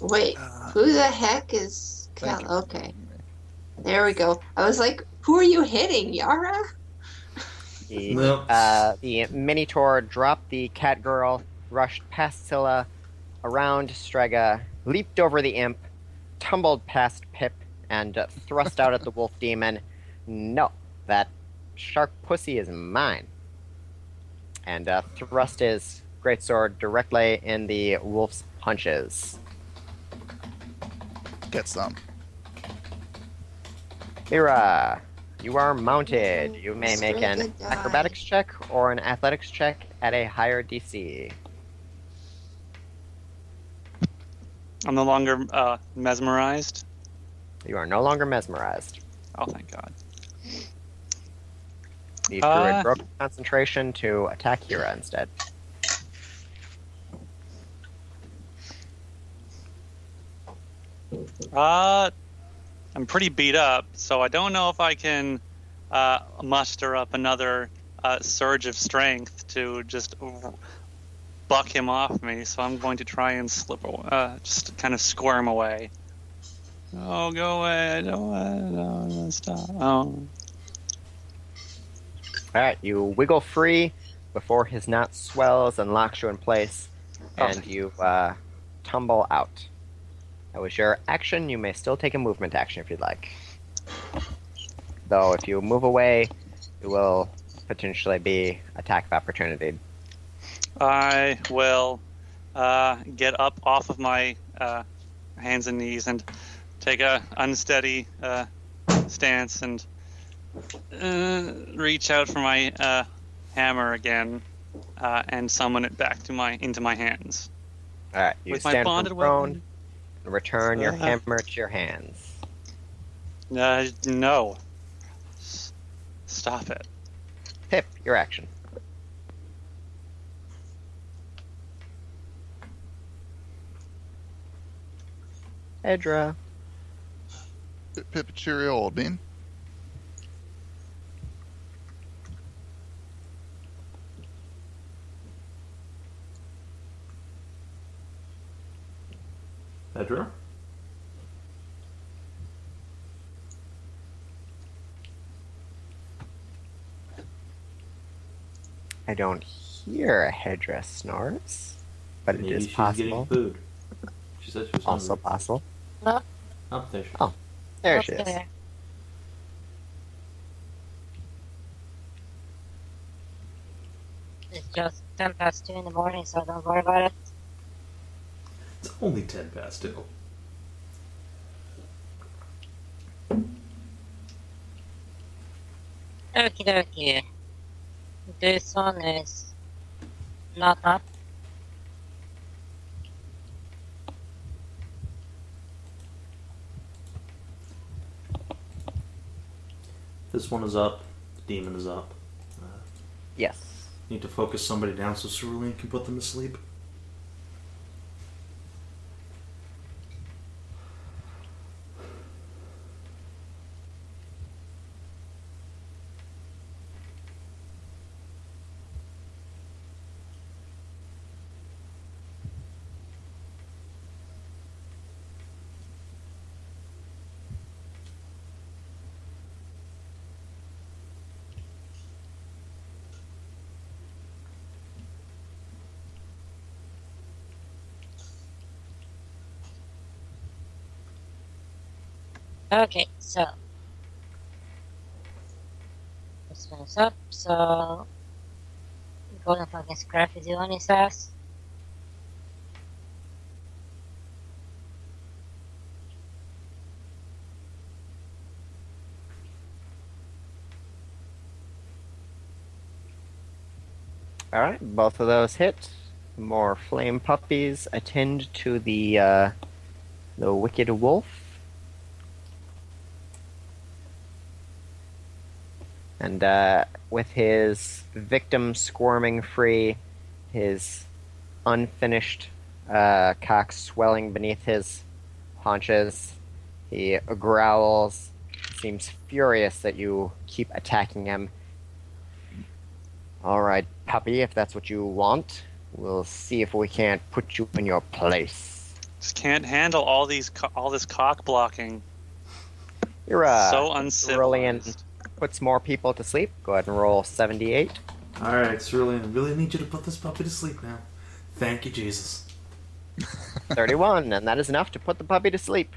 Wait, who the heck is Kell? Okay. There we go. I was like, who are you hitting, Yara? The Minitaur dropped the cat girl, rushed past Scylla, around Strega, leaped over the imp, tumbled past Pip, and thrust out at the wolf demon. No, that shark pussy is mine. And thrust his greatsword directly in the wolf's punches. Get some. Leira, you are mounted. You may make an acrobatics check or an athletics check at a higher DC. I'm no longer mesmerized. You are no longer mesmerized. Oh, thank God. The druid broke concentration to attack Hyra instead. I'm pretty beat up, so I don't know if I can muster up another surge of strength to just buck him off me. So I'm going to try and just kind of squirm away. Oh, go away! I don't want to stop. Oh. Alright, you wiggle free before his knot swells and locks you in place, and you tumble out. That was your action. You may still take a movement action if you'd like. Though if you move away, it will potentially be attack of opportunity. I will get up off of my hands and knees and take a unsteady stance and reach out for my hammer again and summon it back to into my hands. All right, you with stand my bonded prone weapon. and return your hammer to your hands. No. Stop it. Pip, your action. Hedrah. Pip, cheerio, old bean. Hedrah? I don't hear a Hedrah snores, but Maybe it is she's possible. getting food. She said she was Also hungry. possible. Oh, there she is. Oh, There she is. Okay. It's just 10 past 2 in the morning, so don't worry about it. It's only 10 past 2. Okie dokie. This one is not up. This one is up. The demon is up. Yes. Need to focus somebody down so Cerulean can put them to sleep. Okay, so this one's up, so golden fucking scrap is on his ass. Alright, both of those hit. More flame puppies attend to the wicked wolf. And with his victim squirming free, his unfinished cock swelling beneath his haunches, he growls, seems furious that you keep attacking him. Alright, puppy, if that's what you want, we'll see if we can't put you in your place. Just can't handle all this cock blocking. You're so uncivilized. Puts more people to sleep. Go ahead and roll 78. Alright, Cerulean, I really need you to put this puppy to sleep now. Thank you, Jesus. 31, and that is enough to put the puppy to sleep.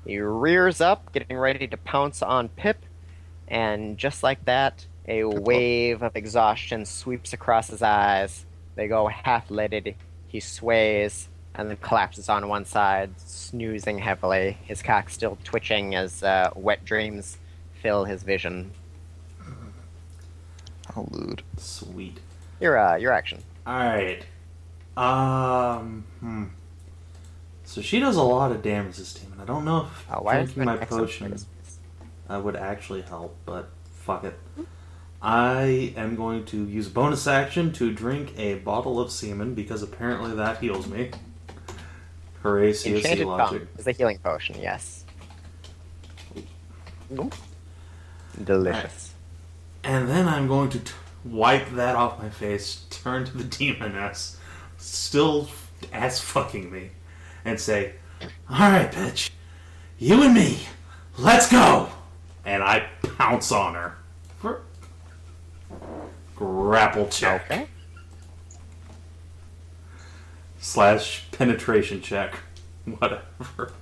He rears up, getting ready to pounce on Pip, and just like that, a wave of exhaustion sweeps across his eyes. They go half-lidded. He sways, and then collapses on one side, snoozing heavily, his cock still twitching as wet dreams fill his vision. How lewd. Sweet. Your action. Alright. So she does a lot of damage this team, and I don't know if drinking my potion would actually help, but fuck it. I am going to use a bonus action to drink a bottle of semen, because apparently that heals me. Hooray, COC Enchanted logic. Gum is a healing potion, yes. Ooh. Delicious. Right. And then I'm going to wipe that off my face, turn to the demoness, still ass fucking me, and say, "Alright, bitch, you and me, let's go!" And I pounce on her. Grapple check. Okay. / penetration check. Whatever.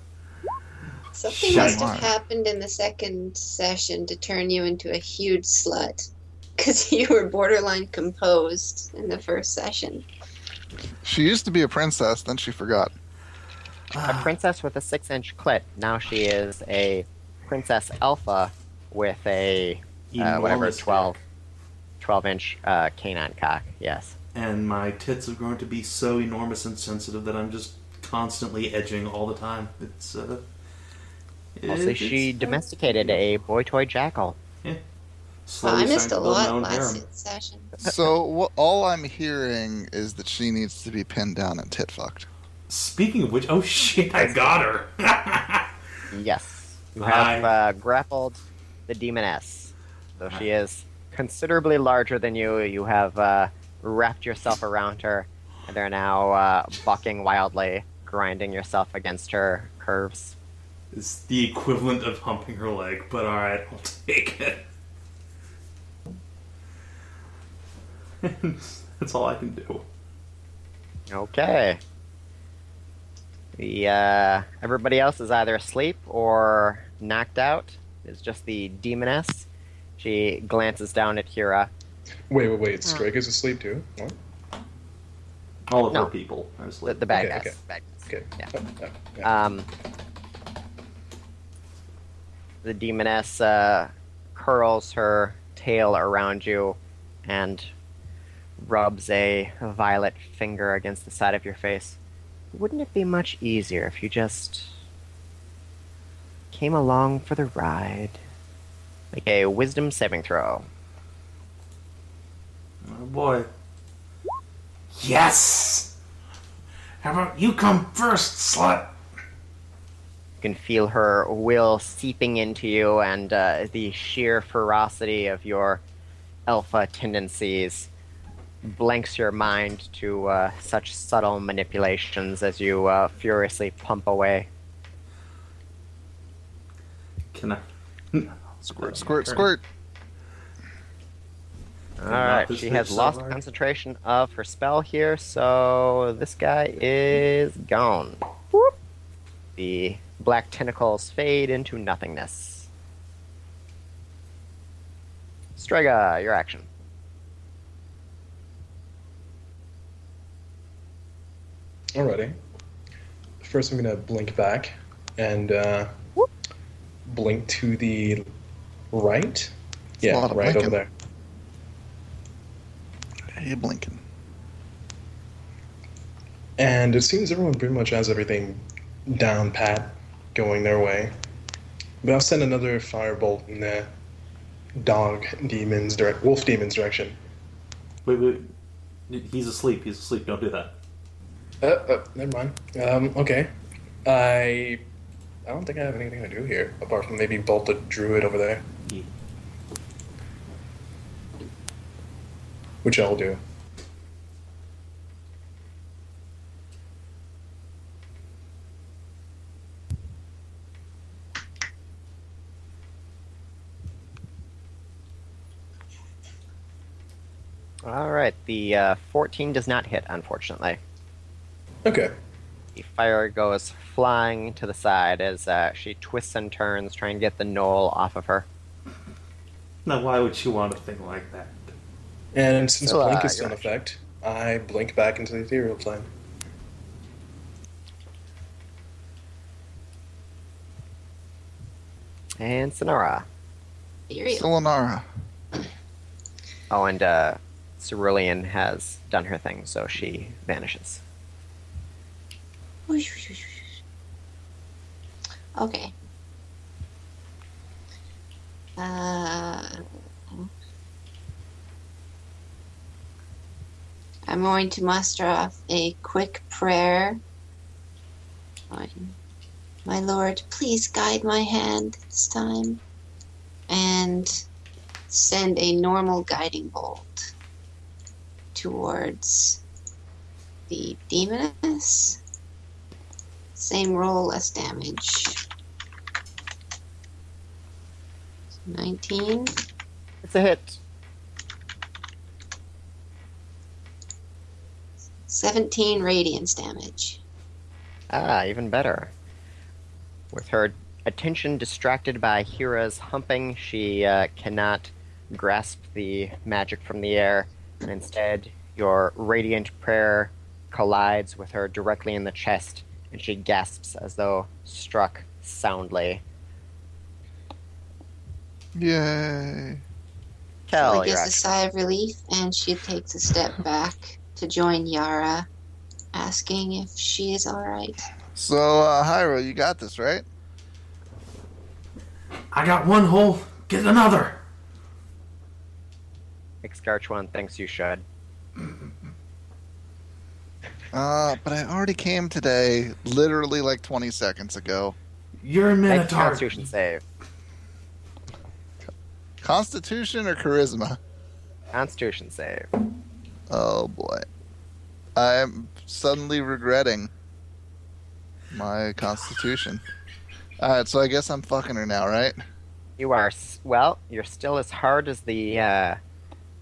Something must have happened in the second session to turn you into a huge slut. Because you were borderline composed in the first session. She used to be a princess, then she forgot. A princess with a 6-inch clit. Now she is a princess alpha with a 12-inch canine cock. Yes. And my tits have grown to be so enormous and sensitive that I'm just constantly edging all the time. It's mostly she domesticated a boy toy jackal. Yeah. I missed a lot last session. So all I'm hearing is that she needs to be pinned down and tit fucked. Speaking of which, oh shit, I got her. Yes, you have grappled the demoness. So she is considerably larger than you. You have wrapped yourself around her, and are now bucking wildly, grinding yourself against her curves. It's the equivalent of humping her leg, but alright, I'll take it. That's all I can do. Okay. Everybody else is either asleep or knocked out is just the demoness. She glances down at Hyra. Wait. Strega's asleep too? What? All of No. her people are asleep. The bad Okay, guys. okay. Bad guys. Okay. Yeah. Yeah. The demoness curls her tail around you and rubs a violet finger against the side of your face. Wouldn't it be much easier if you just came along for the ride? Make a wisdom saving throw. Oh boy. Yes! How about you come first, slut? You can feel her will seeping into you, and the sheer ferocity of your alpha tendencies blanks your mind to such subtle manipulations as you furiously pump away. Can I? Squirt, squirt, squirt. Alright, she has lost concentration of her spell here, so this guy is gone. Whoop. The black tentacles fade into nothingness. Strega, your action. Alrighty. First, I'm gonna blink back and blink to the right. a lot of right blinking. over there. Hey, blinking. And it seems everyone pretty much has everything down pat, going their way. But I'll send another firebolt in the wolf demon's direction. Wait. He's asleep. He's asleep. Don't do that. Never mind. Okay. I don't think I have anything to do here, apart from maybe bolt the druid over there. Yeah. Which I'll do. Alright, the 14 does not hit, unfortunately. Okay. The fire goes flying to the side as she twists and turns, trying to get the gnoll off of her. Now, why would you want a thing like that? And since So, blink is still in you're effect, I blink back into the ethereal plane. And Sinarra. Sinarra. Oh, and Cerulean has done her thing, so she vanishes. Okay. I'm going to muster off a quick prayer. My Lord, please guide my hand this time. And send a normal guiding bolt towards the demoness. Same roll, less damage. 19. It's a hit. 17 radiance damage. Ah, even better. With her attention distracted by Hyra's humping, she cannot grasp the magic from the air, and instead your radiant prayer collides with her directly in the chest, and she gasps as though struck soundly. Yay. Kell, Scylla your gives a action. sigh of relief, and she takes a step back to join Yara, asking if she is alright. So, Hyra, you got this, right? I got one hole. Get another. Excarchuan thinks you should. But I already came today, literally like 20 seconds ago. You're a Make a Minotaur. Constitution save. Constitution or charisma? Constitution save. Oh boy. I'm suddenly regretting my constitution. Alright, so I guess I'm fucking her now, right? You are, you're still as hard as the,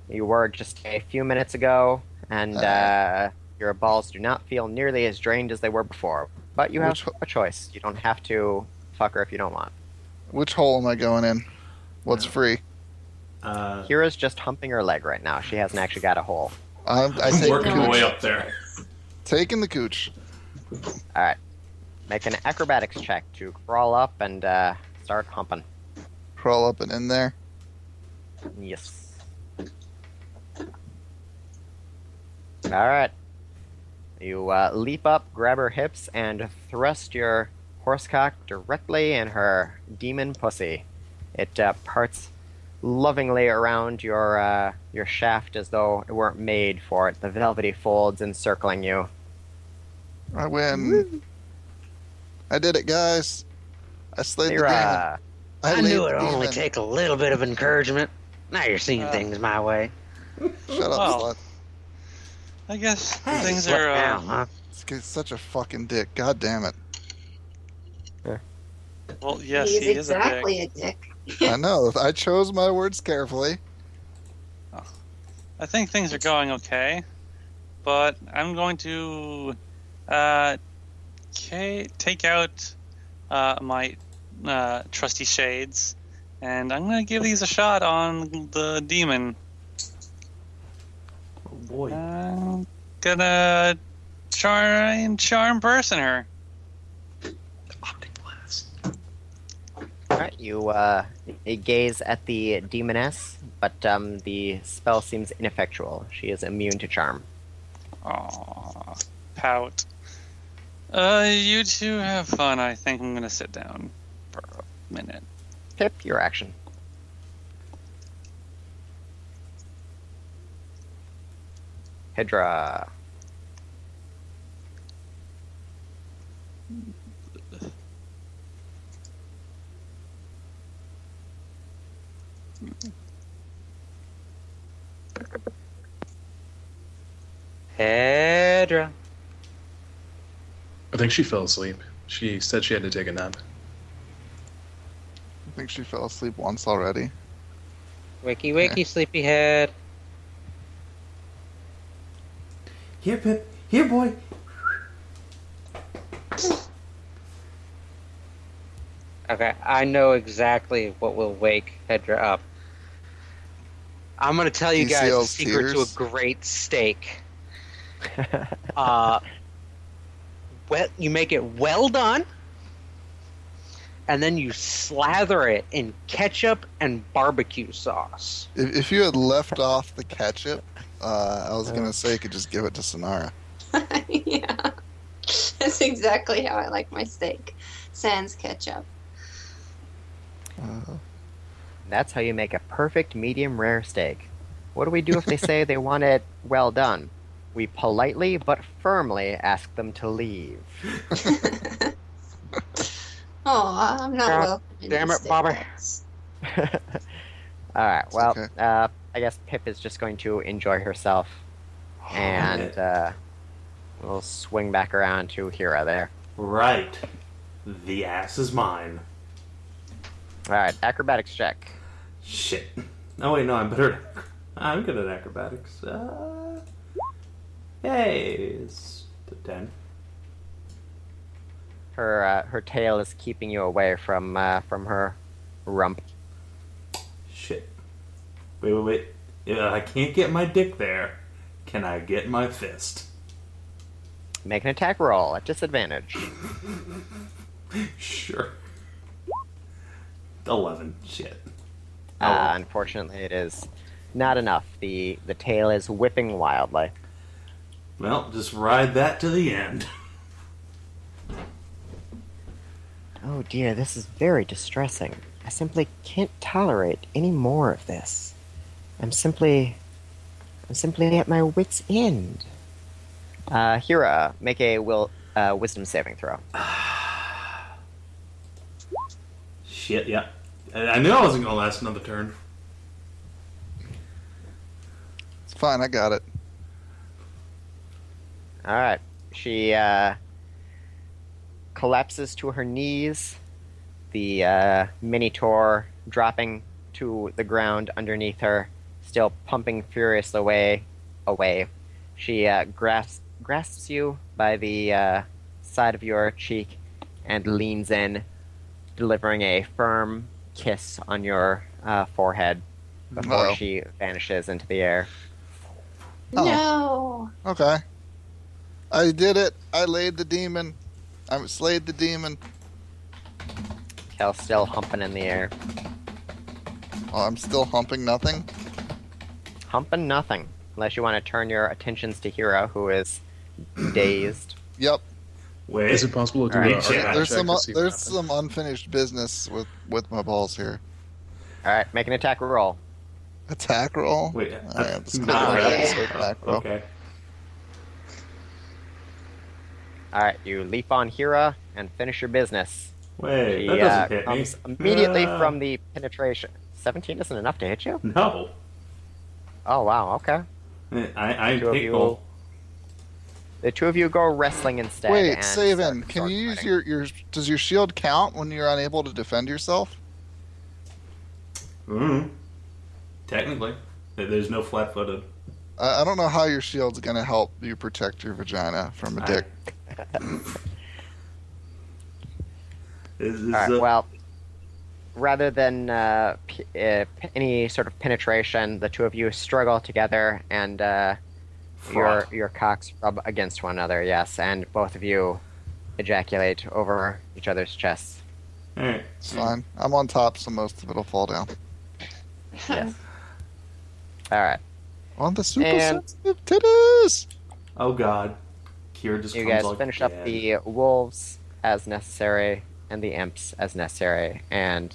you were just a few minutes ago, and your balls do not feel nearly as drained as they were before. But you have a choice. You don't have to fuck her if you don't want. Which hole am I going in? What's free? Kira's just humping her leg right now. She hasn't actually got a hole. I'm working my way up there. Taking the cooch. All right. Make an acrobatics check to crawl up and start humping. Crawl up and in there. Yes. All right. You leap up, grab her hips, and thrust your horsecock directly in her demon pussy. It parts lovingly around your shaft as though it weren't made for it. The velvety folds encircling you. I win. Woo. I did it, guys. I slayed the demon. I knew it would only take a little bit of encouragement. Now you're seeing things my way. Shut up, slut. I guess things are... now, huh? This guy's such a fucking dick. God damn it. Well, yes, He's he is exactly a dick. I know. I chose my words carefully. I think things are going okay, but I'm going to take out my trusty shades, and I'm going to give these a shot on the demon. Oh boy. I'm gonna try and charm person her. Alright, you gaze at the demoness, but the spell seems ineffectual. She is immune to charm. Aw, pout. You two have fun. I think I'm gonna sit down for a minute. Pip, your action. Hedrah. Hedrah. I think she fell asleep. She said she had to take a nap. I think she fell asleep once already. Wakey, wakey, sleepyhead. Here, Pip. Here, boy. Okay, I know exactly what will wake Hedrah up. I'm going to tell you guys the secret to a great steak. You make it well done, and then you slather it in ketchup and barbecue sauce. If you had left off the ketchup, I was going to say you could just give it to Sinarra. Yeah. That's exactly how I like my steak. Sans ketchup. That's how you make a perfect medium rare steak. What do we do if they say they want it well done? We politely but firmly ask them to leave. Oh, I'm not welcome. Damn it, Bobber. Alright, well, okay. I guess Pip is just going to enjoy herself. And we'll swing back around to Hyra there. Right. The ass is mine. Alright, acrobatics check. Shit. Oh wait, no, I'm better. I'm good at acrobatics. Hey, it's the 10. Her tail is keeping you away from her rump. Shit. Wait. I can't get my dick there. Can I get my fist? Make an attack roll at disadvantage. Sure. 11. Shit. Unfortunately, it is not enough. The tail is whipping wildly. Well, just ride that to the end. Oh dear, this is very distressing. I simply can't tolerate any more of this. I'm simply at my wit's end. Hyra, make a wisdom saving throw. Shit, yeah. I knew I wasn't going to last another turn. It's fine, I got it. Alright. She collapses to her knees, the Minitaur dropping to the ground underneath her, still pumping furiously away. She grasps you by the side of your cheek and leans in, delivering a firm kiss on your forehead before Uh-oh. she vanishes into the air. Oh. No. Okay. I did it. I laid the demon. I slayed the demon. Kell still humping in the air. Oh, I'm still humping nothing. Humping nothing. Unless you want to turn your attentions to Hyra, who is dazed. Yep. Wait. Is it possible to do Alright, a arcana There's check some to see what there's happens? some unfinished business with my balls here. Alright, make an attack roll. Attack roll. Wait. Alright, let's go no, ahead and yeah. say attack roll. Okay. Alright, you leap on Hyra and finish your business. Wait, She that doesn't hit me. comes immediately from the penetration. 17 isn't enough to hit you? No. Oh, wow, okay. I Two of take you- roll. The two of you go wrestling instead. Wait, and Savin, start can you use fighting. your does your shield count when you're unable to defend yourself? Technically. There's no flat-footed. I don't know how your shield's gonna help you protect your vagina from a dick. Alright, well, rather than any sort of penetration, the two of you struggle together and your cocks rub against one another, yes, and both of you ejaculate over each other's chests. Alright. It's fine. I'm on top, so most of it'll fall down. Yes. Alright. On the super And- sensitive titties! Oh god. Kira just You comes guys all finish up dead. the wolves as necessary and the imps as necessary, and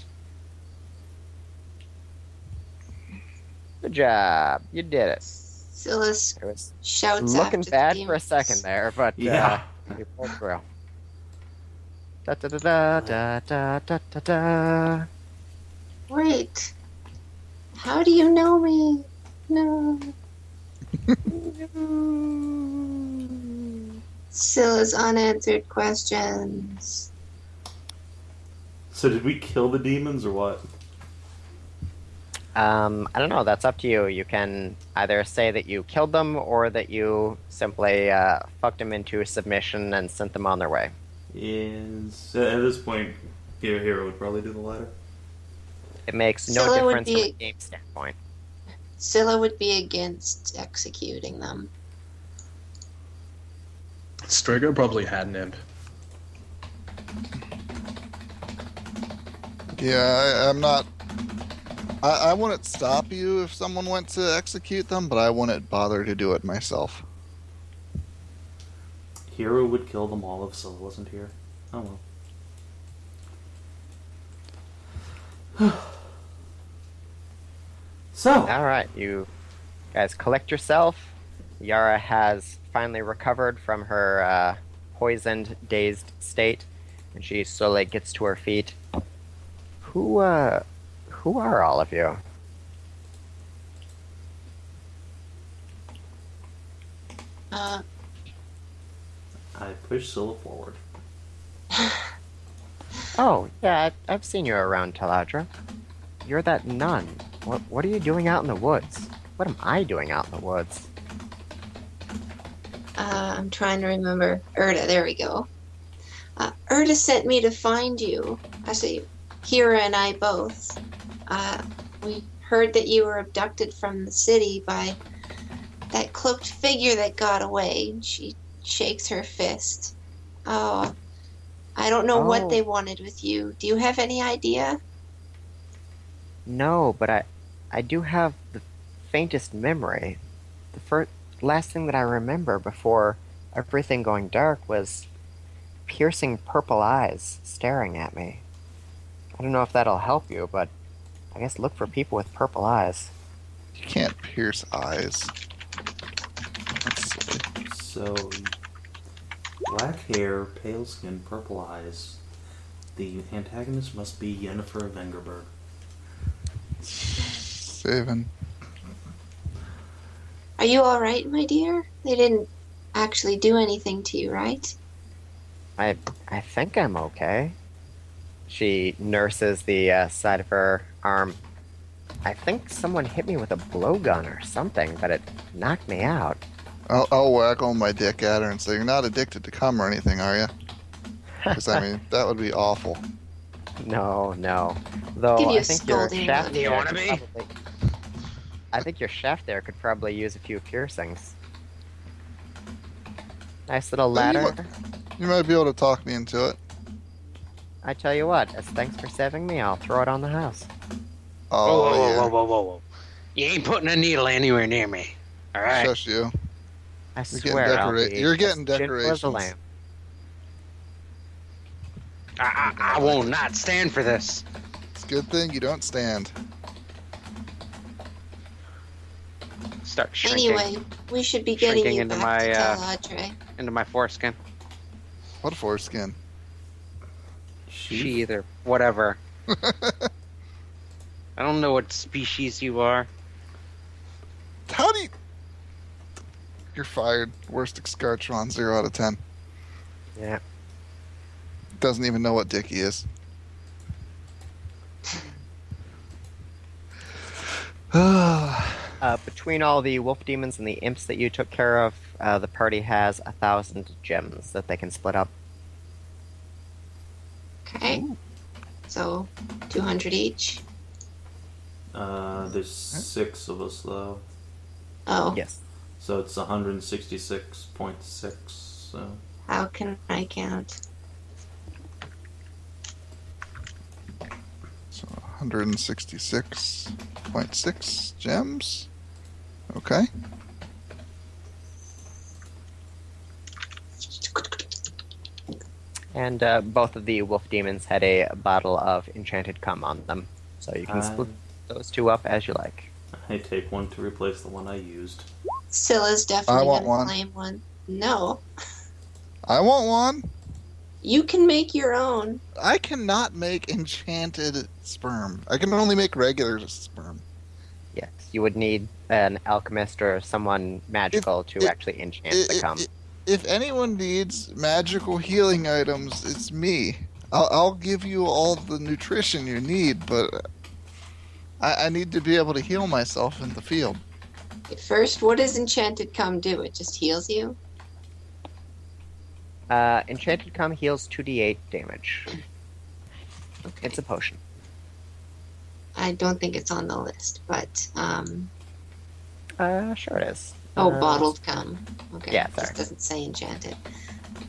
good job. You did it. Scylla It was shouts looking after bad the for a demons. second there, but Yeah. you pulled through. Da da da da da da da da. Wait. How do you know me? No. Scylla's unanswered questions. So did we kill the demons or what? I don't know. That's up to you. You can either say that you killed them or that you simply fucked them into submission and sent them on their way. Is at this point, Hero would probably do the latter. It makes no Scylla would difference from be- a game standpoint. Scylla would be against executing them. Strega probably had an imp. Yeah, I'm not. I wouldn't stop you if someone went to execute them, but I wouldn't bother to do it myself. Hero would kill them all if Scylla wasn't here. Oh well. So, All right, you guys collect yourself. Yara has finally recovered from her poisoned, dazed state, and she slowly gets to her feet. Who are all of you? Uh, I push Scylla forward. Oh, yeah, I've seen you around Taladra. You're that nun. What are you doing out in the woods? What am I doing out in the woods? I'm trying to remember. Erda, there we go. Erda sent me to find you. Actually, Hyra and I both. We heard that you were abducted from the city by that cloaked figure that got away. She shakes her fist. Oh, I don't know what Oh. they wanted with you. Do you have any idea? No, but I do have the faintest memory. The last thing that I remember before everything going dark was piercing purple eyes staring at me. I don't know if that'll help you, but I guess look for people with purple eyes. You can't pierce eyes. That's silly. So, black hair, pale skin, purple eyes. The antagonist must be Yennefer Vengerberg. Savin. Are you all right, my dear? They didn't actually do anything to you, right? I think I'm okay. She nurses the side of her arm. I think someone hit me with a blowgun or something, but it knocked me out. I'll waggle my dick at her and say, "You're not addicted to cum or anything, are you?" Because I mean, that would be awful. No, no. Though Give you I a think your scolding shaft look. Do you there wanna could be? probably- I think your shaft there could probably use a few piercings. Nice little Well, ladder. You might be able to talk me into it. I tell you what, as thanks for saving me, I'll throw it on the house. Oh, whoa, whoa, yeah. whoa, whoa, whoa, whoa! You ain't putting a needle anywhere near me. All right. Shush you. I You're swear getting I'll be You're getting as gentle as a decorations. lamb. I won't not stand for this. It's a good thing you don't stand. Start shrinking Anyway, we should be getting Shrinking you into back to my, Tel Adre. into my foreskin. What foreskin? Sheath or whatever. I don't know what species you are. How do you... You're fired. Worst Escartron, 0 out of 10. Yeah. Doesn't even know what dick he is. Between all the wolf demons and the imps that you took care of, the party has 1,000 gems that they can split up. Okay. So, 200 each. There's 6 of us though. Oh. Yes. So it's 166.6. So How can I count? So 166.6 gems. Okay. And both of the wolf demons had a bottle of enchanted cum on them. So you can split those two up as you like. I take one to replace the one I used. Scylla's I definitely want gonna one. claim one. No. I want one. You can make your own. I cannot make enchanted sperm. I can only make regular sperm. Yes, you would need an alchemist or someone magical to actually enchant the cum. If anyone needs magical healing items, it's me. I'll give you all the nutrition you need, but I need to be able to heal myself in the field. First, what does enchanted cum do? It just heals you? Enchanted cum heals 2d8 damage. Okay. It's a potion. I don't think it's on the list, but Sure it is. bottled cum. Okay. Yeah, It sorry. just doesn't say enchanted.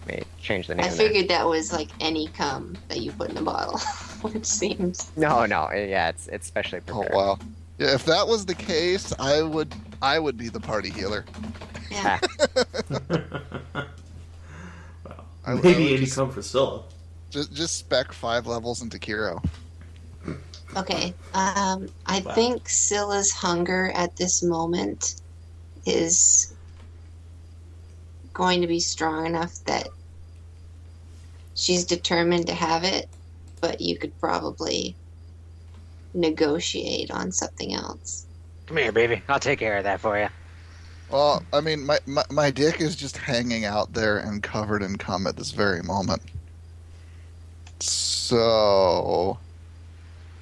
Let me change the name. I of that. figured that was like any cum that you put in a bottle, which seems. No, yeah, it's specially Oh prepared. wow. Yeah, if that was the case, I would be the party healer. Yeah. I would Maybe 80 just- come for Scylla. Just spec 5 levels into Kiro. Okay. I think Scylla's hunger at this moment is going to be strong enough that she's determined to have it, but you could probably negotiate on something else. Come here, baby. I'll take care of that for you. Well, I mean, my dick is just hanging out there and covered in cum at this very moment. So,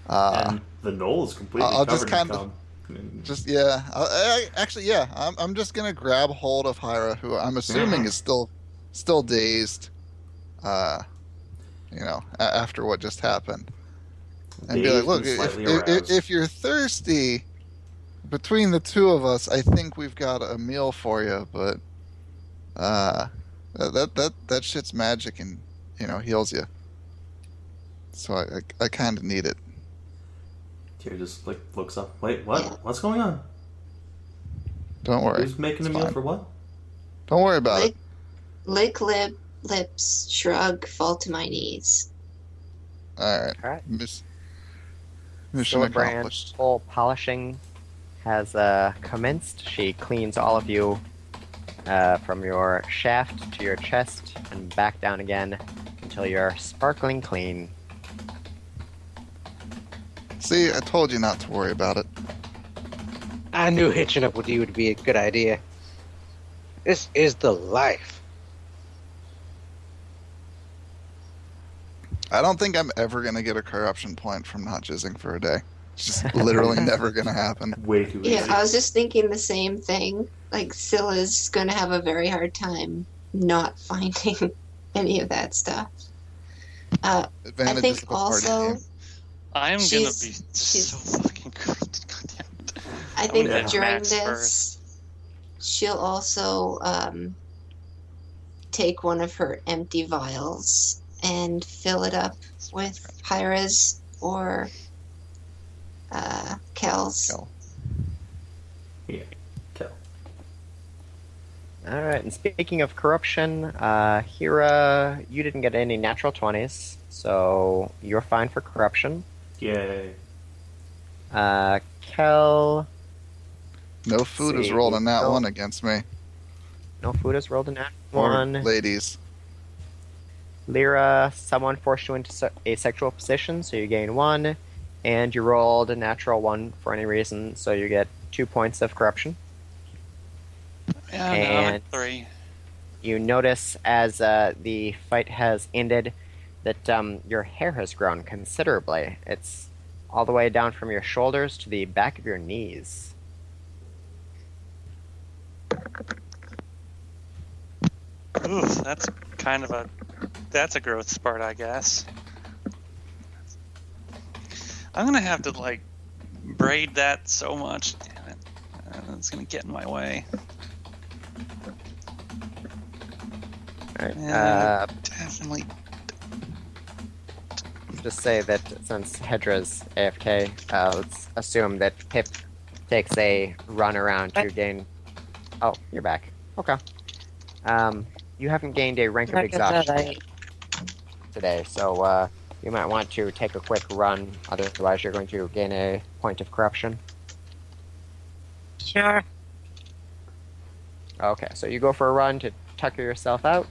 And the Gnoll is completely I'll covered just in kind of- cum. yeah. Actually, yeah. I'm just gonna grab hold of Hyra, who I'm assuming is still dazed. After what just happened, and be like, Dazed look, and slightly if aroused. you're thirsty, between the two of us, I think we've got a meal for you. But that shit's magic and heals you. So I kind of need it. Tyr just looks up. Wait, what? Yeah. What's going on? Don't worry. Who's making a It's meal fine. for what? Don't worry about it. Lick lips, shrug, fall to my knees. All right. All right. Mission Silverbrand accomplished. full polishing has commenced. She cleans all of you from your shaft to your chest and back down again until you're sparkling clean. See, I told you not to worry about it. I knew hitching up with you would be a good idea. This is the life. I don't think I'm ever gonna get a corruption point from not jizzing for a day. It's just literally never gonna happen. Way too easy. Yeah, I was just thinking the same thing. Like, Scylla's going to have a very hard time not finding any of that stuff. I Advantage think is the party also game. I am gonna be she's- so fucking good. Goddamn it. I think wanna get during Max this, first. she'll also take one of her empty vials and fill it up with Hyra's or Kell's. Kell. Yeah, Kell. All right. And speaking of corruption, Hyra, you didn't get any natural 20s, so you're fine for corruption. Yay. Kell, No food is See, rolled on that no. one against me. no food is rolled in that Or one. ladies. Leira, someone forced you into a sexual position, so you gain 1, and you rolled a natural 1 for any reason, so you get 2 points of corruption. Yeah, no, I'm And- at 3. You notice as the fight has ended that your hair has grown considerably. It's all the way down from your shoulders to the back of your knees. Oof, that's kind of a growth spurt, I guess. I'm gonna have to like braid that so much. Damn it, it's gonna get in my way. All right. Yeah, definitely. Just say that since Hedrah's AFK, let's assume that Pip takes a run around to gain. Oh, you're back. Okay. You haven't gained a rank of Like I said, exhaustion today, so you might want to take a quick run. Otherwise, you're going to gain a point of corruption. Sure. Okay, so you go for a run to tucker yourself out.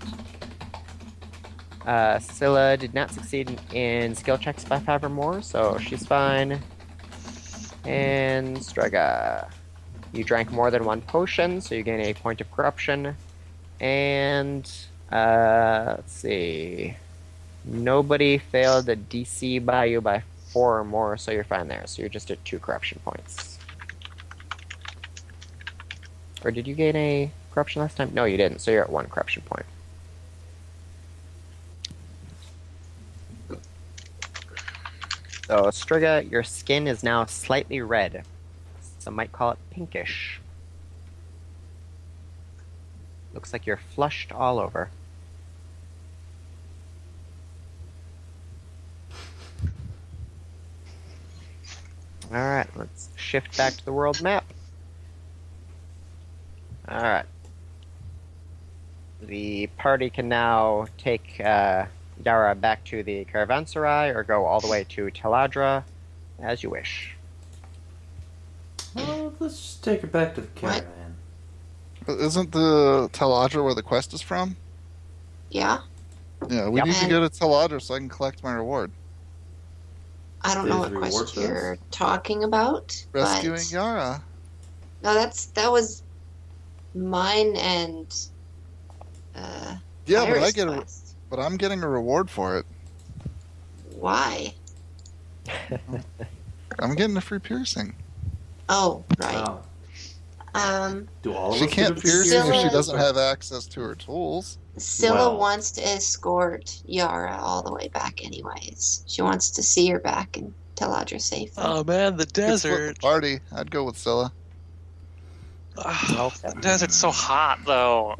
Scylla did not succeed in skill checks by 5 or more, so she's fine. And Strega, you drank more than 1 potion, so you gain a point of corruption. And let's see, nobody failed a DC by you by 4 or more, so you're fine there. So you're just at 2 corruption points. Or did you gain a corruption last time? No, you didn't. So you're at 1 corruption point. So, Strega, your skin is now slightly red. Some might call it pinkish. Looks like you're flushed all over. Alright, let's shift back to the world map. Alright. The party can now take Yara back to the caravanserai or go all the way to Teladra, as you wish. Well, let's just take her back to the caravan. Isn't the Teladra where the quest is from? Yeah. Yeah, we Yep. need to go to Teladra so I can collect my reward. I don't know Is what reward quest for this? you're talking about. Rescuing but... Yara. No, that was mine and Yeah, but Iris I get quest. but I'm getting a reward for it. Why? I'm getting a free piercing. Oh, right. Wow. Do all of She us can't get a free pierce if she Scylla- doesn't have access to her tools. Scylla Well. wants to escort Yara all the way back anyways. She wants to see her back and Teladra safely. Oh man, the It's split desert. the party. I'd go with Scylla. The desert's so hot though.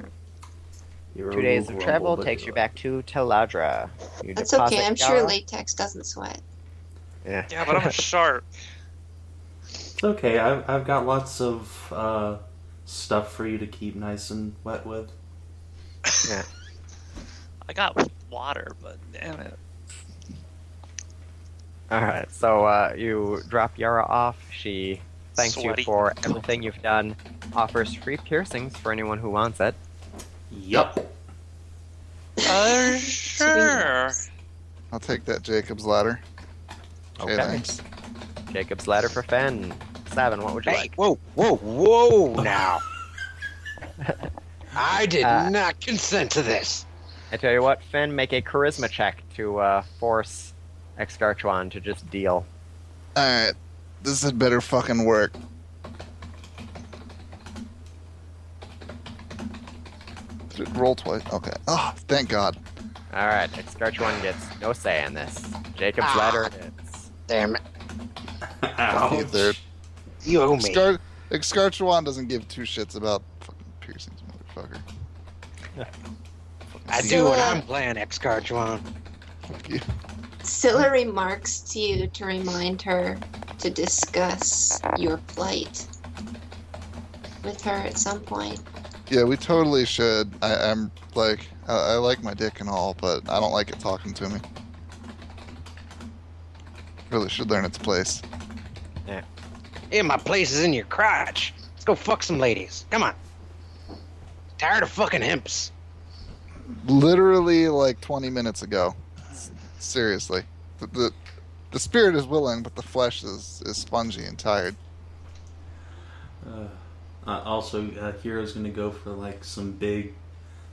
You're 2 days of Rumble, travel but takes you you're back to Teladra. You That's deposit okay. I'm sure Yara. latex doesn't sweat. Yeah. Yeah, but I'm a shark. It's okay. I've got lots of stuff for you to keep nice and wet with. Yeah. I got water, but damn it. Alright, so you drop Yara off. She thanks Sweaty. you for everything you've done, offers free piercings for anyone who wants it. Yup. Sure. I'll take that Jacob's ladder. Okay, Okay. thanks. Jacob's ladder for Fen. Savin, what would you Hey, like? whoa now. I did Uh, not consent to this. I tell you what, Fen, make a charisma check to force Exgarchuan to just deal. Alright. This had better fucking work. Did it roll twice? Okay. Oh, thank God. Alright, Excarchuan gets no say in this. Jacob's ladder it is. Damn it. Ouch. Third. You owe me. Excarchuan doesn't give two shits about fucking piercings, motherfucker. I do when I'm playing Excarchuan. Fuck you. Scylla remarks to you to remind her to discuss your plight with her at some point. Yeah, we totally should. I'm like, I like my dick and all, but I don't like it talking to me. Really should learn its place. Yeah, my place is in your crotch. Let's go fuck some ladies. Come on. Tired of fucking himps. Literally like 20 minutes ago. Seriously. The spirit is willing, but the flesh is spongy and tired. Also, Hero's gonna go for like some big,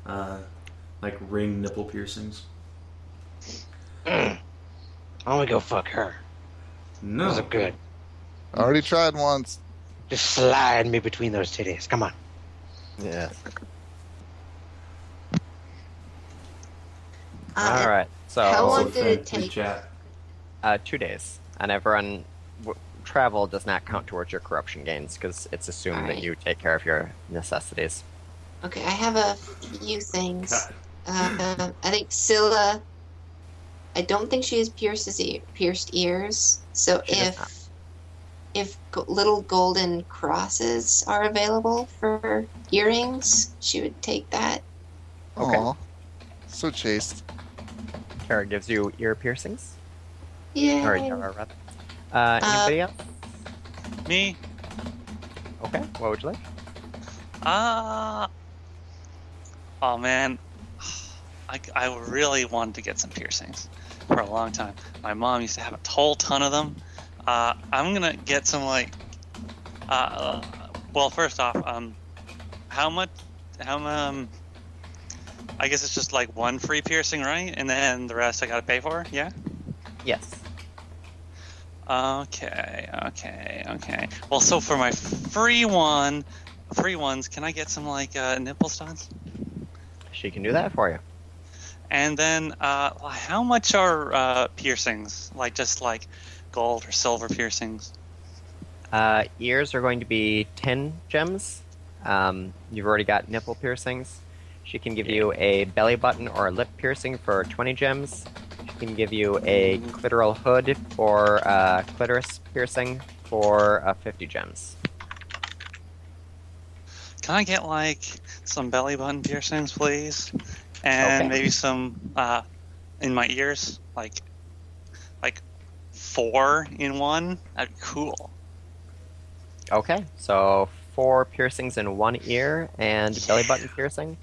like ring nipple piercings. Why don't we go fuck her? No. Those are good. I already tried once. Just slide me between those titties. Come on. Yeah. Alright, so... How long Also, did it thank you, take? chat. 2 days. And everyone... travel does not count towards your corruption gains, because it's assumed that you take care of your necessities. Okay, I have a few things. I think Scylla... I don't think she has pierced ears, so if little golden crosses are available for earrings, she would take that. Okay. Aw. So chaste. Kara gives you ear piercings. Yeah. Or Yara, rather. Anybody else? Me? Okay, what would you like? Oh man, I really wanted to get some piercings for a long time. My mom used to have a whole ton of them. I'm gonna get some like, well, first off, how much? I guess it's just like one free piercing, right? And then the rest I gotta pay for. Yeah. Yes. Okay. Well, so for my free ones, can I get some like nipple studs? She can do that for you. And then, how much are piercings? Like just like gold or silver piercings? Ears are going to be 10 gems. You've already got nipple piercings. She can give you a belly button or a lip piercing for 20 gems. She can give you a clitoral hood or clitoris piercing for 50 gems. Can I get like some belly button piercings, please? And maybe some in my ears, like 4 in one. That'd be cool. Okay, so 4 piercings in one ear and belly button piercing.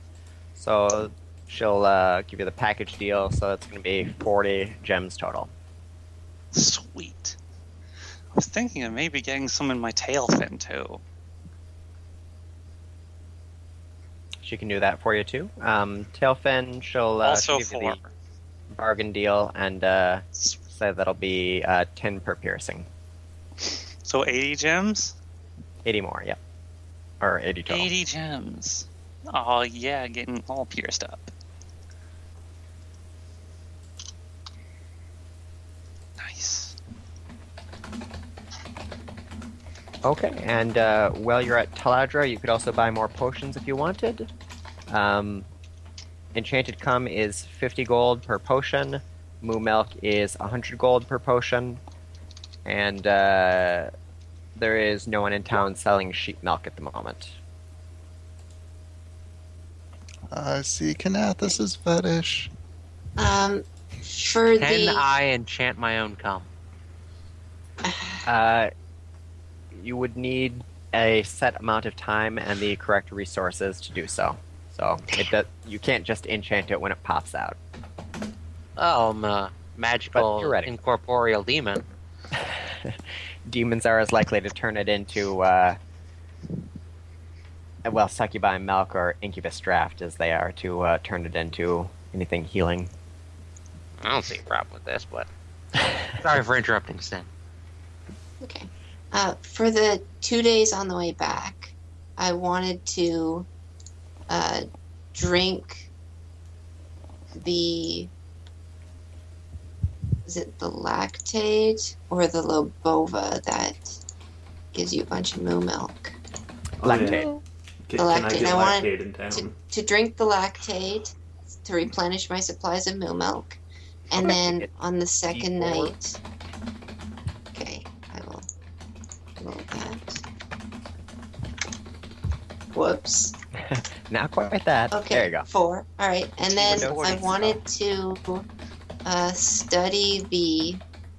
So she'll give you the package deal, so it's going to be 40 gems total. Sweet. I was thinking of maybe getting some in my tail fin too. She can do that for you too. Tailfin, she'll Also give you 4. the bargain deal and say that'll be 10 per piercing. So 80 gems? 80 more, yeah. Or 80 total. 80 gems. Oh yeah, getting all pierced up. Nice. Okay, and while you're at Taladra, you could also buy more potions if you wanted. Enchanted Cum is 50 gold per potion. Moo Milk is 100 gold per potion. And there is no one in town selling sheep milk at the moment. I see Kinathis' fetish. For Can I enchant my own cum? You would need a set amount of time and the correct resources to do so. So you can't just enchant it when it pops out. Oh, I'm a magical, you're ready. incorporeal demon. Demons are as likely to turn it into, succubi milk or incubus draft as they are to turn it into anything healing. I don't see a problem with this, but sorry for interrupting, Stan. Okay. For the 2 days on the way back, I wanted to drink is it the lactate or the lobova that gives you a bunch of moo milk? Lactate. The Can I lactate. get I want lactate in town? to drink the lactate to replenish my supplies of moo milk, and then on the second D4. night. Okay, I will roll that. Whoops. Not quite that. Okay, There you go. 4. All right, and then Windows I and wanted to study the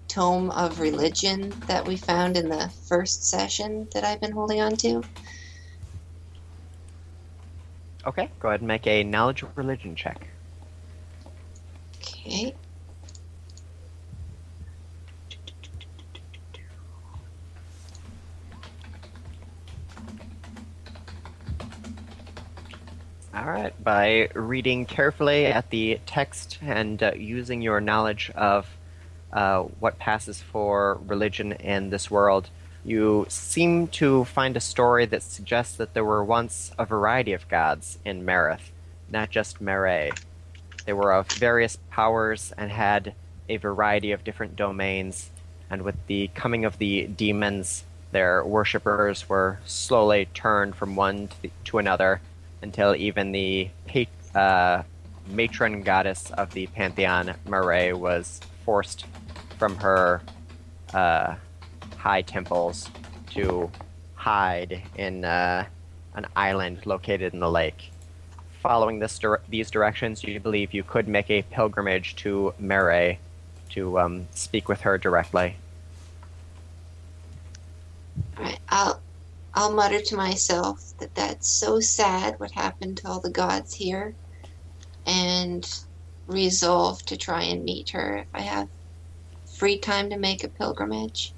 Tome of Religion that we found in the first session that I've been holding on to. Okay, go ahead and make a knowledge of religion check. Okay. All right, by reading carefully at the text and using your knowledge of what passes for religion in this world, you seem to find a story that suggests that there were once a variety of gods in Mareth, not just Mareth. They were of various powers and had a variety of different domains, and with the coming of the demons, their worshippers were slowly turned from one to another, until even the matron goddess of the pantheon, Mareth, was forced from her high temples to hide in an island located in the lake. Following these directions, you believe you could make a pilgrimage to Mareth to speak with her directly. All right, I'll mutter to myself that that's so sad what happened to all the gods here, and resolve to try and meet her if I have free time to make a pilgrimage.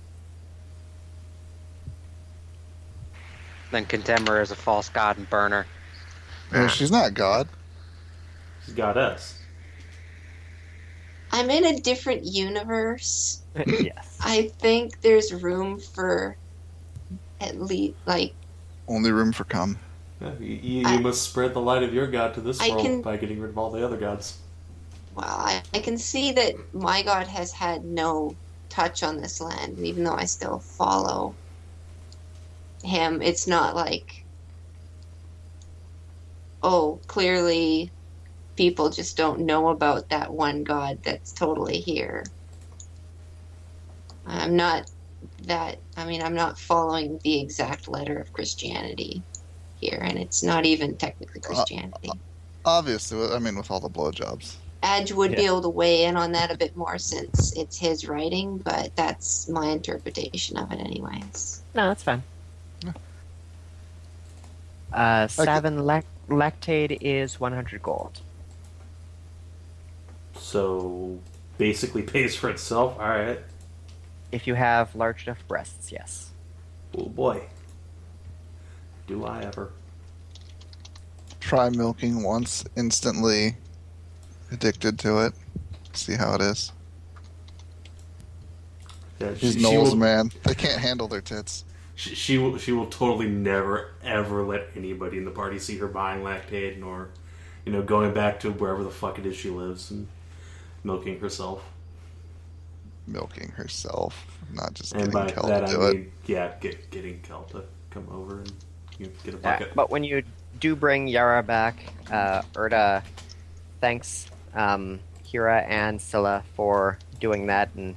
Then condemn her as a false god and burn her. She's not God. She's got us. I'm in a different universe. Yes. I think there's room for at least, like... Only room for cum. Yeah, you must spread the light of your god to this world by getting rid of all the other gods. Well, I can see that my god has had no touch on this land, and even though I still follow him, it's not like, oh, clearly people just don't know about that one god that's totally here. I'm not following the exact letter of Christianity here, and it's not even technically Christianity. Obviously, with all the blowjobs. Adj would be able to weigh in on that a bit more since it's his writing, but that's my interpretation of it anyways. No, that's fine. Savin lactate is 100 gold. So, basically pays for itself? Alright. If you have large enough breasts, yes. Oh boy. Do I ever. Try milking once, instantly addicted to it. See how it is. Yeah, These gnolls, man. They can't handle their tits. She will totally never, ever let anybody in the party see her buying lactate, nor, going back to wherever the fuck it is she lives and milking herself. Milking herself, not just And getting by Kell that to do it. Yeah, getting Kell to come over and get a bucket. But when you do bring Yara back, Erda thanks Hyra and Scylla for doing that and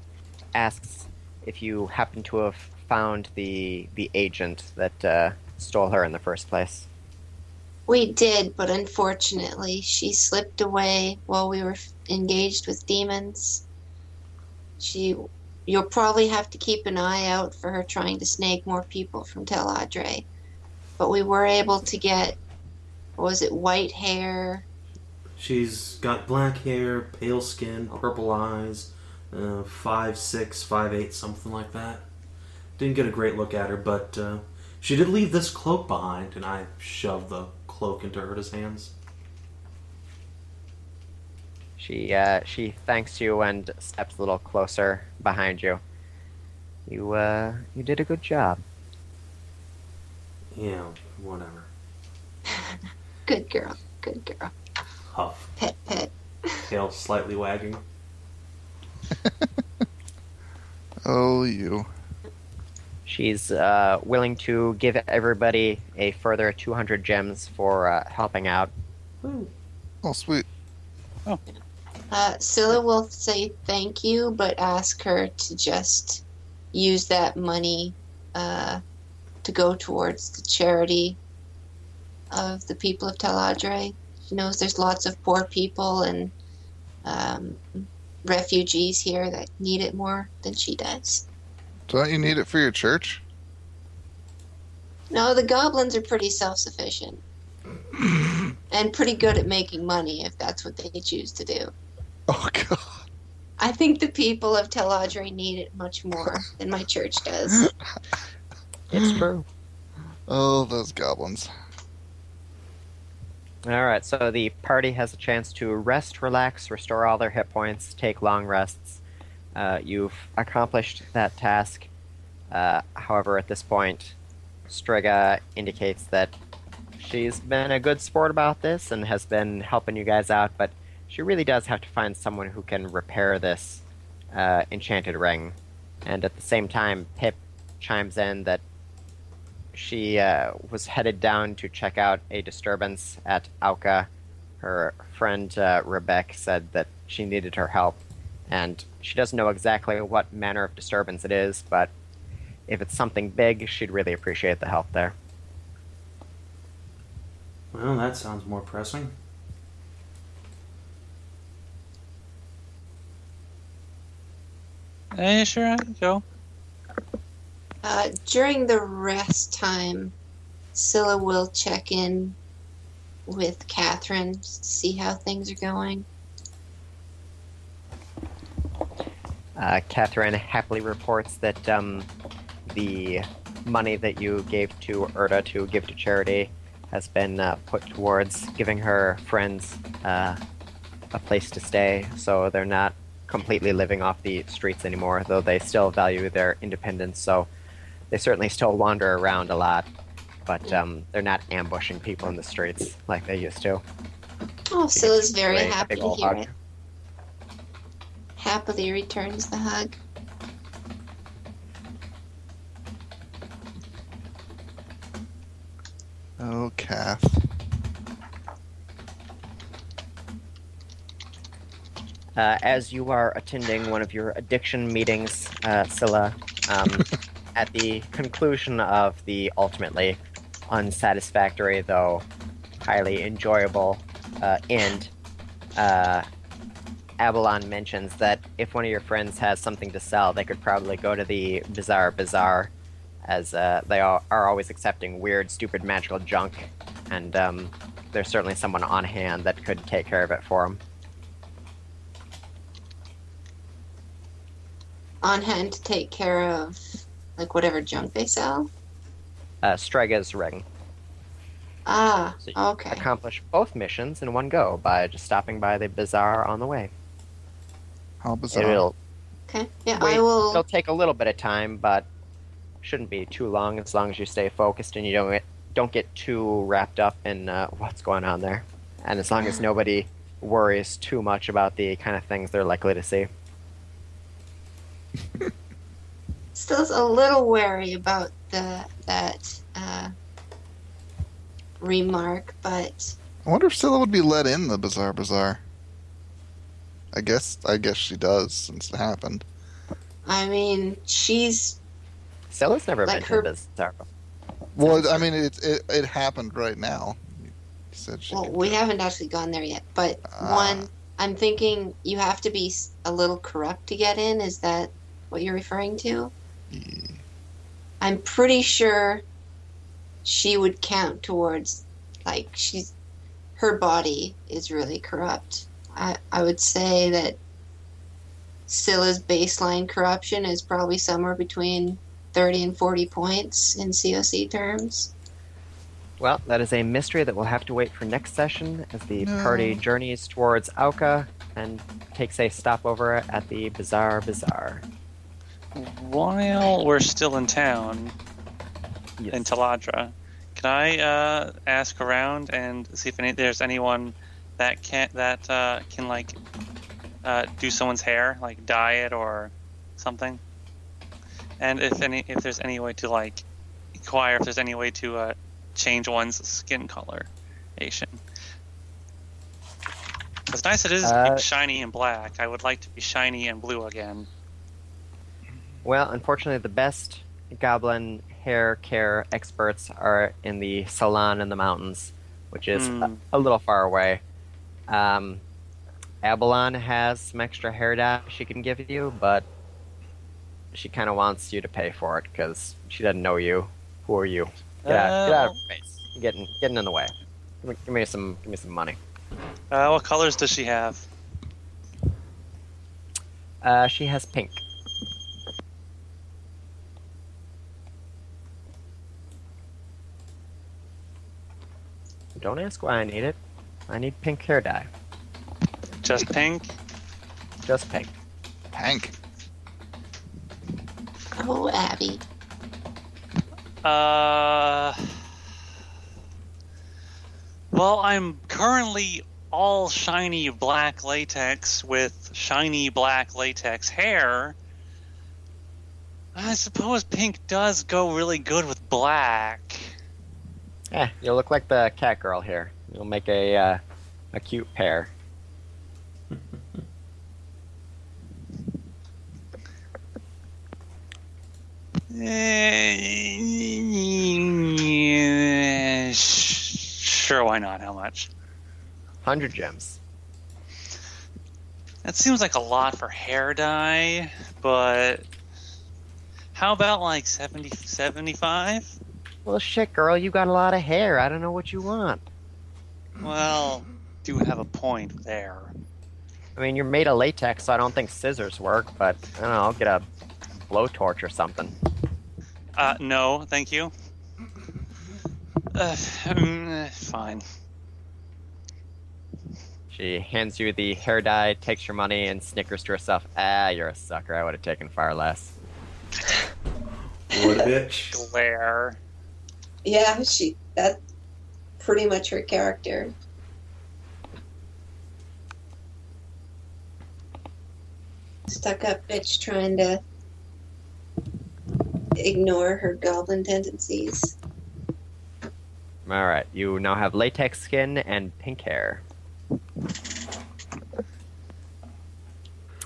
asks if you happen to have found the agent that stole her in the first place. We did, but unfortunately she slipped away while we were engaged with demons. You'll probably have to keep an eye out for her trying to snag more people from Tel Adre. But we were able to get, white hair? She's got black hair, pale skin, purple eyes, 5'6", 5'8", something like that. Didn't get a great look at her, but she did leave this cloak behind, and I shoved the cloak into Erda's hands. She thanks you and steps a little closer behind you. You did a good job. Yeah, whatever. Good girl. Good girl. Huff. Pet, pet. tail slightly wagging. Oh, you. She's willing to give everybody a further 200 gems for helping out. Oh, sweet. Scylla will say thank you, but ask her to just use that money to go towards the charity of the people of Taladre. She knows there's lots of poor people and refugees here that need it more than she does. Don't you need it for your church? No, the goblins are pretty self-sufficient. And pretty good at making money, if that's what they choose to do. Oh, God. I think the people of Taladre need it much more than my church does. It's true. Oh, those goblins. Alright, so the party has a chance to rest, relax, restore all their hit points, take long rests. You've accomplished that task. However, at this point, Strega indicates that she's been a good sport about this and has been helping you guys out, but she really does have to find someone who can repair this enchanted ring. And at the same time, Pip chimes in that she was headed down to check out a disturbance at Auka. Her friend Rebecca said that she needed her help, and she doesn't know exactly what manner of disturbance it is, but if it's something big, she'd really appreciate the help there. Well, that sounds more pressing. Sure, go. During the rest time, Scylla will check in with Catherine to see how things are going. Catherine happily reports that the money that you gave to Erda to give to charity has been put towards giving her friends a place to stay, so they're not completely living off the streets anymore, though they still value their independence, so they certainly still wander around a lot, but they're not ambushing people in the streets like they used to. Oh, Scylla's very happy big to ol' hear hug. it. Happily returns the hug. Oh, Kath. As you are attending one of your addiction meetings, Scylla, at the conclusion of the ultimately unsatisfactory, though highly enjoyable end, Avalon mentions that if one of your friends has something to sell, they could probably go to the Bizarre Bazaar, as they are always accepting weird, stupid, magical junk, and there's certainly someone on hand that could take care of it for them. On hand to take care of, like, whatever junk they sell? Strega's ring. Ah, So you okay. accomplish both missions in one go by just stopping by the bazaar on the way. How bizarre. It'll Okay, yeah, wait, I will... It'll take a little bit of time, but shouldn't be too long as you stay focused and you don't get too wrapped up in what's going on there, and as long as nobody worries too much about the kind of things they're likely to see. Still a little wary about that remark, but I wonder if Scylla would be let in the Bizarre Bazaar. I guess she does, since it happened. I mean, she's Scylla's never like been her. to the bazaar. Well, I mean, it happened right now. You said she Well, could we go. haven't actually gone there yet, but Ah. one, I'm thinking you have to be a little corrupt to get in. Is that what you're referring to? Yeah. I'm pretty sure she would count towards, like, her body is really corrupt. I would say that Scylla's baseline corruption is probably somewhere between 30 and 40 points in CoC terms. Well, that is a mystery that we'll have to wait for next session as the No. party journeys towards Auka and takes a stopover at the Bizarre Bazaar. While we're still in town, Yes. in Taladra, can I ask around and see if there's anyone that can like do someone's hair, like dye it or something? And if there's any way to like inquire if there's any way to change one's skin coloration. As nice as it is to be shiny and black, I would like to be shiny and blue again. Well, unfortunately, the best goblin hair care experts are in the salon in the mountains, which is a little far away. Abalon has some extra hair dye she can give you, but she kind of wants you to pay for it because she doesn't know you. Who are you? Get out of her face. You're getting in the way. Give me some money. What colors does she have? She has pink. Don't ask why I need it. I need pink hair dye. Just pink? Just pink. Pink. Oh, Abby. Well, I'm currently all shiny black latex with shiny black latex hair. I suppose pink does go really good with black. Yeah, you'll look like the cat girl here. You'll make a cute pair. Sure, why not? How much? 100 gems. That seems like a lot for hair dye, but how about like 70, 75? Well, shit, girl, you got a lot of hair. I don't know what you want. Well, do have a point there. I mean, you're made of latex, so I don't think scissors work, but I don't know, I'll get a blowtorch or something. No, thank you. Fine. She hands you the hair dye, takes your money, and snickers to herself. Ah, you're a sucker. I would have taken far less. What a bitch. Glare. Yeah, that's pretty much her character. Stuck up bitch trying to ignore her goblin tendencies. Alright, you now have latex skin and pink hair.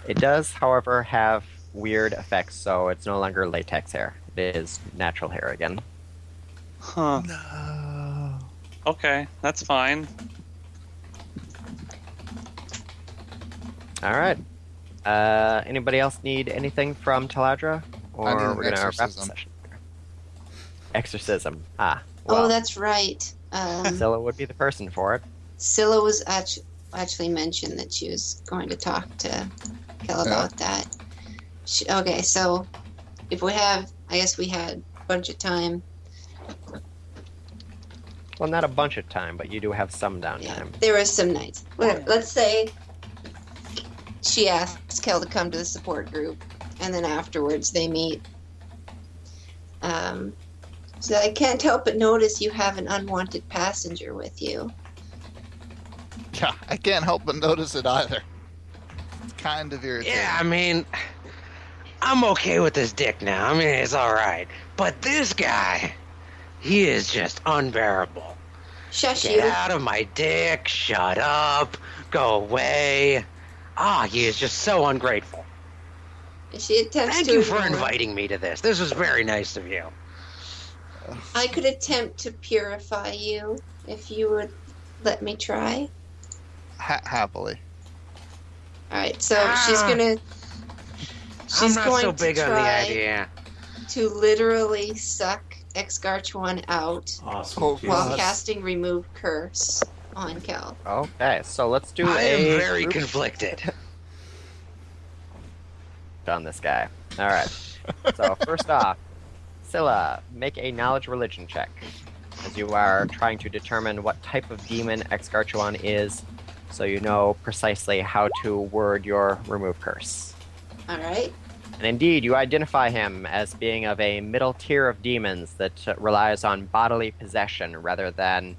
It does, however, have weird effects, so it's no longer latex hair. It is natural hair again. Huh. No. Okay, that's fine. Alright. Anybody else need anything from Taladra? Or I need an we're gonna wrap the exorcism. session here? Exorcism. Ah. Oh, Well, that's right. Scylla would be the person for it. Scylla was actually mentioned that she was going to talk to Kell about that. Okay, so if we have, I guess we had a bunch of time. Well, not a bunch of time, but you do have some downtime. Yeah, there was some nights. Let's say she asks Kell to come to the support group, and then afterwards they meet. So I can't help but notice you have an unwanted passenger with you. Yeah, I can't help but notice it either. It's kind of irritating. Yeah, I mean, I'm okay with this dick now. I mean, it's alright. But this guy, he is just unbearable. Shush Get you. out of my dick. Shut up. Go away. He is just so ungrateful. She attempts Thank to you for ignore. inviting me to this. This was very nice of you. I could attempt to purify you if you would let me try. Happily. Alright, so she's gonna. I'm She's not going so big to on the try idea. to literally suck Exarch 1 out Awesome. Oh, Jesus. while casting Remove Curse on Kell. Okay, so let's do I a am very group conflicted. on this guy. Alright. So first off, Scylla, make a knowledge religion check. As you are trying to determine what type of demon Exgarchuan is, so you know precisely how to word your remove curse. Alright. And indeed, you identify him as being of a middle tier of demons that relies on bodily possession rather than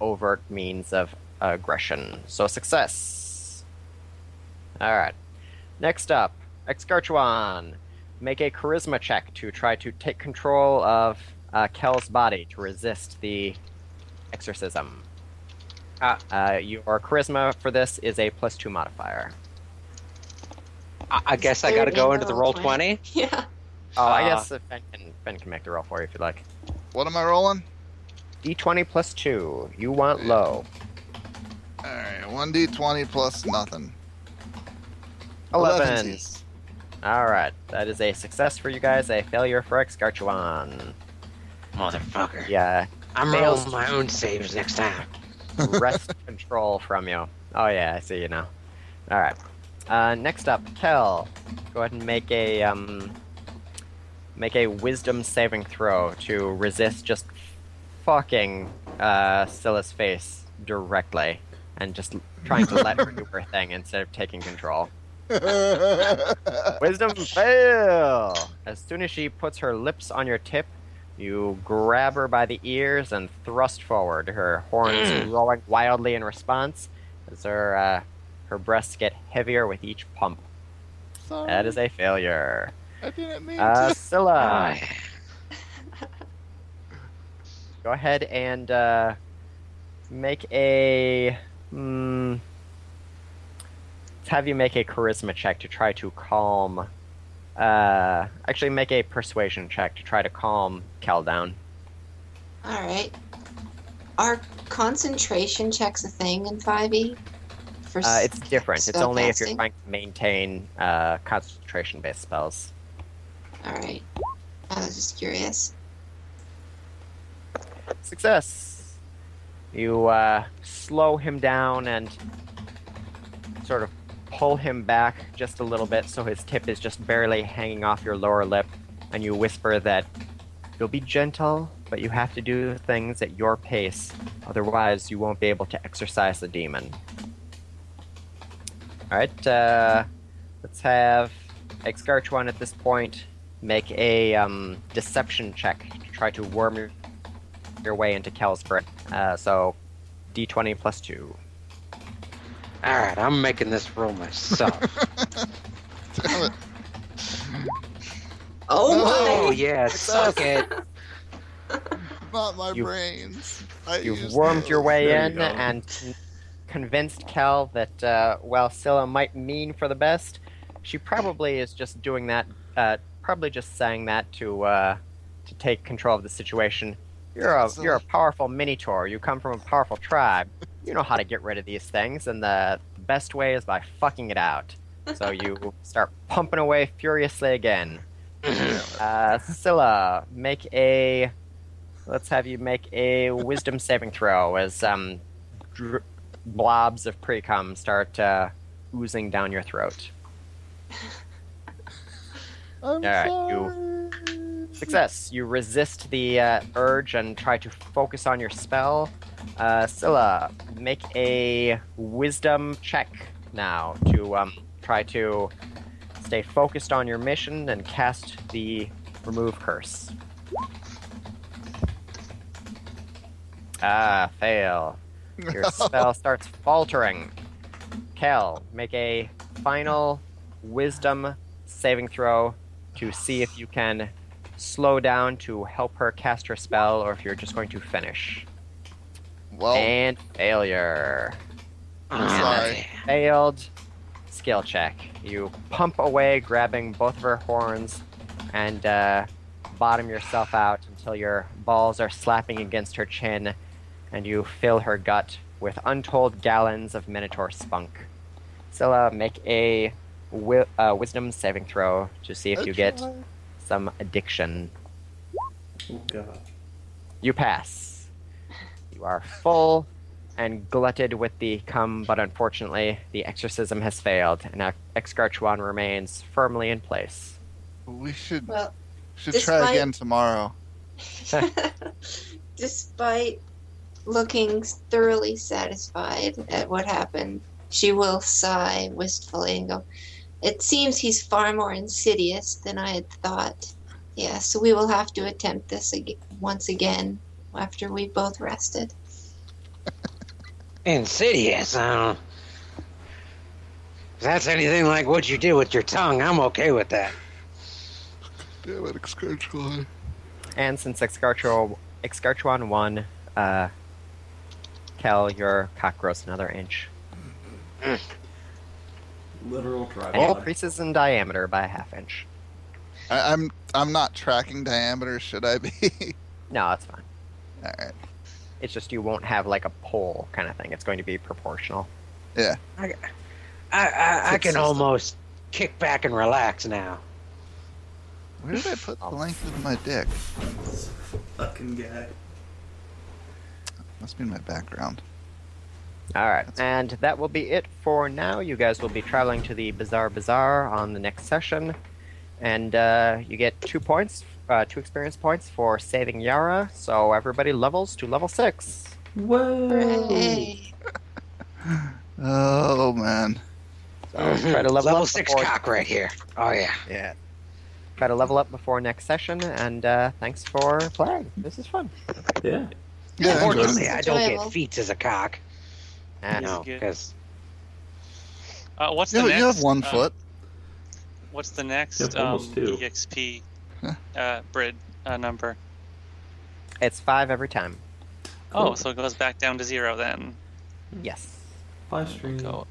overt means of aggression. So success. Alright. Next up, Exgarchuan. Make a charisma check to try to take control of Kell's body to resist the exorcism. Your charisma for this is a +2 modifier. I guess I gotta go into the roll 20. Yeah. Oh, I guess Ben can make the roll for you if you'd like. What am I rolling? D20 +2. You want low. Alright, 1d20 plus nothing. 11. Alright, that is a success for you guys, a failure for Exgarchuan. Motherfucker. Yeah. I'm rolling my own saves next time. Wrest control from you. Oh yeah, I see you now. Alright. Next up, Kell. Go ahead and make a wisdom saving throw to resist just fucking Scylla's face directly and just trying to let her do her thing instead of taking control. Wisdom fail! As soon as she puts her lips on your tip, you grab her by the ears and thrust forward, her horns rolling wildly in response as her breasts get heavier with each pump. Sorry. That is a failure. I didn't mean to. Scylla. Go ahead and make a... let's have you make a charisma check to try to calm... actually, make a persuasion check to try to calm Kell down. Alright. Are concentration checks a thing in 5e? It's different. It's only if you're spellcasting? trying to maintain concentration-based spells. Alright. I was just curious. Success! You slow him down and sort of pull him back just a little bit so his tip is just barely hanging off your lower lip, and you whisper that you'll be gentle, but you have to do things at your pace, otherwise you won't be able to exorcise the demon. Alright, let's have Exgarchuan at this point make a deception check to try to worm your way into Kell's brain. So, D20 +2. Alright, I'm making this roll myself. Damn it. Oh Oh, yeah, suck it. Not my brains. You've wormed your way There you in go. and convinced Kell that while Scylla might mean for the best, she probably is just doing that, probably just saying that to take control of the situation. You're a powerful Minitaur. You come from a powerful tribe. You know how to get rid of these things, and the best way is by fucking it out. So you start pumping away furiously again. Scylla, let's have you make a wisdom saving throw as blobs of pre-cum start oozing down your throat. I'm sorry. Success. You resist the urge and try to focus on your spell. Scylla, make a wisdom check now to try to stay focused on your mission and cast the remove curse. Fail. Your spell starts faltering. Kell, make a final wisdom saving throw to see if you can slow down to help her cast her spell, or if you're just going to finish. Well, And failure. I'm sorry. Failed skill check. You pump away, grabbing both of her horns, and bottom yourself out until your balls are slapping against her chin, and you fill her gut with untold gallons of Minotaur spunk. Scylla, make a wisdom saving throw to see if you get some addiction. Oh, God. You pass. You are full and glutted with the cum, but unfortunately, the exorcism has failed, and Exgarchuan remains firmly in place. We should Well, try again tomorrow. Despite looking thoroughly satisfied at what happened, she will sigh wistfully and go, "It seems he's far more insidious than I had thought. Yeah, so we will have to attempt this once again after we both rested." Insidious. I don't. If that's anything like what you did with your tongue, I'm okay with that. Damn it, Excursion. And since Excursion won, Kell, your cock grows another inch. Literal And tripod. increases in diameter by a half inch. I'm not tracking diameter. Should I be? No, that's fine. All right. It's just you won't have like a pole kind of thing. It's going to be proportional. Yeah. I can almost kick back and relax now. Where did I put the length of my dick? Fucking guy. Must be my background. Alright, and that will be it for now. You guys will be traveling to the Bazaar on the next session. And you get 2 points, 2 experience points for saving Yara. So everybody levels to level 6. Whoa! Hooray. Oh, man. So try to level Level up 6 before- cock right here. Oh, yeah. Yeah. Try to level up before next session, and thanks for playing. This is fun. Yeah. Yeah, Unfortunately, I don't Enjoyable. get feats as a cock. Ah, No, good. because What's Yeah, the but next? you have 1 foot. What's the next You have almost 2. EXP Brid number? It's 5 every time. Oh, so it goes back down to 0 then. Yes. 5 stream. Go